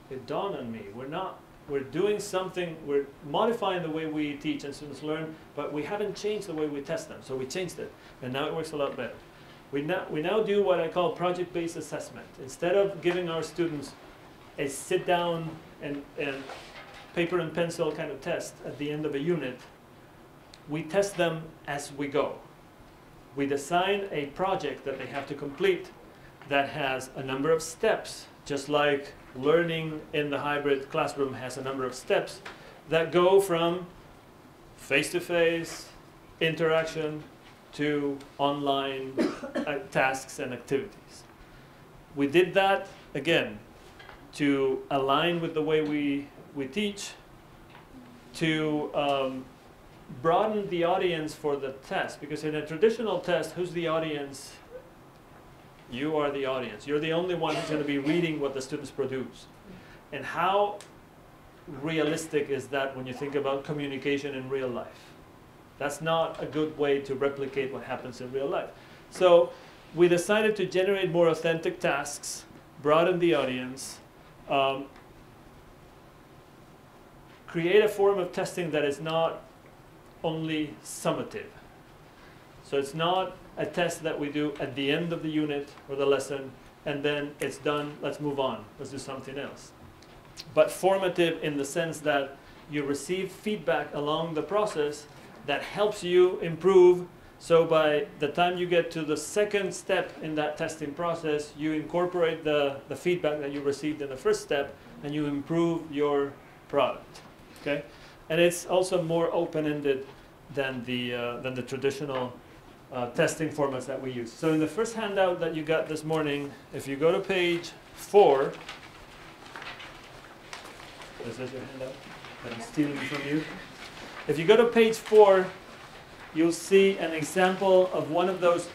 it dawned on me. We're doing something, we're modifying the way we teach and students learn, but we haven't changed the way we test them. So we changed it, and now it works a lot better. We now do what I call project-based assessment. Instead of giving our students a sit-down and paper and pencil kind of test at the end of a unit, we test them as we go. We design a project that they have to complete that has a number of steps, just like learning in the hybrid classroom has a number of steps that go from face-to-face interaction to online tasks and activities. We did that, again, to align with the way we teach, to broaden the audience for the test. Because in a traditional test, who's the audience? You are the audience. You're the only one who's going to be reading what the students produce. And how realistic is that when you think about communication in real life? That's not a good way to replicate what happens in real life. So we decided to generate more authentic tasks, broaden the audience, create a form of testing that is not only summative. So it's not a test that we do at the end of the unit or the lesson. and then it's done, let's move on, let's do something else. But formative in the sense that you receive feedback along the process that helps you improve. So by the time you get to the second step in that testing process, you incorporate the feedback that you received in the first step, and you improve your product. Okay, and it's also more open-ended than the traditional testing formats that we use. So in the first handout that you got this morning, if you go to page 4, is this your handout that I'm stealing from you? If you go to page 4, you'll see an example of one of those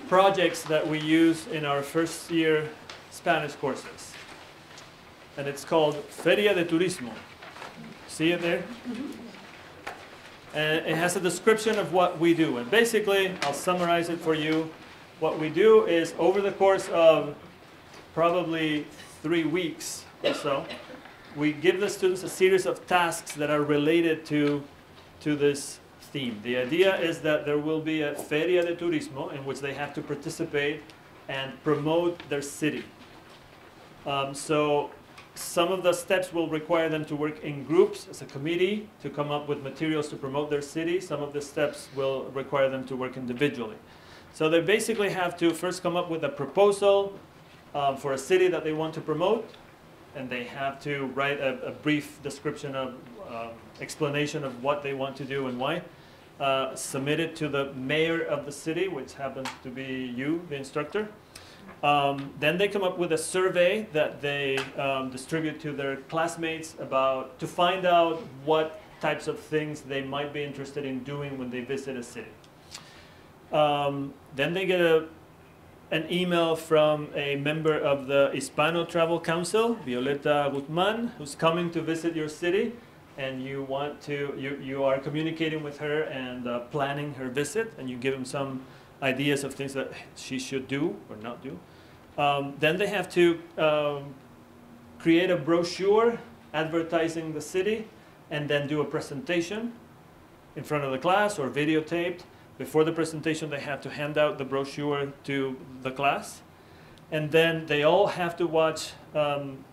projects that we use in our first year Spanish courses. And it's called Feria de Turismo. See it there? And it has a description of what we do. And basically, I'll summarize it for you. What we do is, over the course of probably 3 weeks or so, we give the students a series of tasks that are related to this theme. The idea is that there will be a Feria de Turismo in which they have to participate and promote their city. So some of the steps will require them to work in groups as a committee to come up with materials to promote their city. Some of the steps will require them to work individually. So they basically have to first come up with a proposal for a city that they want to promote, and they have to write a brief description of explanation of what they want to do and why. Submit it to the mayor of the city, which happens to be you, the instructor. Then they come up with a survey that they distribute to their classmates to find out what types of things they might be interested in doing when they visit a city. Then they get an email from a member of the Hispano Travel Council, Violeta Guzman, who's coming to visit your city, and you are communicating with her and planning her visit, and you give them some ideas of things that she should do or not do. Then they have to create a brochure advertising the city, and then do a presentation in front of the class or videotaped. Before the presentation, they have to hand out the brochure to the class. And then they all have to watch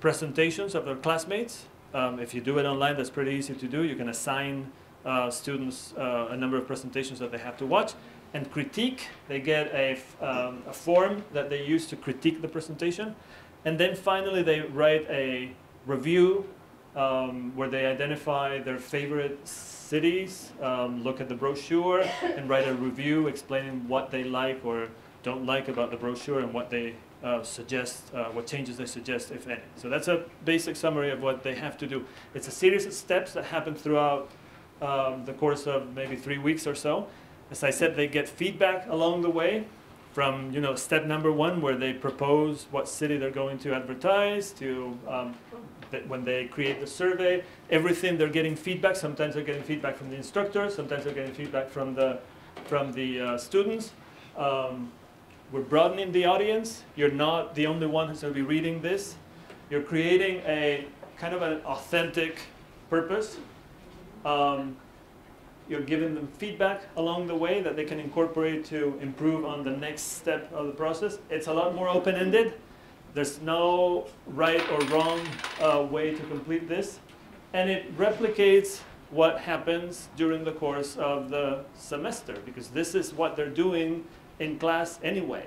presentations of their classmates. If you do it online, that's pretty easy to do. You can assign students a number of presentations that they have to watch. And critique, they get a form that they use to critique the presentation. And then finally, they write a review where they identify their favorite cities, look at the brochure, and write a review explaining what they like or don't like about the brochure and what they suggest, what changes they suggest, if any. So that's a basic summary of what they have to do. It's a series of steps that happen throughout the course of maybe 3 weeks or so. As I said, they get feedback along the way from step number 1, where they propose what city they're going to advertise, to when they create the survey, everything they're getting feedback. Sometimes they're getting feedback from the instructor, sometimes they're getting feedback from the students. We're broadening the audience. You're not the only one who's going to be reading this. You're creating a kind of an authentic purpose. You're giving them feedback along the way that they can incorporate to improve on the next step of the process. It's a lot more open-ended. There's no right or wrong way to complete this. And it replicates what happens during the course of the semester, because this is what they're doing in class anyway.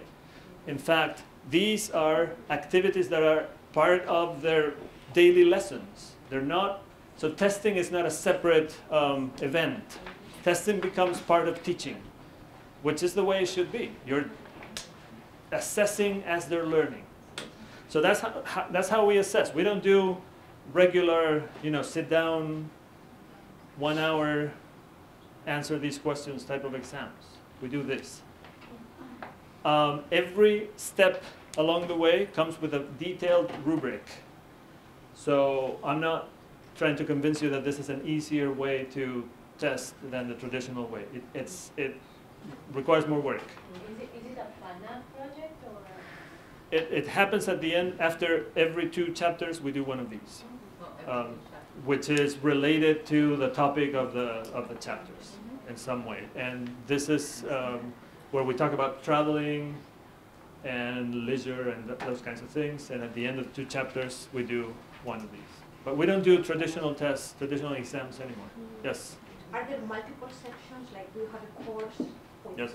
In fact, these are activities that are part of their daily lessons. They're not, so testing is not a separate event. Testing becomes part of teaching, which is the way it should be. You're assessing as they're learning. So that's how we assess. We don't do regular, sit down, 1 hour, answer these questions type of exams. We do this. Every step along the way comes with a detailed rubric. So I'm not trying to convince you that this is an easier way to test than the traditional way. It requires more work. Is it a FANA project or? It happens at the end. After every 2 chapters, we do one of these, which is related to the topic of the chapters in some way. And this is where we talk about traveling, and leisure and those kinds of things. And at the end of 2 chapters, we do one of these. But we don't do traditional tests, traditional exams anymore. Yes? Are there multiple sections? Like, do you have a course? With Yes.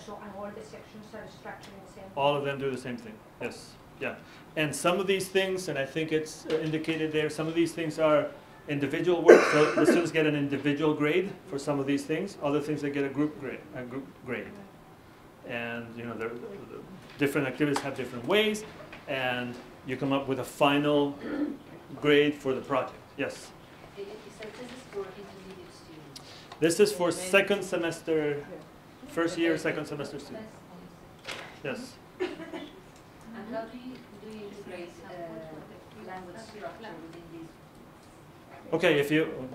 So, and all the sections are structured in the same way? All of them do the same thing. Yes. Yeah. And some of these things, and I think it's indicated there, some of these things are individual work. So the students get an individual grade for some of these things. Other things they get a group grade. And you know, the different activities have different ways, and you come up with a final grade for the project. Yes? So this is for intermediate students? This is for second semester, first year, second semester students. Yes? And how do you integrate language structure within these? Okay,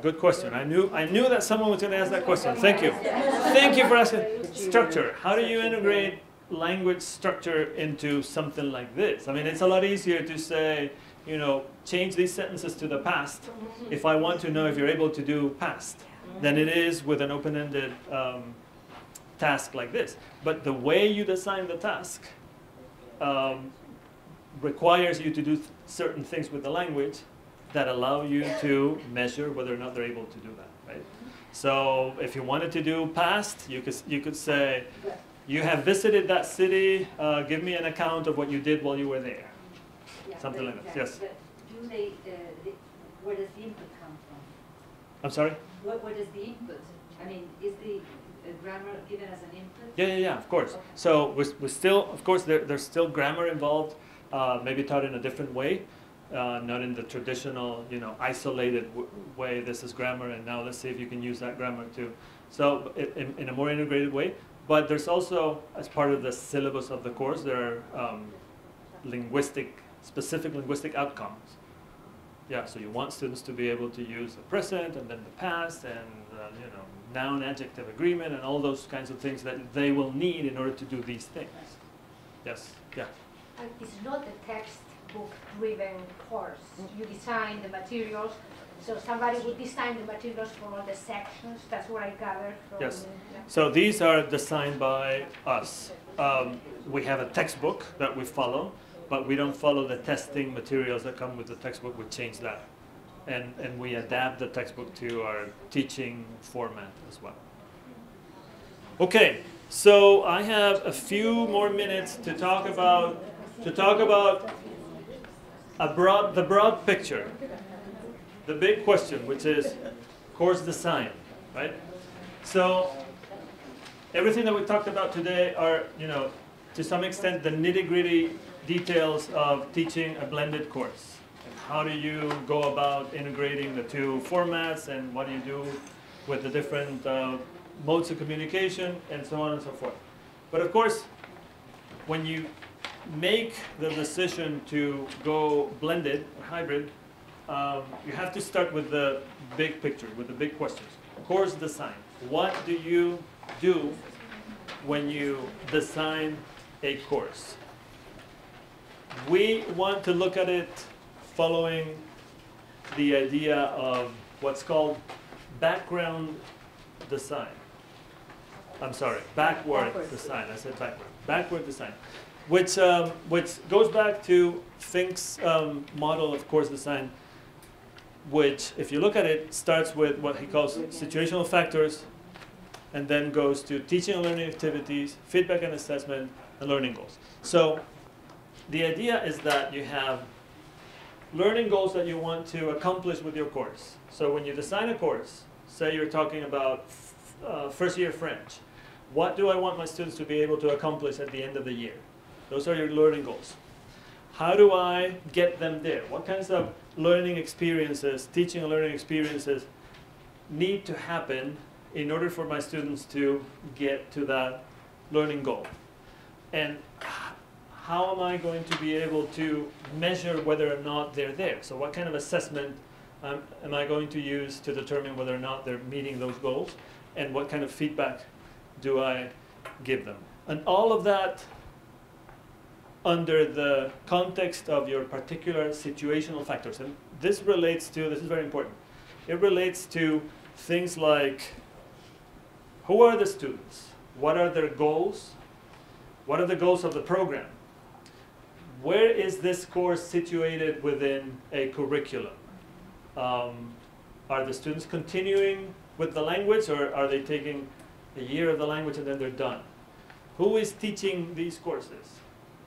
good question. I knew that someone was going to ask that question. Thank you. Thank you for asking. Structure. How do you integrate language structure into something like this? I mean, it's a lot easier to say, you know, change these sentences to the past if I want to know if you're able to do past than it is with an open-ended task like this. But the way you design the task requires you to do certain things with the language that allow you to measure whether or not they're able to do that, right? So if you wanted to do past, you could say, you have visited that city, give me an account of what you did while you were there. Yeah, something like that, yes. Do they, where does the input come from? I'm sorry? Where does the input, I mean, is the grammar given as an input? Yeah, of course. Okay. So we still, of course, there's still grammar involved, maybe taught in a different way. Not in the traditional, you know, isolated way, this is grammar, and now let's see if you can use that grammar too. So in a more integrated way. But there's also, as part of the syllabus of the course, there are specific linguistic outcomes. Yeah, so you want students to be able to use the present and then the past and, you know, noun, adjective, agreement, and all those kinds of things that they will need in order to do these things. Yes, yeah. And it's not a textbook-driven course. You design the materials, so somebody would design the materials for all the sections. That's what I gathered from. Yes. So these are designed by us. We have a textbook that we follow, but we don't follow the testing materials that come with the textbook. We change that, and we adapt the textbook to our teaching format as well. Okay. So I have a few more minutes to talk about the broad picture, the big question, which is course design, right? So everything that we talked about today are, you know, to some extent the nitty-gritty details of teaching a blended course. And how do you go about integrating the two formats, and what do you do with the different modes of communication, and so on and so forth. But of course, when you make the decision to go blended or hybrid, you have to start with the big picture, with the big questions. Course design. What do you do when you design a course? We want to look at it following the idea of what's called background design. I'm sorry, backward design. I said backward. Backward design, which goes back to Fink's model of course design, which, if you look at it, starts with what he calls situational factors, and then goes to teaching and learning activities, feedback and assessment, and learning goals. So the idea is that you have learning goals that you want to accomplish with your course. So when you design a course, say you're talking about first year French, what do I want my students to be able to accomplish at the end of the year? Those are your learning goals. How do I get them there? What kinds of learning experiences, teaching and learning experiences need to happen in order for my students to get to that learning goal? And how am I going to be able to measure whether or not they're there? So what kind of assessment am I going to use to determine whether or not they're meeting those goals? And what kind of feedback do I give them? And all of that under the context of your particular situational factors. And this relates to, this is very important, it relates to things like, who are the students? What are their goals? What are the goals of the program? where is this course situated within a curriculum? Are the students continuing with the language, or are they taking a year of the language and then they're done? Who is teaching these courses?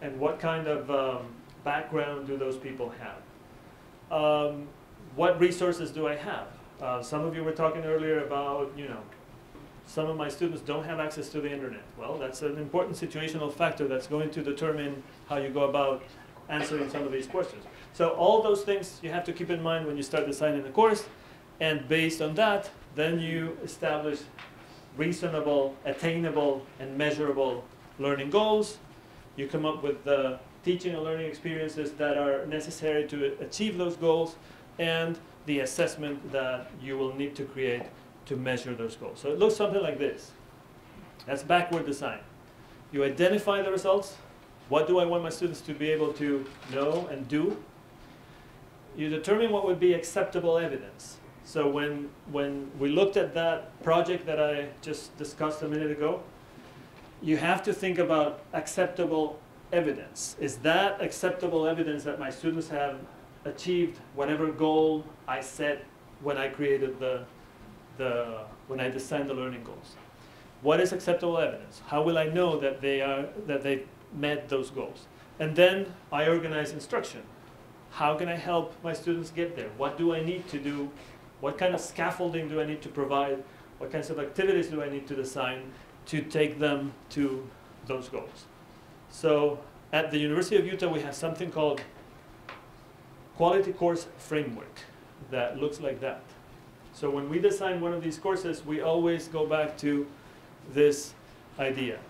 And what kind of background do those people have? What resources do I have? Some of you were talking earlier about, some of my students don't have access to the internet. Well, that's an important situational factor that's going to determine how you go about answering some of these questions. So all those things you have to keep in mind when you start designing the course, and based on that, then you establish reasonable, attainable, and measurable learning goals. You come up with the teaching and learning experiences that are necessary to achieve those goals, and the assessment that you will need to create to measure those goals. So it looks something like this. That's backward design. You identify the results. What do I want my students to be able to know and do? You determine what would be acceptable evidence. So when we looked at that project that I just discussed a minute ago, you have to think about acceptable evidence. Is that acceptable evidence that my students have achieved whatever goal I set when I created when I designed the learning goals? What is acceptable evidence? How will I know that they've met those goals? And then I organize instruction. How can I help my students get there? What do I need to do? What kind of scaffolding do I need to provide? What kinds of activities do I need to design to take them to those goals? So at the University of Utah, we have something called Quality Course Framework that looks like that. So when we design one of these courses, we always go back to this idea.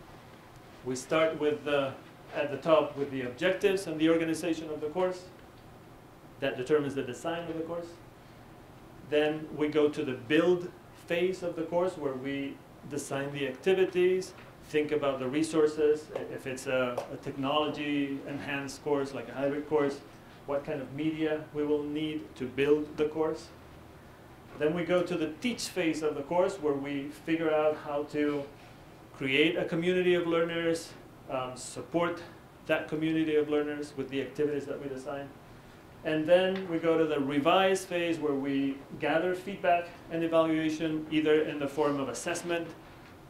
We start with at the top with the objectives and the organization of the course. That determines the design of the course. Then we go to the build phase of the course, where we design the activities, think about the resources. If it's a technology-enhanced course, like a hybrid course, what kind of media we will need to build the course. Then we go to the teach phase of the course, where we figure out how to create a community of learners, support that community of learners with the activities that we design. And then we go to the revise phase, where we gather feedback and evaluation, either in the form of assessment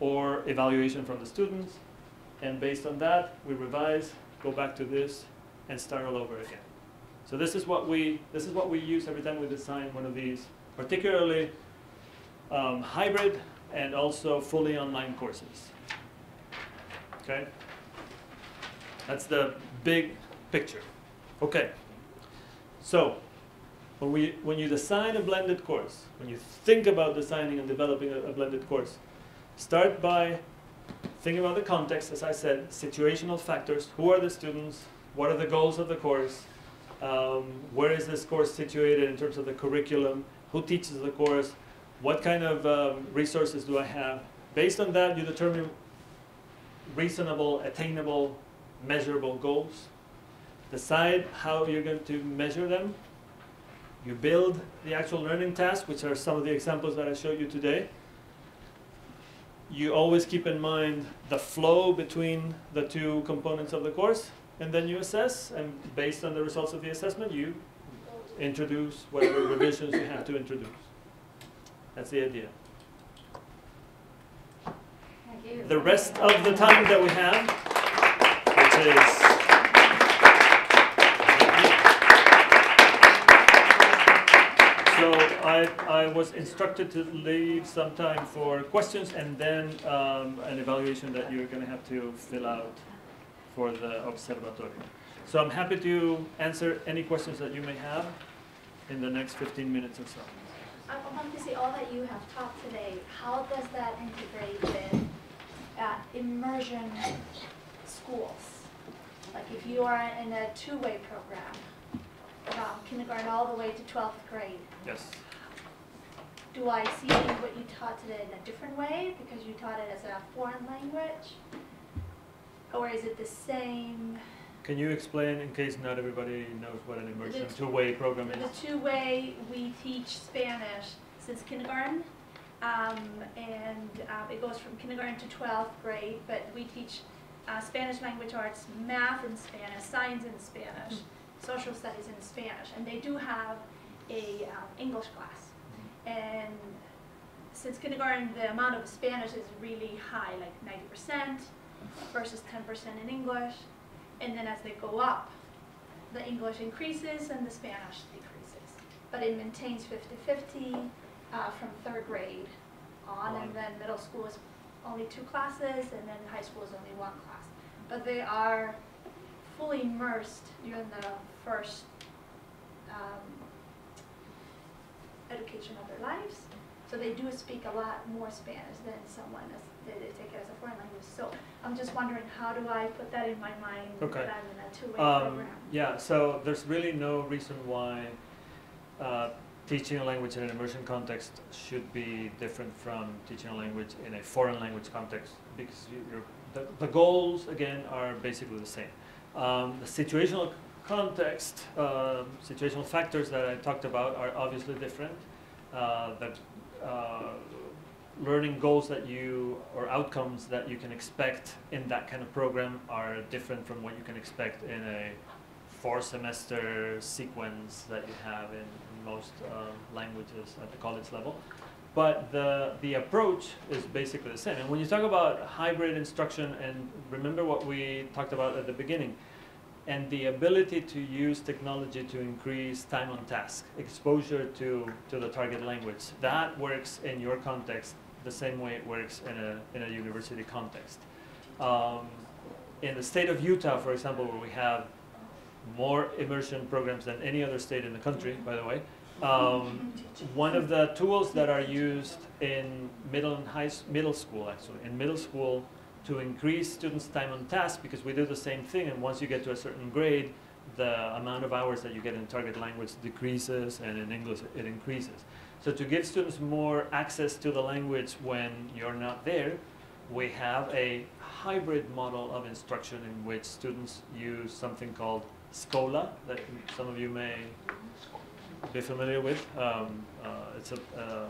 or evaluation from the students. And based on that, we revise, go back to this, and start all over again. So this is what we use every time we design one of these, particularly hybrid and also fully online courses. Okay? That's the big picture. Okay. So when you design a blended course, when you think about designing and developing a blended course, start by thinking about the context, as I said, situational factors. Who are the students? What are the goals of the course? Where is this course situated in terms of the curriculum? Who teaches the course? What kind of resources do I have? Based on that, you determine reasonable, attainable, measurable goals. Decide how you're going to measure them. You build the actual learning tasks, which are some of the examples that I showed you today. You always keep in mind the flow between the two components of the course, and then you assess, and based on the results of the assessment, you introduce whatever revisions you have to introduce. That's the idea. Thank you. The rest of the time that we have, which is so I was instructed to leave some time for questions, and then an evaluation that you're going to have to fill out for the Observatorio. So I'm happy to answer any questions that you may have in the next 15 minutes or so. I want to see all that you have taught today. How does that integrate with immersion schools? Like if you are in a two-way program, from kindergarten all the way to 12th grade. Yes. Do I see what you taught today in a different way because you taught it as a foreign language? Or is it the same? Can you explain, in case not everybody knows what an immersion two-way program is? The two-way, we teach Spanish since kindergarten, and it goes from kindergarten to 12th grade, but we teach Spanish language arts, math in Spanish, science in Spanish, social studies in Spanish, and they do have a English class. And since kindergarten, the amount of Spanish is really high, like 90% versus 10% in English. And then as they go up, the English increases and the Spanish decreases. But it maintains 50-50 from 3rd grade on, and then middle school is only 2 classes, and then high school is only 1 class. But they are fully immersed during the first education of their lives. So they do speak a lot more Spanish than someone they take it as a foreign language. So I'm just wondering, how do I put that in my mind that I'm in a 2-way program? Yeah, so there's really no reason why teaching a language in an immersion context should be different from teaching a language in a foreign language context, because the goals, again, are basically the same. The situational context, situational factors that I talked about are obviously different. Learning goals that or outcomes that you can expect in that kind of program are different from what you can expect in a 4-semester sequence that you have in most languages at the college level. But the approach is basically the same. And when you talk about hybrid instruction, and remember what we talked about at the beginning, and the ability to use technology to increase time on task, exposure to the target language, that works in your context the same way it works in a university context. In the state of Utah, for example, where we have more immersion programs than any other state in the country, by the way, one of the tools that are used in middle school, actually, in middle school, to increase students' time on task, because we do the same thing, and once you get to a certain grade, the amount of hours that you get in target language decreases, and in English it increases. So to give students more access to the language when you're not there, we have a hybrid model of instruction in which students use something called Scola, that some of you may be familiar with. It's a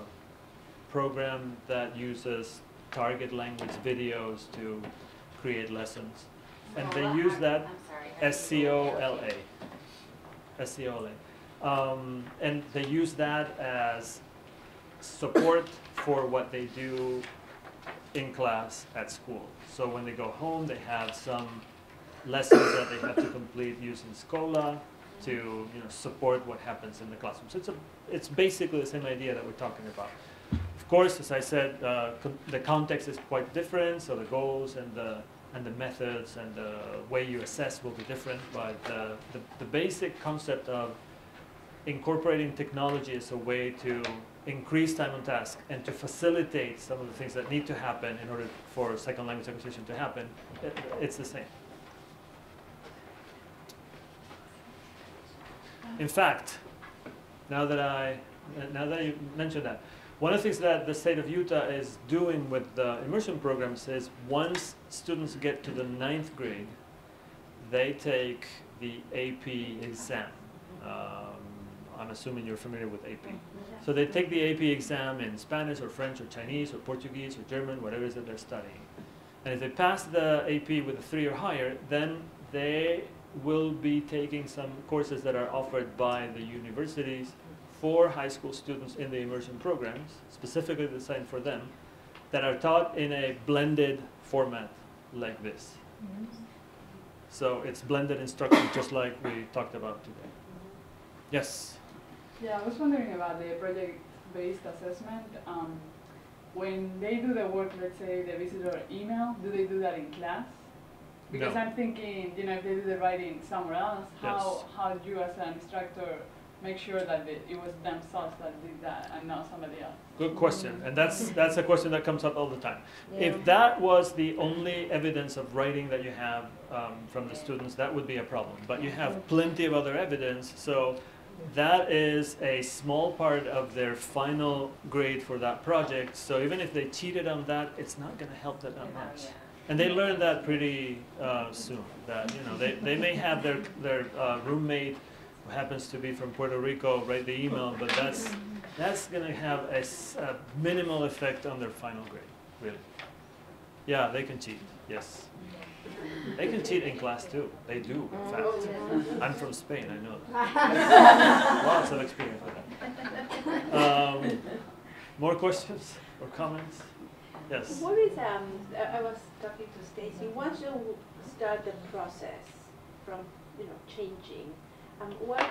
program that uses target language videos to create lessons. And they use that SCOLA. And they use that as support for what they do in class at school. So when they go home, they have some lessons that they have to complete using Scola to support what happens in the classroom. So it's basically the same idea that we're talking about. Of course, as I said, the context is quite different, so the goals and the methods and the way you assess will be different, but the basic concept of incorporating technology as a way to increase time on task and to facilitate some of the things that need to happen in order for second language acquisition to happen, it's the same. In fact, now that you mentioned that, one of the things that the state of Utah is doing with the immersion programs is once students get to the 9th grade, they take the AP exam. I'm assuming you're familiar with AP. So they take the AP exam in Spanish or French or Chinese or Portuguese or German, whatever it is that they're studying. And if they pass the AP with a 3 or higher, then they will be taking some courses that are offered by the universities for high school students in the immersion programs, specifically designed for them, that are taught in a blended format like this. So it's blended instruction, just like we talked about today. Yes? Yeah, I was wondering about the project-based assessment. When they do the work, let's say the visitor email, do they do that in class? Because no. I'm thinking, if they do the writing somewhere else, how do you as an instructor make sure that it was themselves that did that and not somebody else? Good question, and that's a question that comes up all the time. Yeah. If that was the only evidence of writing that you have from the students, that would be a problem. But you have plenty of other evidence, so that is a small part of their final grade for that project. So even if they cheated on that, it's not going to help them that much. Yeah. And they learn that pretty soon. That they may have their roommate who happens to be from Puerto Rico write the email, but that's going to have a minimal effect on their final grade, really. Yeah, they can cheat, yes. They can cheat in class too. They do, in fact. I'm from Spain, I know that. Lots of experience with that. More questions or comments? Yes. What is, I was talking to Stacy, once you start the process from, changing, what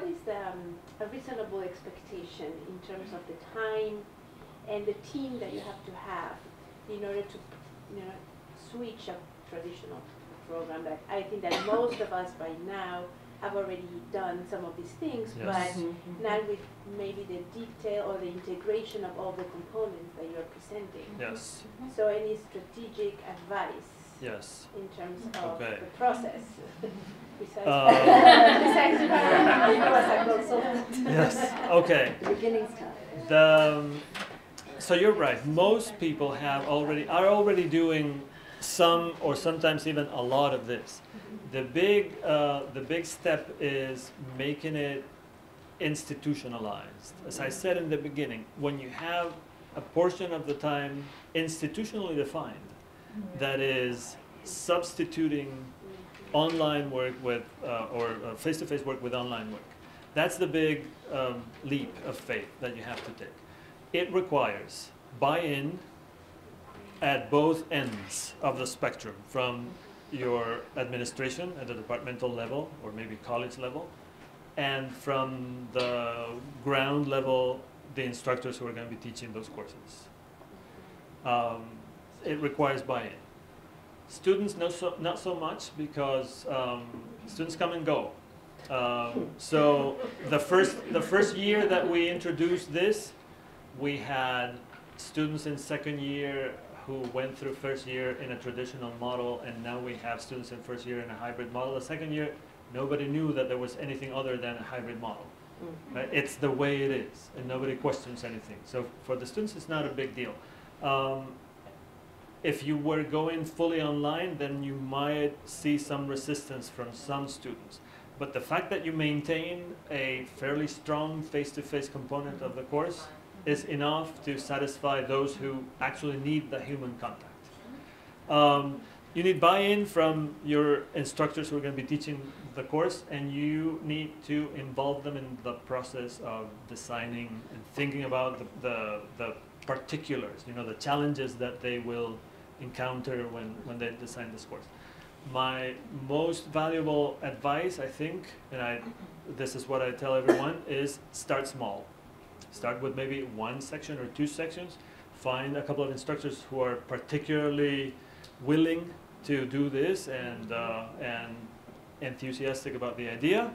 is a reasonable expectation in terms of the time and the team that you have to have in order to, switch a traditional program? That I think that most of us by now have already done some of these things, Yes. but not with maybe the detail or the integration of all the components that you're presenting. Yes. So any strategic advice Yes. in terms of Okay. the process? Besides, Besides as a consultant. Yes. Okay. The beginning's tough. So you're right. Most people are already doing some or sometimes even a lot of this. The big step is making it institutionalized. As I said in the beginning, when you have a portion of the time institutionally defined, that is substituting online work with or face-to-face work with online work. That's the big leap of faith that you have to take. It requires buy-in at both ends of the spectrum, from your administration at the departmental level or maybe college level, and from the ground level, the instructors who are going to be teaching those courses. It requires buy-in. Students not so much, because students come and go. So the first year that we introduced this, we had students in second year who went through first year in a traditional model, and now we have students in first year in a hybrid model. The second year, nobody knew that there was anything other than a hybrid model. Right? It's the way it is, and nobody questions anything. So for the students, it's not a big deal. If you were going fully online, then you might see some resistance from some students. But the fact that you maintain a fairly strong face-to-face component of the course is enough to satisfy those who actually need the human contact. You need buy-in from your instructors who are going to be teaching the course, and you need to involve them in the process of designing and thinking about the particulars, the challenges that they will encounter when they design this course. My most valuable advice, I think, and this is what I tell everyone, is start small. Start with maybe one section or two sections. Find a couple of instructors who are particularly willing to do this and enthusiastic about the idea.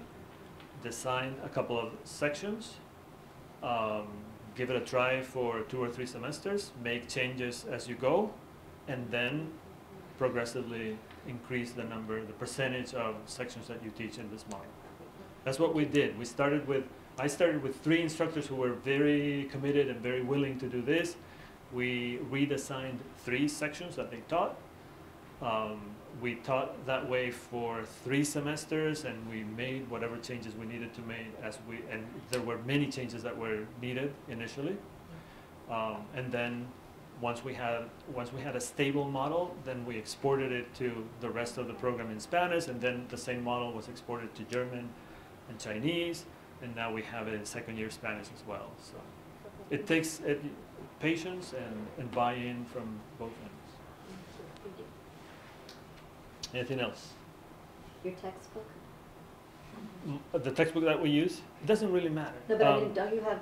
Design a couple of sections. Give it a try for 2 or 3 semesters. Make changes as you go, and then progressively increase the percentage of sections that you teach in this model. That's what we did. I started with 3 instructors who were very committed and very willing to do this. We redesigned 3 sections that they taught. We taught that way for 3 semesters, and we made whatever changes we needed to make and there were many changes that were needed initially. And then once we had a stable model, then we exported it to the rest of the program in Spanish, and then the same model was exported to German and Chinese, and now we have it in second year Spanish as well. So it takes patience and buy-in from both ends. Anything else? Your textbook? The textbook that we use? It doesn't really matter. No, but I mean, don't you have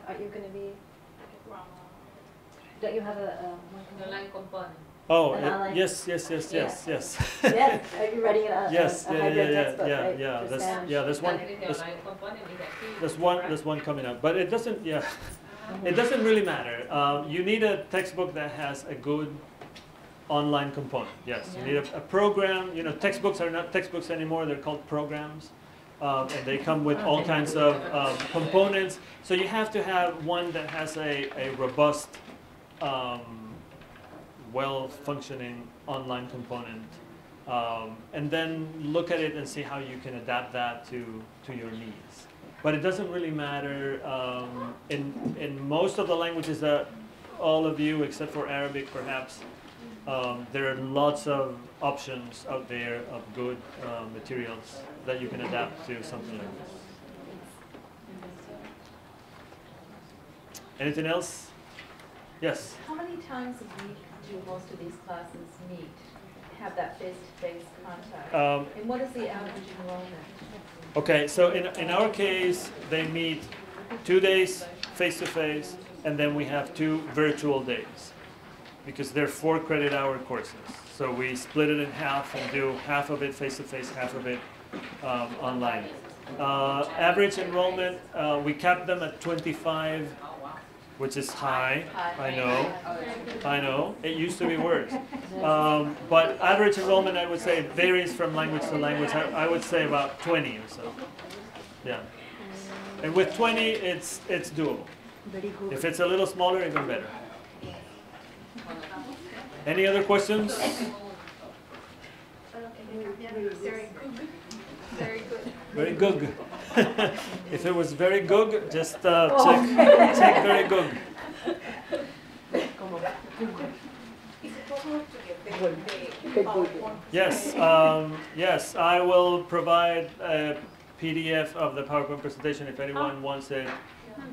The online component. Oh, online- yes. Yes. Yes, Are you writing a hybrid textbook, right? yeah. for Spanish? There's one. That is the online component is a key. There's one coming up, but it doesn't. Yeah, it doesn't really matter. You need a textbook that has a good online component. Yes, you need a program. Textbooks are not textbooks anymore. They're called programs, and they come with all kinds of components. So you have to have one that has a robust, well-functioning online component, and then look at it and see how you can adapt that to your needs. But it doesn't really matter. In most of the languages that all of you, except for Arabic perhaps, There are lots of options out there of good materials that you can adapt to something like this. Anything else? Yes? How many times a week do most of these classes meet, have that face-to-face contact? And what is the average enrollment? Okay, so in our case, they meet 2 days face-to-face, and then we have 2 virtual days, because they're 4 credit hour courses. So we split it in half and do half of it face-to-face, half of it online. Average enrollment, we capped them at 25, which is high. I know. It used to be worse. But average enrollment, I would say, varies from language to language. I would say about 20 or so. Yeah. And with 20, it's doable. If it's a little smaller, even better. Any other questions? Very good. If it was very good, just check very good. Yes, yes, I will provide a PDF of the PowerPoint presentation if anyone wants it.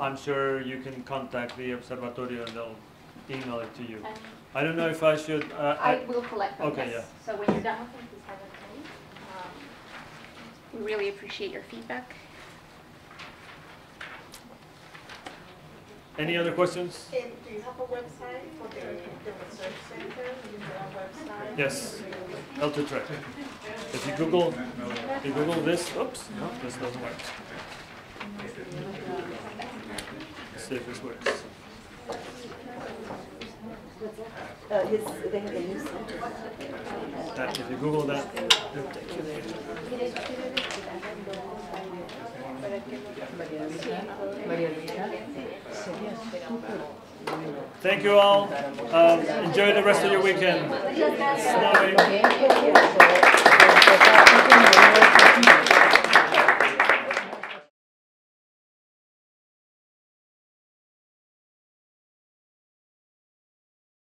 I'm sure you can contact the Observatorio and they'll email it to you. I don't know if I should. I will collect them. Okay, yes. yeah. So when you're done with them, please have them to me. We really appreciate your feedback. Any other questions? Do you have a website for the research center? Is there a website? Yes, L2Track. If you Google this, oops, no, this doesn't work. Let's see if this works. They have a newsletter. If you Google that, it'll take you there. Thank you all. Enjoy the rest of your weekend. Snowing.